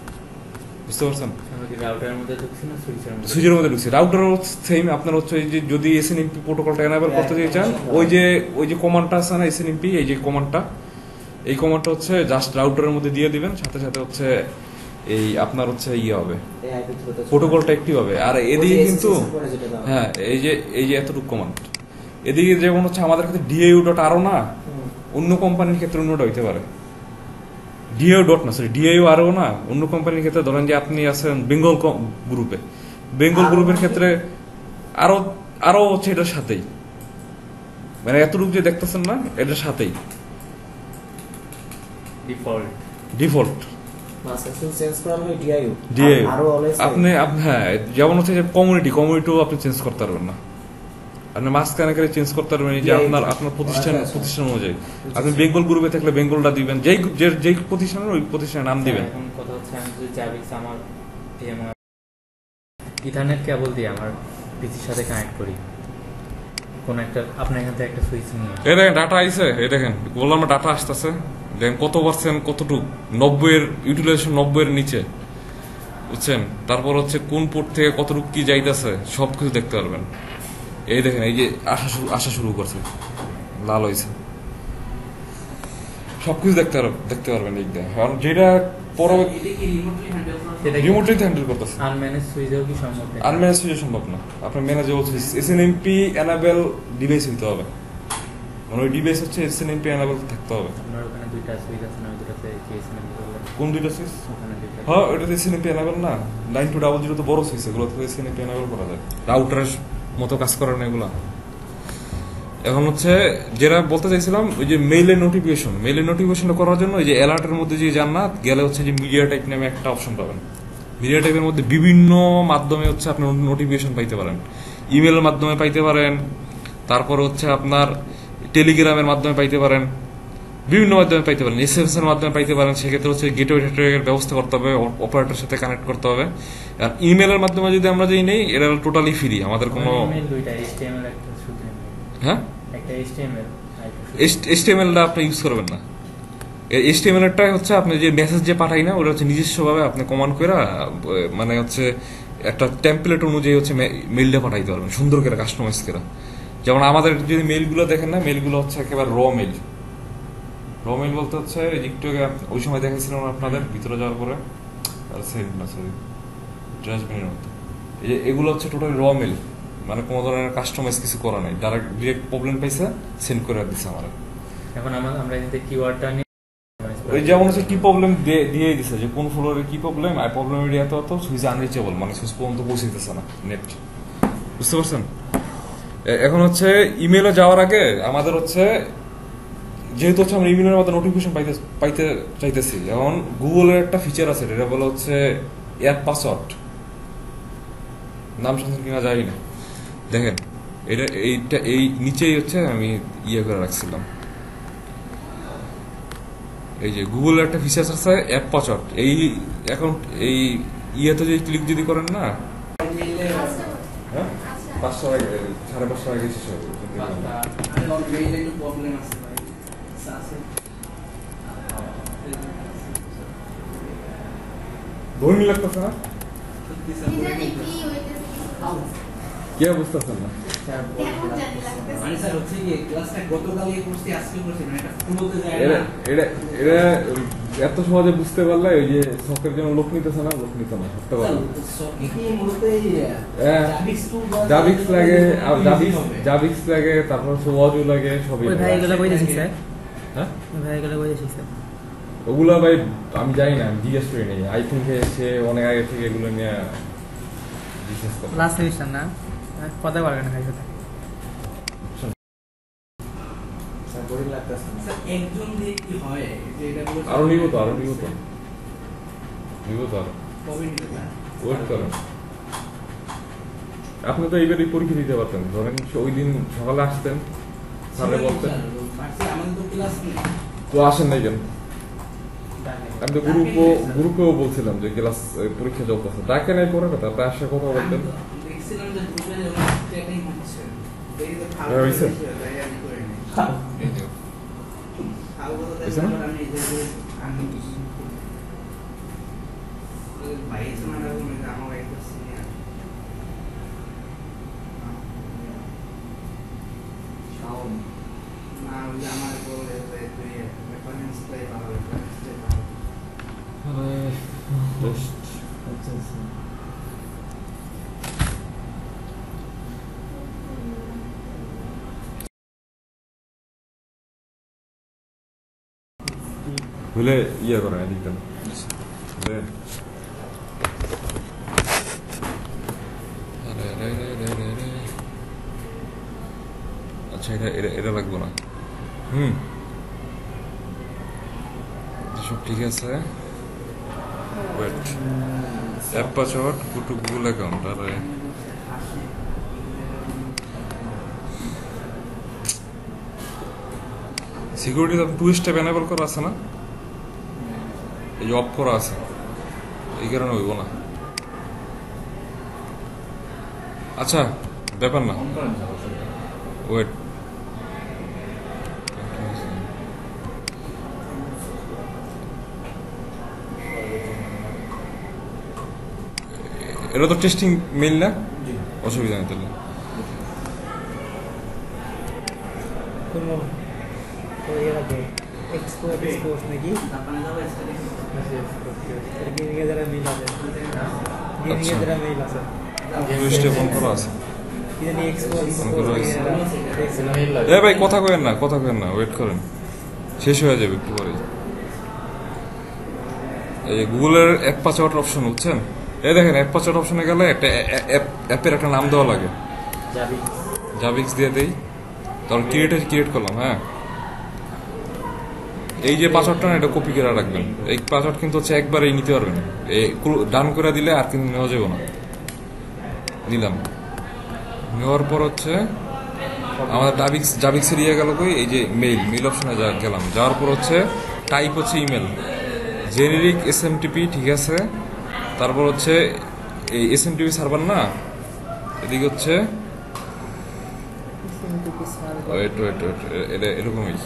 A: বুঝতে পারছেন?
C: আমরা কি রাউটারের মধ্যে ঢুকছি না সুইচের মধ্যে?
A: সুইচের মধ্যে ঢুকছি। রাউটারও সেম, আপনার হচ্ছে এই যে যদি এসএনএমপি প্রোটোকলটা এনাবেল করতে দিয়ে চান, ওই যে কমান্ডটা আছে না এসএনএমপি, এই যে কমান্ডটা, এই কমান্ডটা হচ্ছে জাস্ট রাউটারের মধ্যে দিয়ে দিবেন, সাথে সাথে হচ্ছে এই আপনার হচ্ছে ইয়ে হবে, প্রোটোকলটা অ্যাক্টিভ হবে। আর এদিকে কিন্তু হ্যাঁ এই যে এতটুকু কমান্ড, এদিকে যেমন হচ্ছে আমাদের ক্ষেত্রে ডিএইউ ডট আরও না, অন্য কোম্পানির ক্ষেত্রে অন্যটা হইতে পারে। ডিএও ডট না, সরি ডিএও আরও না, অন্য কোম্পানির ক্ষেত্রে ধরেন যে আপনি আছেন বেঙ্গল গ্রুপে, বেঙ্গল গ্রুপের ক্ষেত্রে আরো হচ্ছে এটার সাথেই, মানে এতটুকু যে দেখতেছেন না এটার সাথেই ডিফল্ট ডিএও আপনি হ্যাঁ, যেমন হচ্ছে যে কমিউনিটিও আপনি চেঞ্জ করতে পারবেন না, আপনি মাঝখানে করে চেঞ্জ করতে পারবেন। যে আপনার প্রতিষ্ঠান অনুযায়ী আপনি বেঙ্গল গ্রুপে থাকলে বেঙ্গলটা দিবেন, যেই প্রতিষ্ঠানের ওই প্রতিষ্ঠানের নাম দিবেন।
C: এখন কথা হচ্ছে আমি যদি জাভিক্স আমার ইথারনেট কেবল দিয়ে আমার পিসির সাথে কানেক্ট করি, কোন একটা আপনার এখান থেকে একটা সুইচ নিয়ে,
A: এই দেখেন ডাটা আইছে, এই দেখেন বললাম ডাটা আসতেছে, দেখেন কত পার্সেন্ট কতটুক, 90 ইউটিলাইজেশন 90 নিচে, বুঝছেন? তারপর হচ্ছে কোন পোর্ট থেকে কতটুকু কি যাইতেছে সবকিছু দেখতে পারবেন। এই দেখেন এই যে আসা শুরু করছে, লাল হয়েছে, সবকিছু দেখতে পারবেন এই দেখেন। যেটা পরবর্তী
C: সেটা
A: রিমোটলি হ্যান্ডেল করতেছে।
C: আনম্যানেজ সুইচেও কি সম্ভব নাকি?
A: আনম্যানেজ সুইচ সম্ভব না, আপনার manageable switch SNMP enable device হইতে হবে, মানে ওই ডিভাইস হচ্ছে এসএনএমপি এনাবেল থাকতে হবে।
C: আপনার ওখানে দুইটা সুইচ আছে না, ওই দুটাতে কি এসএনএমপি করলে?
A: কোন দুইটা সুইচ?
C: ওখানে দুইটা।
A: হ্যাঁ ওইটাতে এসএনএমপি এনাবেল না, 9200 তো বড় সুইচ, এগুলো তো এসএনএমপি এনাবেল করা যায়, রাউটারের মতো কাজ করে না এগুলা। এখন হচ্ছে যেটা বলতে চাইছিলাম, ওই যে মেইলের নোটিফিকেশন করার জন্য ওই যে অ্যালার্টের মধ্যে যে যান না, গেলে হচ্ছে যে মিডিয়া টাইপ নামে একটা অপশন পাবেন। মিডিয়া টাইপের মধ্যে বিভিন্ন মাধ্যমে হচ্ছে আপনি নোটিফিকেশন পাইতে পারেন, ইমেলের মাধ্যমে পাইতে পারেন, তারপর হচ্ছে আপনার টেলিগ্রামের মাধ্যমে পাইতে পারেন, বিভিন্ন মাধ্যমে পাইতে পারেন, এসএমএস এর মাধ্যমে পাইতে পারেন। সেক্ষেত্রে হচ্ছে গেটওয়ে টেটওয়ের ব্যবস্থা করতে হবে, অপারেটরের সাথে কানেক্ট করতে হবে। আর ইমেলের মাধ্যমে যদি আমরা যাই নেই, এটা টোটালি ফ্রি, আমাদের কোনো
C: ইমেল দুইটা, HTML একটা শুধু email।
A: হ্যাঁ
C: একটা HTML
A: HTML-টা আপনি ইউজ করবেন না। HTML-টা হচ্ছে আপনি যে মেসেজ যে পাঠাই না, ওটা হচ্ছে নিজস্বভাবে আপনি কমান্ড করে মানে হচ্ছে একটা টেমপ্লেট অনুযায়ী হচ্ছে মেইলটা পাঠাইতে পারবেন সুন্দর করে কাস্টমাইজ করে। যেমন আমাদের যদি মেইলগুলো দেখেন না, মেইলগুলো হচ্ছে একেবারে র মেইল বলতে হচ্ছে একটু আগে ওই সময় দেখেছিলাম আপনাদের ভিতরে যাওয়ার পরে ড্রাশবিনের মতো, এই যে এগুলো হচ্ছে টোটালি র মেইল, মানে কোনো ধরনের কাস্টমাইজ কিছু করা নাই, ডিরেক্ট প্রবলেম পাইছে সেন্ড করে দিচ্ছে আমার।
C: এখন আমরা এখানে কিওয়ার্ডটা নিয়ে
A: ওই যেমন হচ্ছে কি প্রবলেম দিয়ে দিছে, যে কোন ফ্লোরে কি প্রবলেম, আর প্রবলেম এরিয়া তো সুইচ আনরিচেবল, মানে সুইচ পর্যন্ত পৌঁছাইতেছে না নেট, বুঝতে পারছেন? এখন হচ্ছে ইমেলে যাওয়ার আগে আমাদের হচ্ছে, যেহেতু হচ্ছে আমরা ইমেলের মধ্যে নোটিফিকেশন পাইতে চাইতেছি, এখন গুগলের একটা ফিচার আছে, এটা বলে হচ্ছে এয়ার পাসওয়ার্ড, নাম শুনছেন কিনা জানি না, দেখেন এইটা এই নিচেই হচ্ছে আমি ইয়ে করে রাখছিলাম, এই যে গুগলের একটা ফিচার আছে অ্যাপ পাসওয়ার্ড, এই এখন এই ইয়েতে যদি ক্লিক যদি করেন না, হ্যাঁ 500 আগে 550 আগে শেষ হবে।
B: প্রবলেম আছে ভাই, আছে
A: ধর্মী লাগতেছে না, কে বুঝতেছেন না?
B: মানে স্যার হচ্ছে কি ক্লাসটা গতকালই করছি, আজকে করছি, মানে এটা ফ্লোতে যায় না।
A: এটা এত সহজে বুঝতে পারলে, ওই যে শখের জন্য লোক নিতেছে না, সত্যি কথা
B: কি মূলত এই
A: জাবিক্স লাগে, আর জাবিক্স লাগে, তারপর হচ্ছে ওয়াজু লাগে, সবই
E: ওই ভাই এগুলো কই দিছিস স্যার?
A: হ্যাঁ
E: ওই ভাই এগুলো কই দিছিস স্যার?
A: ওগুলা ভাই আমি জানি না, আমি জিজ্ঞেস করি নাই, আই থিঙ্ক সে অনেক আগে থেকে এগুলো নিয়ে বিশেষ করে
E: লাস্ট সেমিস্টার না? কথা বলবেন না খাইছে।
D: স্যার বোরিং লাগতেছে না।
B: স্যার একজন দিয়ে কি হয় যে এটা বলে
A: আরো নিব তো আরো
B: কবে নিতে পারে?
A: ওয়েট করেন। আপনি তো এইবারই পরীক্ষা দিতে পারতেন, ধরেন ওই দিন সকালে আসতেন, সামনে বলতেন,
B: আমাদের তো ক্লাস নেই।
A: তো আসেন নাই কেন? আমি তো গ্রুপেও বলছিলাম যে ক্লাস পরীক্ষা চলতেছে, ডাকে নাই পরে কথা, আপনি আসে কথা বলতেন।
B: দেখছিলাম যে গ্রুপে চ্যাটিং হচ্ছে, দেখি তো
A: হ্যাঁ, হয়েছে?
B: তাই আমি করি নাই।
A: এই যে, হয়েছে না?
B: আমি ভাই শোনা লাগবে না, আমার একটা সিনিয়র না, ওই যে আমার বলে তুই রেফারেন্স প্লে ভালো, রেফারেন্স প্লে ভালো।
D: আচ্ছা আচ্ছা।
A: হলে ইয়ে করেন এদিকটা, আচ্ছা এটা লাগবো না, সব ঠিক আছে। Wait, app password, go to Google account, আর সিকিউরিটি টু স্টেপ এনেবল করা আছে না, এই যে অফ করা আছে, এই কারণে হইব না। আচ্ছা ব্যাপার না, ওয়েট, এটা তো টেস্টিং মেইল না, অসুবিধা নেই তাহলে।
E: কোনো তো এর আগে এক্সপোর্ট এক্সপোর্ট নাকি
B: জাপানে যাবো স্টাডি
E: গেমিং এর দ্বারা মেইল আছে গেমিং এর দ্বারা মেইল আছে
A: লিস্টে ফোন করা আছে।
E: কি জানি এক্সপোর্ট
A: ফোন করা আছে।
C: মেইল
A: এ ভাই কথা কইেন না ওয়েট করেন, শেষ হয়ে যাবে একটু পরে। এই গুগলের অ্যাপ পাসওয়ার্ড অপশন বুঝছেন, এই দেখেন অ্যাপ পাসওয়ার্ড অপশনে গেলে একটা অ্যাপের একটা নাম দেওয়া লাগে,
C: যাবি
A: জাভিক্স দিয়ে দেই, তারপর ক্রিয়েট করলাম। হ্যাঁ, এই যে পাসওয়ার্ডটা না এটা কপি করে রাখবেন। এই পাসওয়ার্ড কিন্তু হচ্ছে একবারেই নিতে পারবেন, এই ডান করে দিলে আর কিন্তু নেওয়া যাবে না। নিলাম, নেওয়ার পর হচ্ছে আমাদের জাভিক্সের ইয়ে গেল কই, এই যে মেইল অপশনে গেলাম, যাওয়ার পর হচ্ছে টাইপ হচ্ছে ইমেল, জেনেরিক এসএমটিপি, ঠিক আছে। তারপর হচ্ছে এই এসএমটিপি সার্ভার না, এদিকে হচ্ছে ওয়েট এটা এরকমই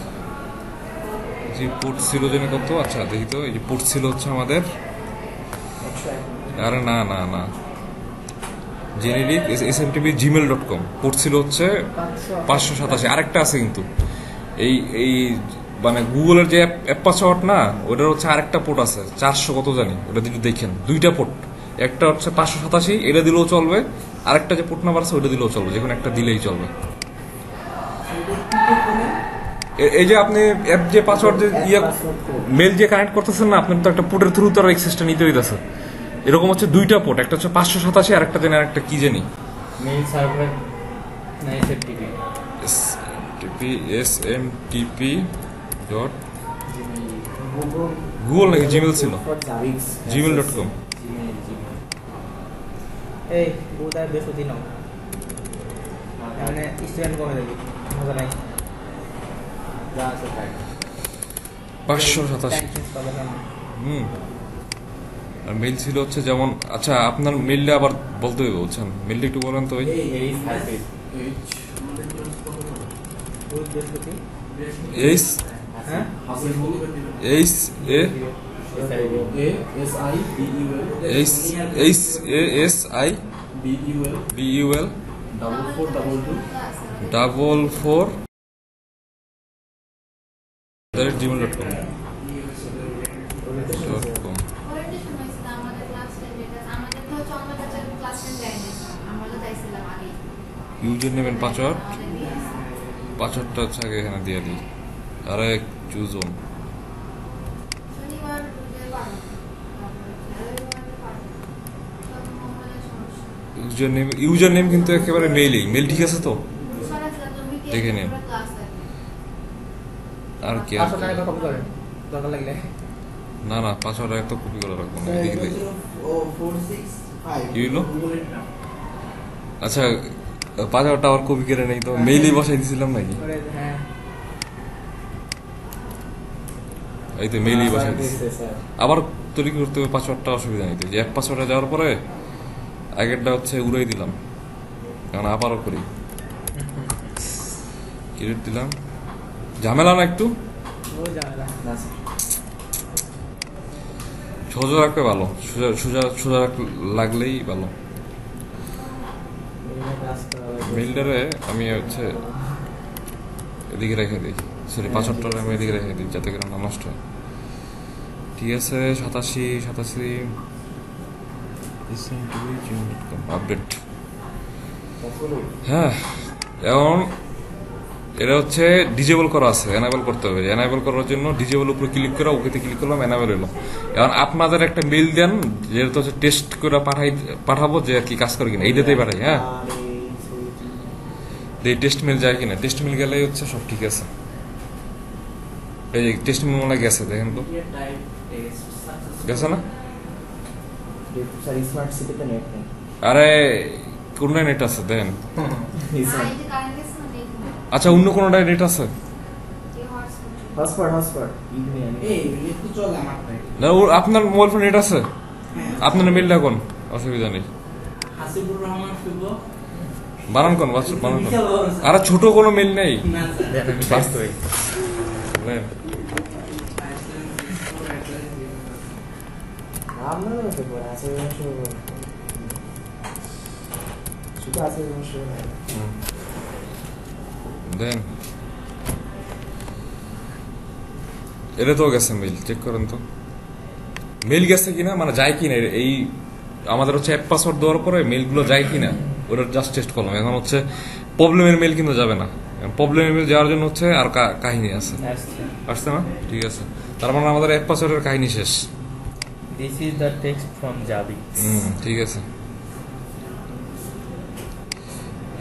A: যে পোর্ট ছিল যেন কত, আচ্ছা দেখি তো, এই যে পোর্ট ছিল হচ্ছে আমাদের, আরে না জেনেরিক এসএমটিপি gmail.com, পোর্ট ছিল হচ্ছে 587। আরেকটা আছে কিন্তু এই মানে গুগলের যে অ্যাপ পাসওয়ার্ড না, ওটার হচ্ছে আরেকটা পোর্ট আছে 400 কত জানি, ওটা যদি দেখেন দুইটা পোর্ট, একটা হচ্ছে 587, এটা দিলেও চলবে, আরেকটা যে পোর্ট নাম্বার আছে ওটা দিলেও চলবে, যে কোনো একটা দিলেই চলবে। এই যে আপনি অ্যাপ যে পাসওয়ার্ড যে মেল যে কানেক্ট করতেছেন না, আপনার তো একটা পোর্টের থ্রু তার অ্যাক্সেসটা নিতে হইতাছে। এরকম হচ্ছে দুইটা পোর্ট, একটা হচ্ছে 587 আর একটা জানি আরেকটা কি জানি,
C: মেইল সার্ভার না
A: SMTP ডট গুগল নাকি জিমেল ছিল, gmail.com।
E: এই বুধবার বৃহস্পতি নাও মানে স্টুডেন্ট কমে যাবে, মজা নাই।
D: যা আছে তাই
A: 587। আর মেইল ছিল হচ্ছে যেমন, আচ্ছা আপনার মেইলটা আবার বলতে হইব বুঝছেন, মেইলটা একটু বলেন তো। ওই
E: বুধ বৃহস্পতি
A: এইচ
E: হ্যাঁ
A: H A S I BUL 44 gmail.com।
F: Orientation হয়েছিল আমাদের ক্লাস 10 এটা আমাদের তো হচ্ছে অন্য ব্যাচের ক্লাস 10 যায়নি, আমরা তো চাইছিলাম আগে
A: ইউজার নেবেন পাসওয়ার্ডটা হচ্ছে আগে এখানে দিয়ে দিই, আরে চুজ অন।
F: শনিবার বুঝে পারবো
A: ইউজার নেম কিন্তু একেবারে মেল ঠিক আছে তো, দেখে নিন। আর কি আর কি?
E: কপি করেন দরকার লাগলে।
A: না পাসওয়ার্ড একটা কপি করে রাখবো না, এদিকে দেখি।
B: 465
A: কি হইলো? আচ্ছা পাসওয়ার্ডটা আবার কপি করে নেই তো, মেইলই বসাই দিছিলাম নাকি?
E: হ্যাঁ
A: এই তো মেইলই বসাই দিছি,
D: স্যার
A: আবার তৈরি করতে হবে পাসওয়ার্ডটা, অসুবিধা নেই তো। যে এক পাসওয়ার্ডে যাওয়ার পরে আগেরটা হচ্ছে উড়াই দিলাম, এখন আবারও করি, ক্রিয়েট দিলাম, ঝামেলা না একটু,
E: ও ঝামেলা
D: না স্যার
A: সোজা রাখতে ভালো, সোজা লাগলেই ভালো। মেইলটারে আমি হচ্ছে এদিকে রেখে দিই, সরি পাসওয়ার্ডটা আমি এদিকে রেখে দিই যাতে করে না নষ্ট হয়। ঠিক আছে, 87 আপডেট। হ্যাঁ, এখন এটা হচ্ছে ডিজেবল করা আছে, এনাবেল করতে হবে। এনাবেল করার জন্য ডিজেবল উপরে ক্লিক করে ওকেতে ক্লিক করলাম, এনাবেল এলো। এখন আপনাদের একটা মেইল দেন, যেটা হচ্ছে টেস্ট করে পাঠাবো যে আর কি কাজ করে কিনা, এইটাতেই পাঠাই। হ্যাঁ, এই টেস্ট মেল যায় কিনা, টেস্ট মেল গেলেই হচ্ছে সব ঠিক আছে। এই টেস্ট মেল মনে গেছে, দেখেন তো গেছে না?
D: স্যার স্মার্ট সিটিতে নেট নেই
A: আরে কোন নেট আছে দেখেন?
F: কারেন্ট
A: আচ্ছা অন্য কোনটায় নেট আছে?
D: হটস্পট ইউনিয়ন
B: এই একটু চলে আমারটাই
A: না, আপনার মোবাইল ফোন নেট আছে?
B: হ্যাঁ
A: আপনার মেলটা কোন, অসুবিধা নেই,
B: হাসিবুর রহমান শুভ
A: বানান কোন, বানান কোন। আরে ছোট কোনো মেল নেই?
B: না স্যার
C: আমি টাইপ করি
A: বলেন।
D: আপনার মতো পড়ে আছে শুধু আছে
A: দেন এটা তো গেছে মেইল, চেক করেন তো মেইল গেছে কিনা, মানে যায় কিনা। এই আমাদের হচ্ছে অ্যাপ পাসওয়ার্ড দেওয়ার পরে মেইলগুলো যায় কিনা ওটা জাস্ট টেস্ট করলাম। এখন হচ্ছে প্রবলেমের মেইল কিন্তু যাবে না, প্রবলেমের মেইল যাওয়ার জন্য হচ্ছে আর কাহিনী আছে, আসছে না? ঠিক আছে, তার মানে আমাদের অ্যাপ পাসওয়ার্ডের কাহিনী শেষ।
C: This is the text from জাবি।
A: ঠিক আছে,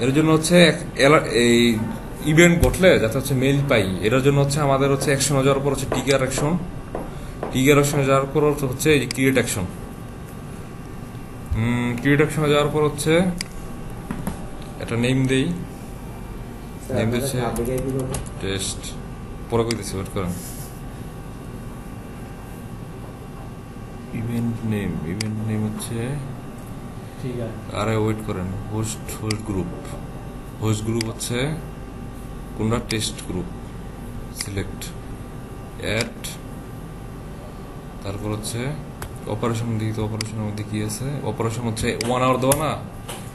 A: এর জন্য হচ্ছে এই ইভেন্ট ঘটলে যাতে হচ্ছে মেইল পাই, এটার জন্য হচ্ছে আমাদের হচ্ছে অ্যাকশনে যাওয়ার পর হচ্ছে টিগার অ্যাকশন, টিগার অ্যাকশনে যাওয়ার পর হচ্ছে এই ক্রিয়েট অ্যাকশন, ক্রিয়েট অ্যাকশনে যাওয়ার পর হচ্ছে একটা নেম দেই, নেম দিচ্ছে টেস্ট, পরে কইতেছি, ওয়েট করেন। ইভেন্ট নেম হচ্ছে,
C: ঠিক আছে,
A: আরে ওয়েট করেন, হোস্ট গ্রুপ হচ্ছে কোনটা, টেস্ট গ্রুপ, সিলেক্ট অ্যাড, তারপর হচ্ছে অপারেশন দিই। তো অপারেশনের মধ্যে কি আছে, অপারেশন হচ্ছে 1 আওয়ার দেওয়া না,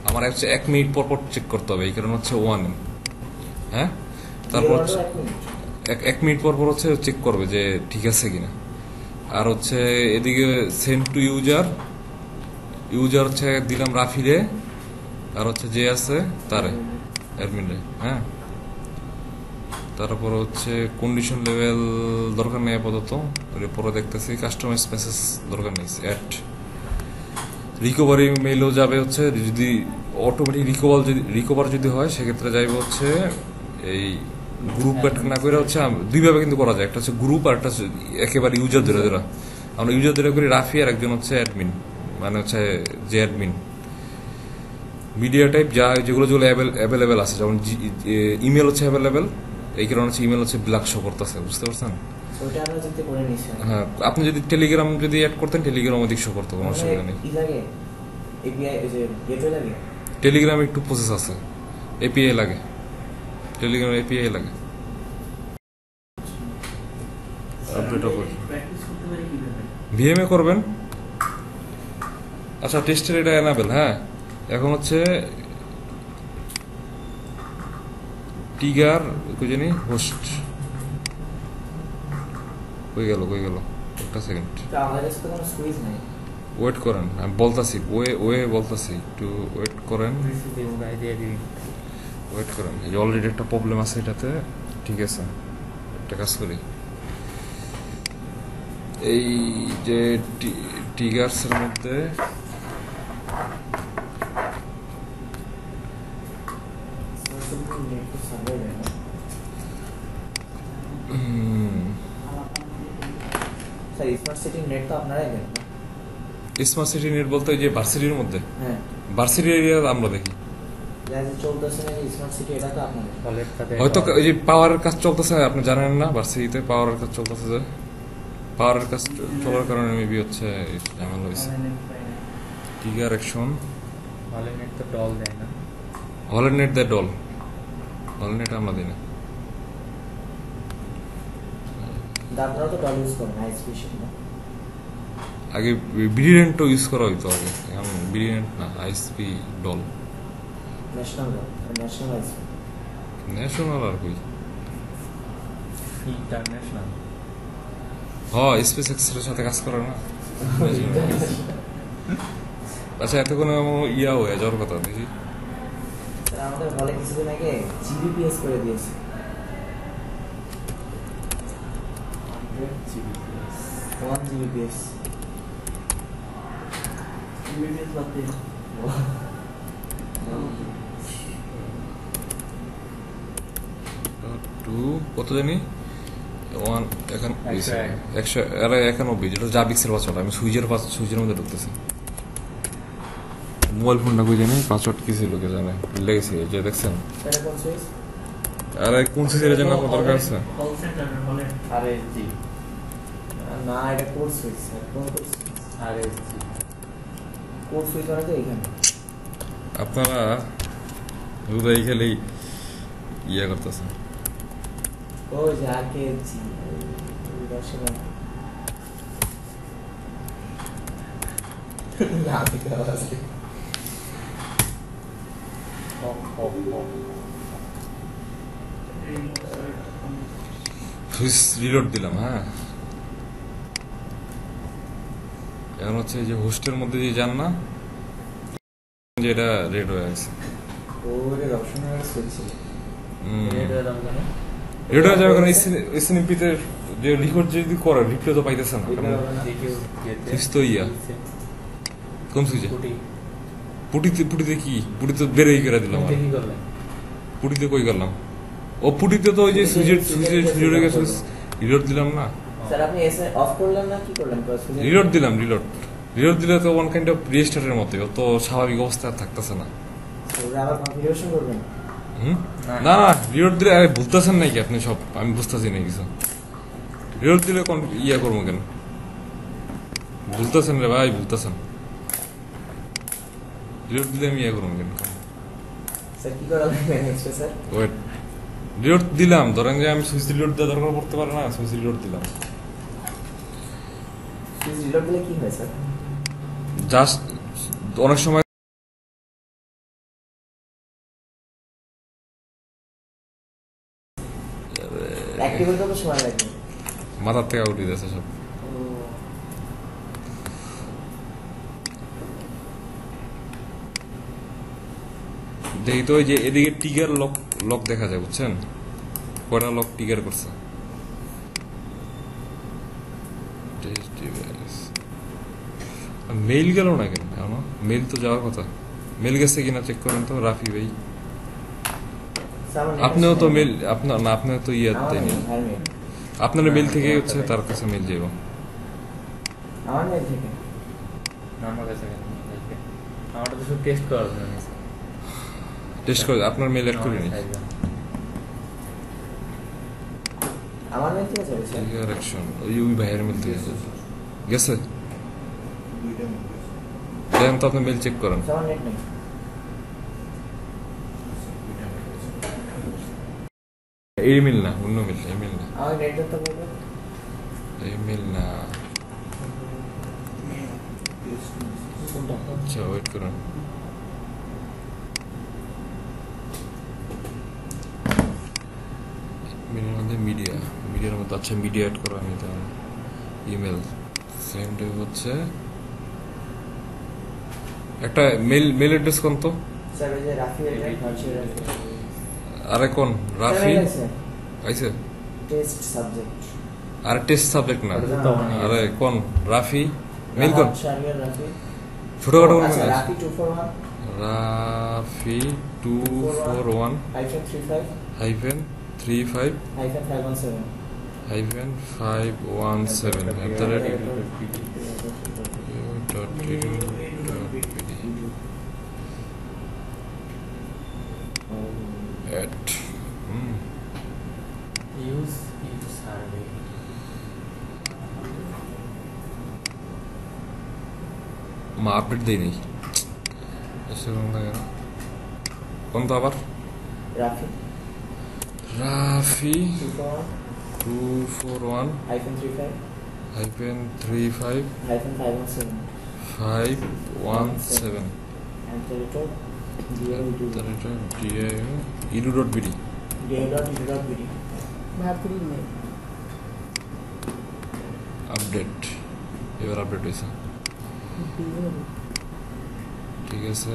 A: আমার হচ্ছে 1 মিনিট পর পর চেক করতে হবে, এই কারণে হচ্ছে 1, হ্যাঁ। তারপর হচ্ছে 1 মিনিট পর পর হচ্ছে চেক করবে যে ঠিক আছে কিনা। আর হচ্ছে এদিকে সেন্ড টু ইউজার হচ্ছে দিলাম রাফিরে, আর হচ্ছে যে আছে তারে, অ্যাডমিনে, হ্যাঁ। তারপর হচ্ছে কন্ডিশন লেভেল দরকার নেই আপাতত, পরে দেখতেছি। কাস্টমাইজ মেসেজ দরকার নেই, অ্যাড রিকভারি মেইলও যাবে হচ্ছে, যদি অটোমেটিক রিকভার যদি হয় সেক্ষেত্রে যাইবে হচ্ছে এই গ্রুপ অ্যাড না করে হচ্ছে দুইভাবে কিন্তু করা যায়, একটা হচ্ছে গ্রুপ আর একটা হচ্ছে একেবারে ইউজার ধরে আমরা ইউজার ধরে করি রাফি, আর একজন হচ্ছে অ্যাডমিন, মানে হচ্ছে যে অ্যাডমিন। মিডিয়া টাইপ যেগুলো অ্যাভেলেবেল আছে, যেমন ইমেল হচ্ছে অ্যাভেলেবেল, এই কারণে হচ্ছে ইমেল হচ্ছে ব্ল্যাক শো করতেছে, বুঝতে পারছেন? হ্যাঁ, আপনি যদি টেলিগ্রাম যদি অ্যাড করতেন, টেলিগ্রাম ওদিক শো করতো, কোনো অসুবিধা নেই। টেলিগ্রামে একটু প্রসেস আছে, এপিআই লাগে, টেলিগ্রাম এপিআই লাগে। ভিএমএ করবেন, আচ্ছা টেস্টের এটা এনাবেল, হ্যাঁ। এখন হচ্ছে টিগার কই জানি, হোস্ট কই গেল একটা সেকেন্ড, ওয়েট করেন, আমি বলতাছি, বলতাছি, একটু ওয়েট করেন, এই যে অলরেডি একটা প্রবলেম আছে এটাতে, ঠিক আছে। একটা কাজ করি, এই যে টিগার্সের মধ্যে স্মার্ট সিটি নেট বলতে যে ভার্সিটির মধ্যে, ভার্সিটি এরিয়া আমরা দেখি হয়তো ওই যে পাওয়ারের কাজ চলতেছে, আপনি জানেন না ভার্সিটিতে পাওয়ারের কাজ চলতেছে, যে পাওয়ারের কাজ চলার কারণে মেবি হচ্ছে ঝামেলা হয়েছে। টিগার অ্যাকশন, হলের নেট দেয় ডল, হলের নেট আমরা দিই না। আগে বিডিনেটও ইউজ করা হইতো আগে, এখন বিডিনেট না, আইএসপি ডল, ন্যাশনাল আর কই,
C: ইন্টারন্যাশনাল,
A: হ্যাঁ স্পেস এক্সের সাথে কাজ করে না। আচ্ছা এত কোনো ইয়া হয়ে যাওয়ার কথা দেখি,
D: আমাদের হলে কিছুদিন আগে জিবিপিএস করে দিয়েছে। 1 জিবিপিএস বাদে
A: কত জানি 191, যেটা জাবিক্সের পাসওয়ার্ড, আমি সুইচের মধ্যে ঢুকতেছি। মোবাইল ফোনটা কই জানি পাসওয়ার্ড কি ছিল কে জানে, লেগেছে যে দেখছেন। আরে কোন সুইচের জন্য আপনার দরকার আছে?
D: আরে জি না, এটা কোড সুইচ, আরে জি কোড সুইচ মানে তো এখানে
A: আপনারা উদয় খেলেই ইয়ে করতেছেন।
D: ও যাকে জি দর্শনা না দিতে আছে।
A: সুইচ রিলোড দিলাম, হ্যাঁ এখন হচ্ছে এই যে হোস্টের মধ্যে দিয়ে যান না, যে এটা রেড হয়ে গেছে।
D: ওরে অপশন আর সুইচ ছিল।
C: রেড হয়ে দাম কেন?
A: রেড হয়ে যাবে কারণ এসএনএমপিতে যে রেকর্ড যদি করে রিপ্লে তো পাইতেছে না, কারণ
C: দেখেও যেতে
A: সুইচ তো ইয়া কোন সুইচে
C: কুটি
A: পুটিতে কি পুটিতে বেরোই করে দিলাম আর।
C: কি করলেন?
A: পুটিতে কই করলাম? ও পুটিতে তো ওই যে সুইচের গেছে, রিলোড দিলাম না,
D: স্যার আপনি এসে অফ করলেন না কি করলেন?
A: রিলোড দিলাম, রিলোড দিলে তো ওয়ান কাইন্ড অফ রিস্টার্টের মতোই, ও তো স্বাভাবিক অবস্থায় আর থাকতেছে না।
D: ওরা আবার কনফিগারেশন করবেন?
A: না না, রিলোড দিলে আরে বুঝতেছেন নাকি আপনি সব? আমি বুঝতেছি না কিছু। রিলোড দিলে কোন ইয়া করবো কেন? বুঝতেছেন রে ভাই, বুঝতেছেন? রিলোড দিলে আমি ইয়া করবো কেন?
D: স্যার কি করা লাগবে নেক্সট স্যার?
A: ওয়েট, রিলোড দিলাম, ধরেন যে আমি সুইচ রিলোড দেওয়া দরকার পড়তে পারে না, সুইচ রিলোড দিলাম,
D: সুইচ রিলোড দিলে কি হয় স্যার?
A: জাস্ট অনেক সময়
D: অ্যাক্টিভ হতে তো সময় লাগবে।
A: মাথার থেকে উঠে যাচ্ছে সব। দেখি তো ওই যে এদিকে টিগার লক দেখা যায়, বুঝছেন? কয়টা লক টিগার করছে। মেইল গেল না কেন? মেইল তো যাওয়ার কথা, মেইল গেছে কিনা চেক করেন তো রাফি ভাই। আপনিও তো মেইল আপনার না, আপনিও তো ইয়া দেয়নি, আপনার মেইল থেকে হচ্ছে তার কাছে মেইল যাইব।
D: আমার মেল থেকে
C: আমার কাছে কেন? আমারটা তো শুধু টেস্ট করার জন্য নিয়েছে।
A: টেস্ট করে আপনার মেইল অ্যাড করে নি।
D: আমার মেল থেকে যাবে স্যার।
A: টিগার অ্যাকশন ওই ভাইয়ের মেইল থেকে গেছে। দেখেন তো আপনি মেইল চেক করেন।
D: আমার নেট নেই।
A: এই মেইল না, অন্য মেইল, এই মেইল না,
D: আমার নেট দিতে বলবো।
A: এই মেইল না।
D: কোনটা?
A: আচ্ছা ওয়েট করুন। মেইলের মধ্যে মিডিয়ার মধ্যে, আচ্ছা মিডিয়া অ্যাড করো, আমি তো ইমেল সেম টাইপ হচ্ছে একটা মেইল অ্যাড্রেস কোন তো?
D: স্যার ওই যে রাফি এটা ভার্চুয়াল রাফি।
A: আরে কোন রাফি
D: স্যার
A: আইছে?
D: Test subject.
A: আরে টেস্ট সাবজেক্ট না,
C: ওটা তো অনেক
A: আরে কোন রাফি মেইল কোন?
D: শারিয়ার রাফি।
A: ছোটখাটো কোন
D: আচ্ছা
A: mail?
D: Rafi 241
A: Rafi 241
D: -35
A: -35
D: -517
A: -517 at
C: use survey
A: মা আপডেট দেই নেই কোন তো আবার
D: রাফি
A: রাফি
D: 241
A: 241
D: -35
A: -35
D: -517
A: edu.bd আপডেট এবার আপডেট হয়েছে, ঠিক আছে।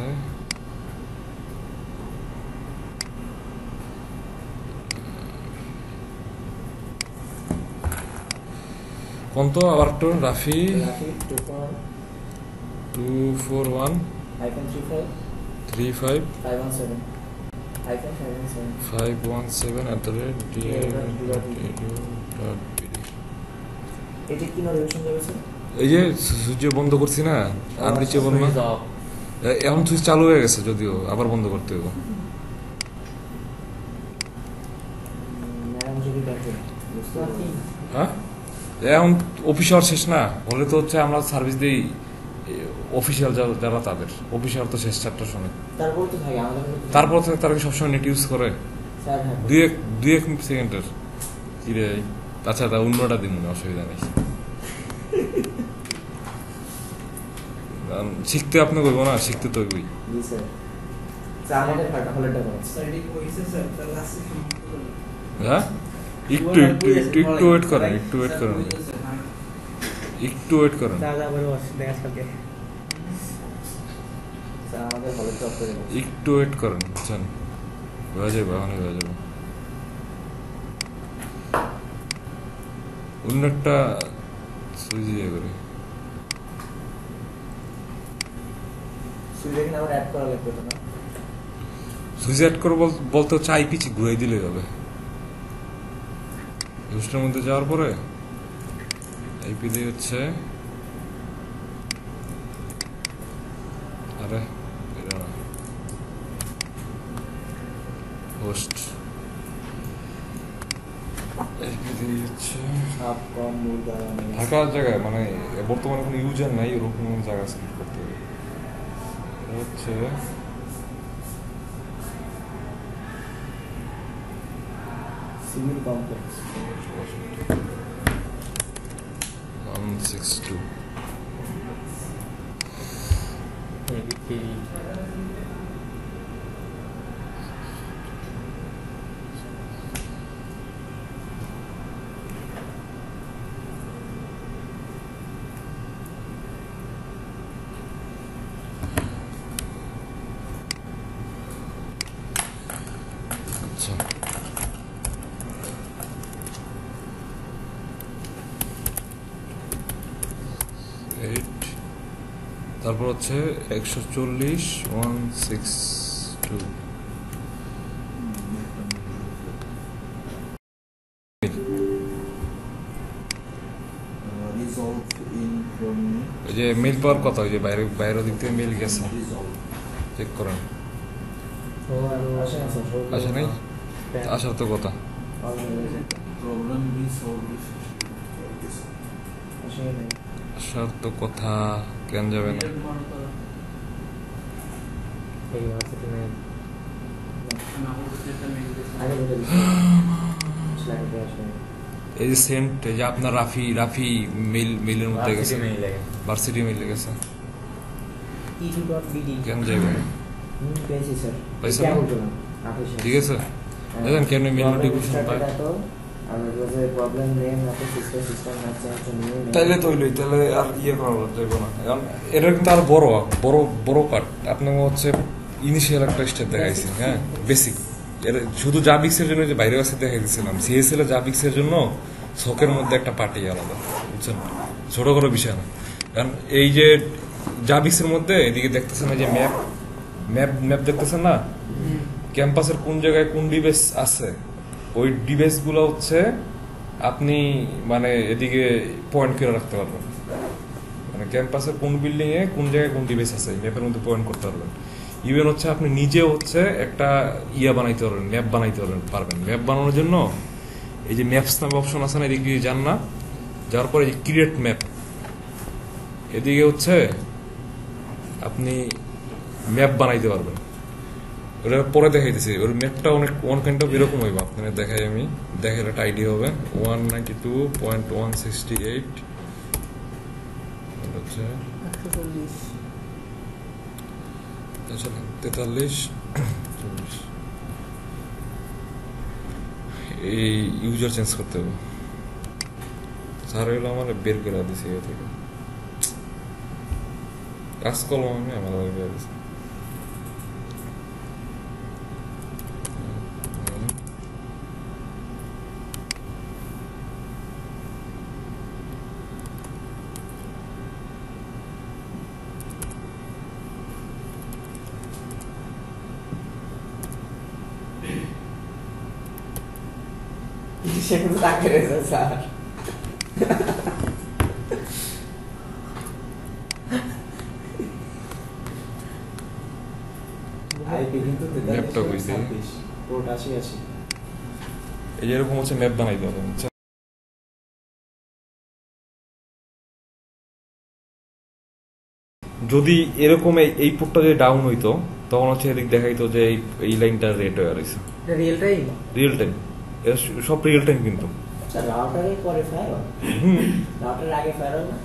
A: কোন তো আবার একটু রাফি 241 -35 -517 @edu.bd।
D: এটা কি নোটিফিকেশন যাবে স্যার?
A: এই যে সুইচ বন্ধ করছি না, আর নিচে বল না, এখন সুইচ চালু হয়ে গেছে, যদিও আবার বন্ধ করতে হবে।
D: ম্যাডাম যদি দেখেন বুঝতে পারছি।
A: হ্যাঁ এখন অফিসার শেষ না হলে তো হচ্ছে আমরা সার্ভিস দিই অফিসিয়াল যারা তাদের অফিসিয়াল তো শেষ 4টার সময়,
D: তারপর তো থাকে আমাদের
A: তারপর থেকে তারা কি সবসময় নেট ইউজ করে
D: স্যার হ্যাঁ
A: 2-1 সেকেন্ডের কি রে। আচ্ছা তা অন্যটা দিন, অসুবিধা নেই, শিখতে আপনি কইব না, শিখতে তো কই।
D: জি স্যার। স্যার আমাদের ফাটা হলটা কোন?
B: স্যার এটি কইছে স্যার তার লাস্টে
A: হ্যাঁ একটু ওয়েট করেন, একটু ওয়েট করেন, একটু ওয়েট করেন,
E: যা যা বলে বস দেখাস কালকে।
D: স্যার আমাদের হলে জব করে দেবো।
A: একটু ওয়েট করেন, বুঝছেন? হয়ে যাবে, অনেক হয়ে যাবে। অন্য একটা সুইচ দিয়ে করি।
D: সুইচ এখানে আবার অ্যাড করা লাগবে তো না?
A: সুইচ অ্যাড করে বলতে হচ্ছে আইপিচি ঘুরাই দিলেই হবে। রুস্টের মধ্যে যাওয়ার পরে আইপি দিয়ে হচ্ছে, আরে এটা না, হোস্ট আইপি দিয়ে হচ্ছে
D: সাপ কম মুরগা নেই।
A: থাকার জায়গায়, মানে বর্তমানে কোনো ইউজার নাই, ওরকম জায়গা সিলেক্ট করতে হবে। এটা হচ্ছে
D: সিভিল কমপ্লেক্স।
A: 162।
C: এদিকে
A: আচ্ছা, তারপর হচ্ছে 140.162।
G: Resolve in from
A: ওই যে মেল পাওয়ার কথা, ওই যে বাইরের দিক থেকে মেল গেছে,
G: resolve.
A: চেক করেন।
E: ও আর
D: আসে না স্যার, সব
A: আসে নাই? আসার তো কথা।
G: Problem resolve.
D: আসে নাই।
A: আসার তো কথা, কেন যাবে না?
C: এই ভার্সিটি মেল
D: আগে বলে স্লাইডে আসে।
A: এই যে সেন্ট, এই যে আপনার রাফি মেইলের মধ্যে গেছে,
C: ভার্সিটি মেইলে
A: ভার্সিটি মেইলে গেছে,
E: e2.bd
A: কেন যাবে না?
D: পেয়েছি স্যার।
A: পাইছেন?
D: কেমন বললাম? আপনি স্যার।
A: ঠিক আছে, দেখেন কেন মেল নোটিফিকেশন পায়।
D: প্রবলেম নেম আপনি সিস্টেম না চেঞ্জ টু নিউ
A: তাইলে তো হইলই, তাহলে আর ইয়ে করা যাবে না। কারণ এটা কিন্তু আর বড় পার্ট। আপনাকে হচ্ছে ইনিশিয়াল একটা স্টেপ দেখাইছি, হ্যাঁ, বেসিক। এর শুধু জাবিক্সের জন্য যে বাইরে আছে দেখাই দিয়েছিলাম, সিএসএল এ জাবিক্সের জন্য শখের মধ্যে একটা পার্টি আলাদা, বুঝছেন? ছোট কোনো বিষয় না। কারণ এই যে জাবিক্সের মধ্যে এদিকে দেখতেছেন এই যে ম্যাপ দেখতেছেন না, ক্যাম্পাসের কোন জায়গায় কোন ডিভাইস আছে, ওই ডিভাইসগুলো হচ্ছে আপনি মানে এদিকে পয়েন্ট করে রাখতে পারবেন। মানে ক্যাম্পাসের কোন বিল্ডিং এ কোন জায়গায় কোন ডিভাইস আছে ম্যাপের মধ্যে পয়েন্ট করতে পারবেন। ইভেন হচ্ছে আপনি নিজে হচ্ছে একটা বানাইতে পারবেন, ম্যাপ বানাইতে পারবেন। ম্যাপ বানানোর জন্য এই যে ম্যাপস নামে অপশন আছে না, এদিকে দিয়ে যান না, যাওয়ার পরে যে ক্রিয়েট ম্যাপ, এদিকে হচ্ছে আপনি ম্যাপ বানাইতে পারবেন। ওটা পরে দেখাইতেছি, ওর ম্যাপটা অনেক ওয়ান কাইন্ড অফ এরকম হইব। আপনাদের দেখাই, আমি দেখার একটা আইডিয়া হবে। 192.168 হচ্ছে 43 40। এই ইউজার চেঞ্জ করতে হবে। স্যার এগুলো আমার বের করে দিয়েছে এ থেকে, কাজ করলাম আমি, আমার বের দিয়েছে।
D: সেগুলো তাকে রয়েছে স্যার। আইপি কিন্তু
A: ম্যাপটা বুঝতে
D: পোর্ট 80
A: এই যে এরকম হচ্ছে ম্যাপ বানাইতে হবে, বুঝছেন? যদি এরকম এই পোর্টটা যদি ডাউন হইতো, তখন হচ্ছে এদিক দেখাইতো যে এই লাইনটা রেড হয়ে রয়েছে।
E: রিয়েল টাইম
A: রিয়েল টাইম, সব রিয়েল টাইম কিন্তু।
D: আচ্ছা, রাউটারে পরে ফায়ার রাউটারের আগে ফায়ার না?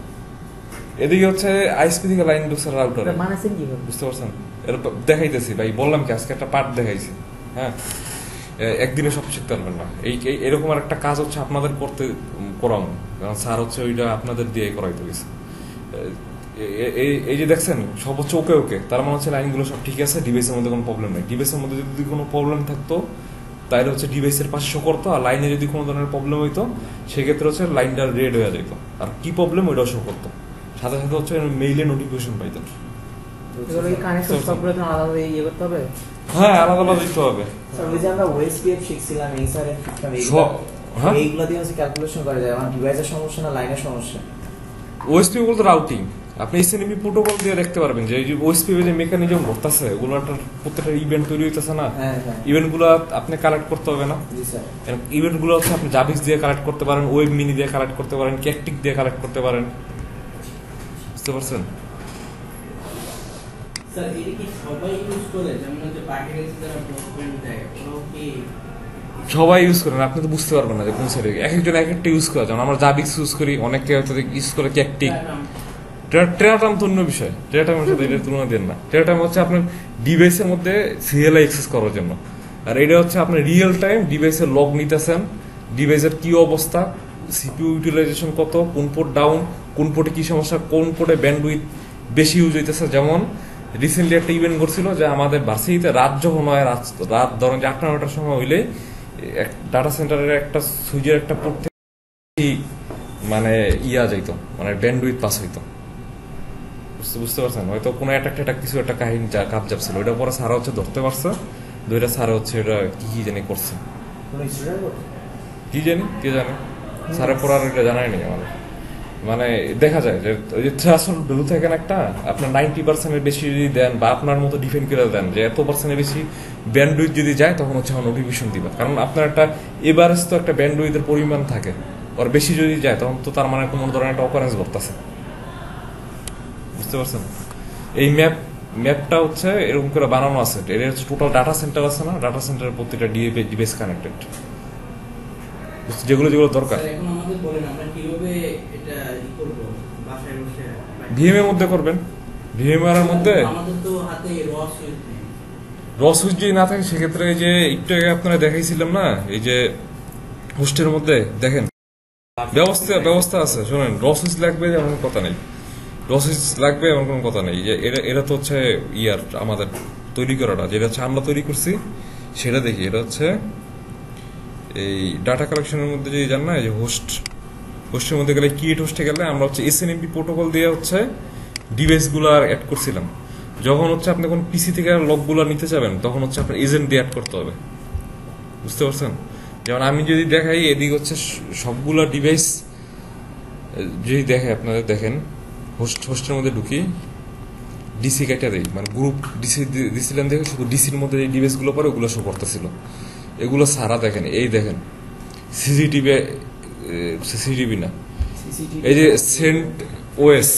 A: এদিকে হচ্ছে আইএসপি থেকে লাইন ঢুকছে রাউটারে,
E: মানাছেন কিভাবে?
A: বুঝতে পারছেন? এটা দেখাইতেছি ভাই, বললাম কি আজকে একটা পার্ট দেখাইছি, হ্যাঁ। একদিনে সব শিখতে পারবেন না। এরকম আর একটা কাজ হচ্ছে আপনাদের করাবো, কারণ স্যার হচ্ছে ওইটা আপনাদের দিয়ে করাইতে গেছে। এই যে দেখছেন সব হচ্ছে ওকে ওকে, তার মানে হচ্ছে লাইনগুলো সব ঠিক আছে, ডিভাইসের মধ্যে কোনো প্রবলেম নেই। ডিভাইসের মধ্যে যদি কোনো প্রবলেম থাকতো তাহলে হচ্ছে ডিভাইসের পাশে শো করতো, আর লাইনে যদি কোনো ধরনের প্রবলেম হইতো সেক্ষেত্রে হচ্ছে লাইনটা রেড হয়ে যেত, আর কি প্রবলেম ওইটাও শো করতো, সাথে সাথে হচ্ছে মেইলে নোটিফিকেশন পাইতেন।
E: এগুলো কি কানেকশন সবগুলো তো আলাদা ইয়ে করতে হবে?
A: হ্যাঁ, আলাদা আলাদা দিতে হবে।
D: স্যার ওই যে আমরা ওএসপিএফ শিখছিলাম, এই স্যার শিখতাম,
A: হ্যাঁ?
D: এইগুলো দিয়ে হচ্ছে ক্যালকুলেশন করা যায়, আমার ডিভাইসের সমস্যা না লাইনের সমস্যা।
A: ওএসপি বলতে রাউটিং, আপনি এসএনএমপি প্রোটোকল দিয়ে দেখতে পারবেন যে এই যে ওএসপি যে মেকানিজম ঘটতেছে, ওগুলো প্রত্যেকটা ইভেন্ট তৈরি হইতেছে না,
D: হ্যাঁ হ্যাঁ
A: ইভেন্টগুলো আপনি কালেক্ট করতে হবে না।
D: জি স্যার।
A: ইভেন্টগুলো হচ্ছে আপনি জাভিক্স দিয়ে কালেক্ট করতে পারেন, ওয়েব মিনি দিয়ে কালেক্ট করতে পারেন, ক্যাকটিক দিয়ে কালেক্ট করতে পারেন, বুঝতে পারছেন?
B: স্যার এটা কি সবাই ইউজ করে, যেমন হচ্ছে প্যাকেজ যারা ডকুমেন্ট দেয় ওরাও কি
A: সবাই ইউজ করেন, আপনি তো বুঝতে পারবেন না যে কোন সাইডে, এক একজন এক একটা ইউজ করে। যেমন আমরা জাভিক্স ইউজ করি, অনেকে হয়তো ইউজ করে ক্যাকটিক। টেরাটাম তো অন্য বিষয়, টেরাটামের সাথে এটা তুলনা দেন না। টেরাটাম হচ্ছে আপনার ডিভাইসের মধ্যে সিএলআই অ্যাক্সেস করার জন্য, আর এটা হচ্ছে আপনি রিয়েল টাইম ডিভাইসের লগ নিতেছেন, ডিভাইসের কি অবস্থা, সিপিইউ ইউটিলাইজেশন কত, কোন পোর্ট ডাউন, কোন পোর্টে কি সমস্যা, কোন পোর্টে ব্যান্ডউইথ বেশি ইউজ হইতেছে। যেমন রিসেন্টলি একটা ইভেন্ট করছিল যে আমাদের ভার্সিটিতে রাত যখন হয়, রাত ধরেন যে 8-9টার সময় হইলে ডাটা সেন্টারের একটা সুইচের একটা পোর্ট থেকে মানে যাইতো, মানে ব্যান্ডউইথ পাস হইতো, বুঝতে পারছেন? হয়তো কোনো একটা কিছু একটা কাহিনী কাপ ছিল, ওইটা পরে সারা হচ্ছে ধরতে পারছে, দুইটা সারা হচ্ছে এটা কি জানি করছে,
D: কোন স্টুডেন্ট
A: কি জানি কে জানে, সারের পর আর এটা জানাই নেই আমাদের। মানে দেখা যায় যে ওই যে থ্রেশহোল্ড ভ্যালু থাকেন একটা, আপনার 90%-এর বেশি যদি দেন বা আপনার মতো ডিফেন্ড করে দেন যে এত পার্সেন্টের বেশি ব্যান্ডউইথ যদি যায়, তখন হচ্ছে নোটিফিকেশন দিবে, কারণ আপনার একটা এভারেজ তো একটা ব্যান্ডউইথের পরিমাণ থাকে, আর বেশি যদি যায় তখন তো তার মানে কোনো ধরনের একটা অকারেন্স ঘটতেছে, বুঝতে পারছেন? এই ম্যাপটা হচ্ছে এরকম করে বানানো আছে, এর হচ্ছে টোটাল ডাটা সেন্টার আছে না, ডাটা সেন্টারের প্রতিটা ডিভাইস কানেক্টেড, যেগুলো যেগুলো দরকার।
B: স্যার এখন আমাদের বলেন আমরা কিভাবে এটা ই করব বাসায় বসে?
A: ভিএম এর মধ্যে করবেন, ভিএমআর এর মধ্যে
B: আমাদের তো হাতে র সুইচ নেই।
A: র সুইচ যদি না থাকে সেক্ষেত্রে এই যে একটু আগে আপনারা দেখাইছিলাম না, এই যে হোস্টের মধ্যে দেখেন ব্যবস্থা আছে। শোনেন, র সুইচ লাগবে এমন কথা নেই, র সুইচ লাগবে এমন কোনো কথা নেই। যে এরা তো হচ্ছে আমাদের তৈরি করাটা, যেটা হচ্ছে আমরা তৈরি করছি সেটা দেখি। এটা হচ্ছে এই ডাটা কালেকশনের মধ্যে যদি জান না, এই যে হোস্টের মধ্যে গেলে ক্রিয়েট হোস্টে গেলে আমরা হচ্ছে এসএনএমপি প্রোটোকল দিয়ে হচ্ছে ডিভাইসগুলো অ্যাড করছিলাম। যখন হচ্ছে আপনি কোন পিসি থেকে লকগুলো নিতে যাবেন, তখন হচ্ছে আপনার এজেন্ট দিয়ে অ্যাড করতে হবে, বুঝতে পারছেন? যেমন আমি যদি দেখাই, এদিকে হচ্ছে সবগুলো ডিভাইস যদি দেখে, আপনাদের দেখেন হোস্টের মধ্যে ঢুকি, ডিসি কেটে দেই, মানে গ্রুপ ডিসি দিছিলেন দেখে শুধু ডিসির মধ্যে যে ডিভাইসগুলো পরে ওগুলো শো করতেছিল। এগুলো সারা দেখেন, এই দেখেন সিসিটিভি না, এই যে সেন্ট ওএস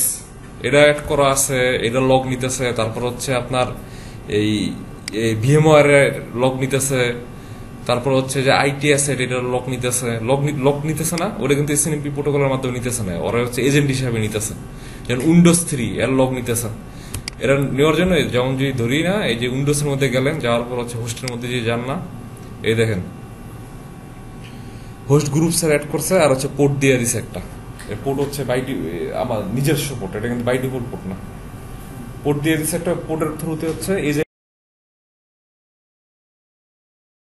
A: এটা অ্যাড করা আছে, এটা লগ নিতেছে। তারপর হচ্ছে আপনার এই ভিএমওয়ার লগ নিতেছে, তারপর হচ্ছে যে আইটি অ্যাসেট এটা লক নিতেছে না, ওটা কিন্তু এসএনএমপি প্রোটোকলের মাধ্যমে নিতেছে না, ওরা হচ্ছে এজেন্ট হিসাবে নিতেছে। যেমন উইন্ডোজ 3 এর লক নিতেছে, এরা নেওয়ার জন্য যেমন যদি ধরি না, এই যে উইন্ডোজের মধ্যে গেলেন, যাওয়ার পর হচ্ছে হোস্টের মধ্যে যদি যান না, এই দেখেন হোস্ট গ্রুপ স্যার অ্যাড করছে, আর হচ্ছে পোর্ট দিয়ে দিছে একটা। এই পোর্ট হচ্ছে আমার নিজস্ব পোর্ট, এটা কিন্তু বাই ডিফল্ট পোর্ট না, পোর্ট দিয়ে দিছে একটা। পোর্টের থ্রুতে হচ্ছে এই যে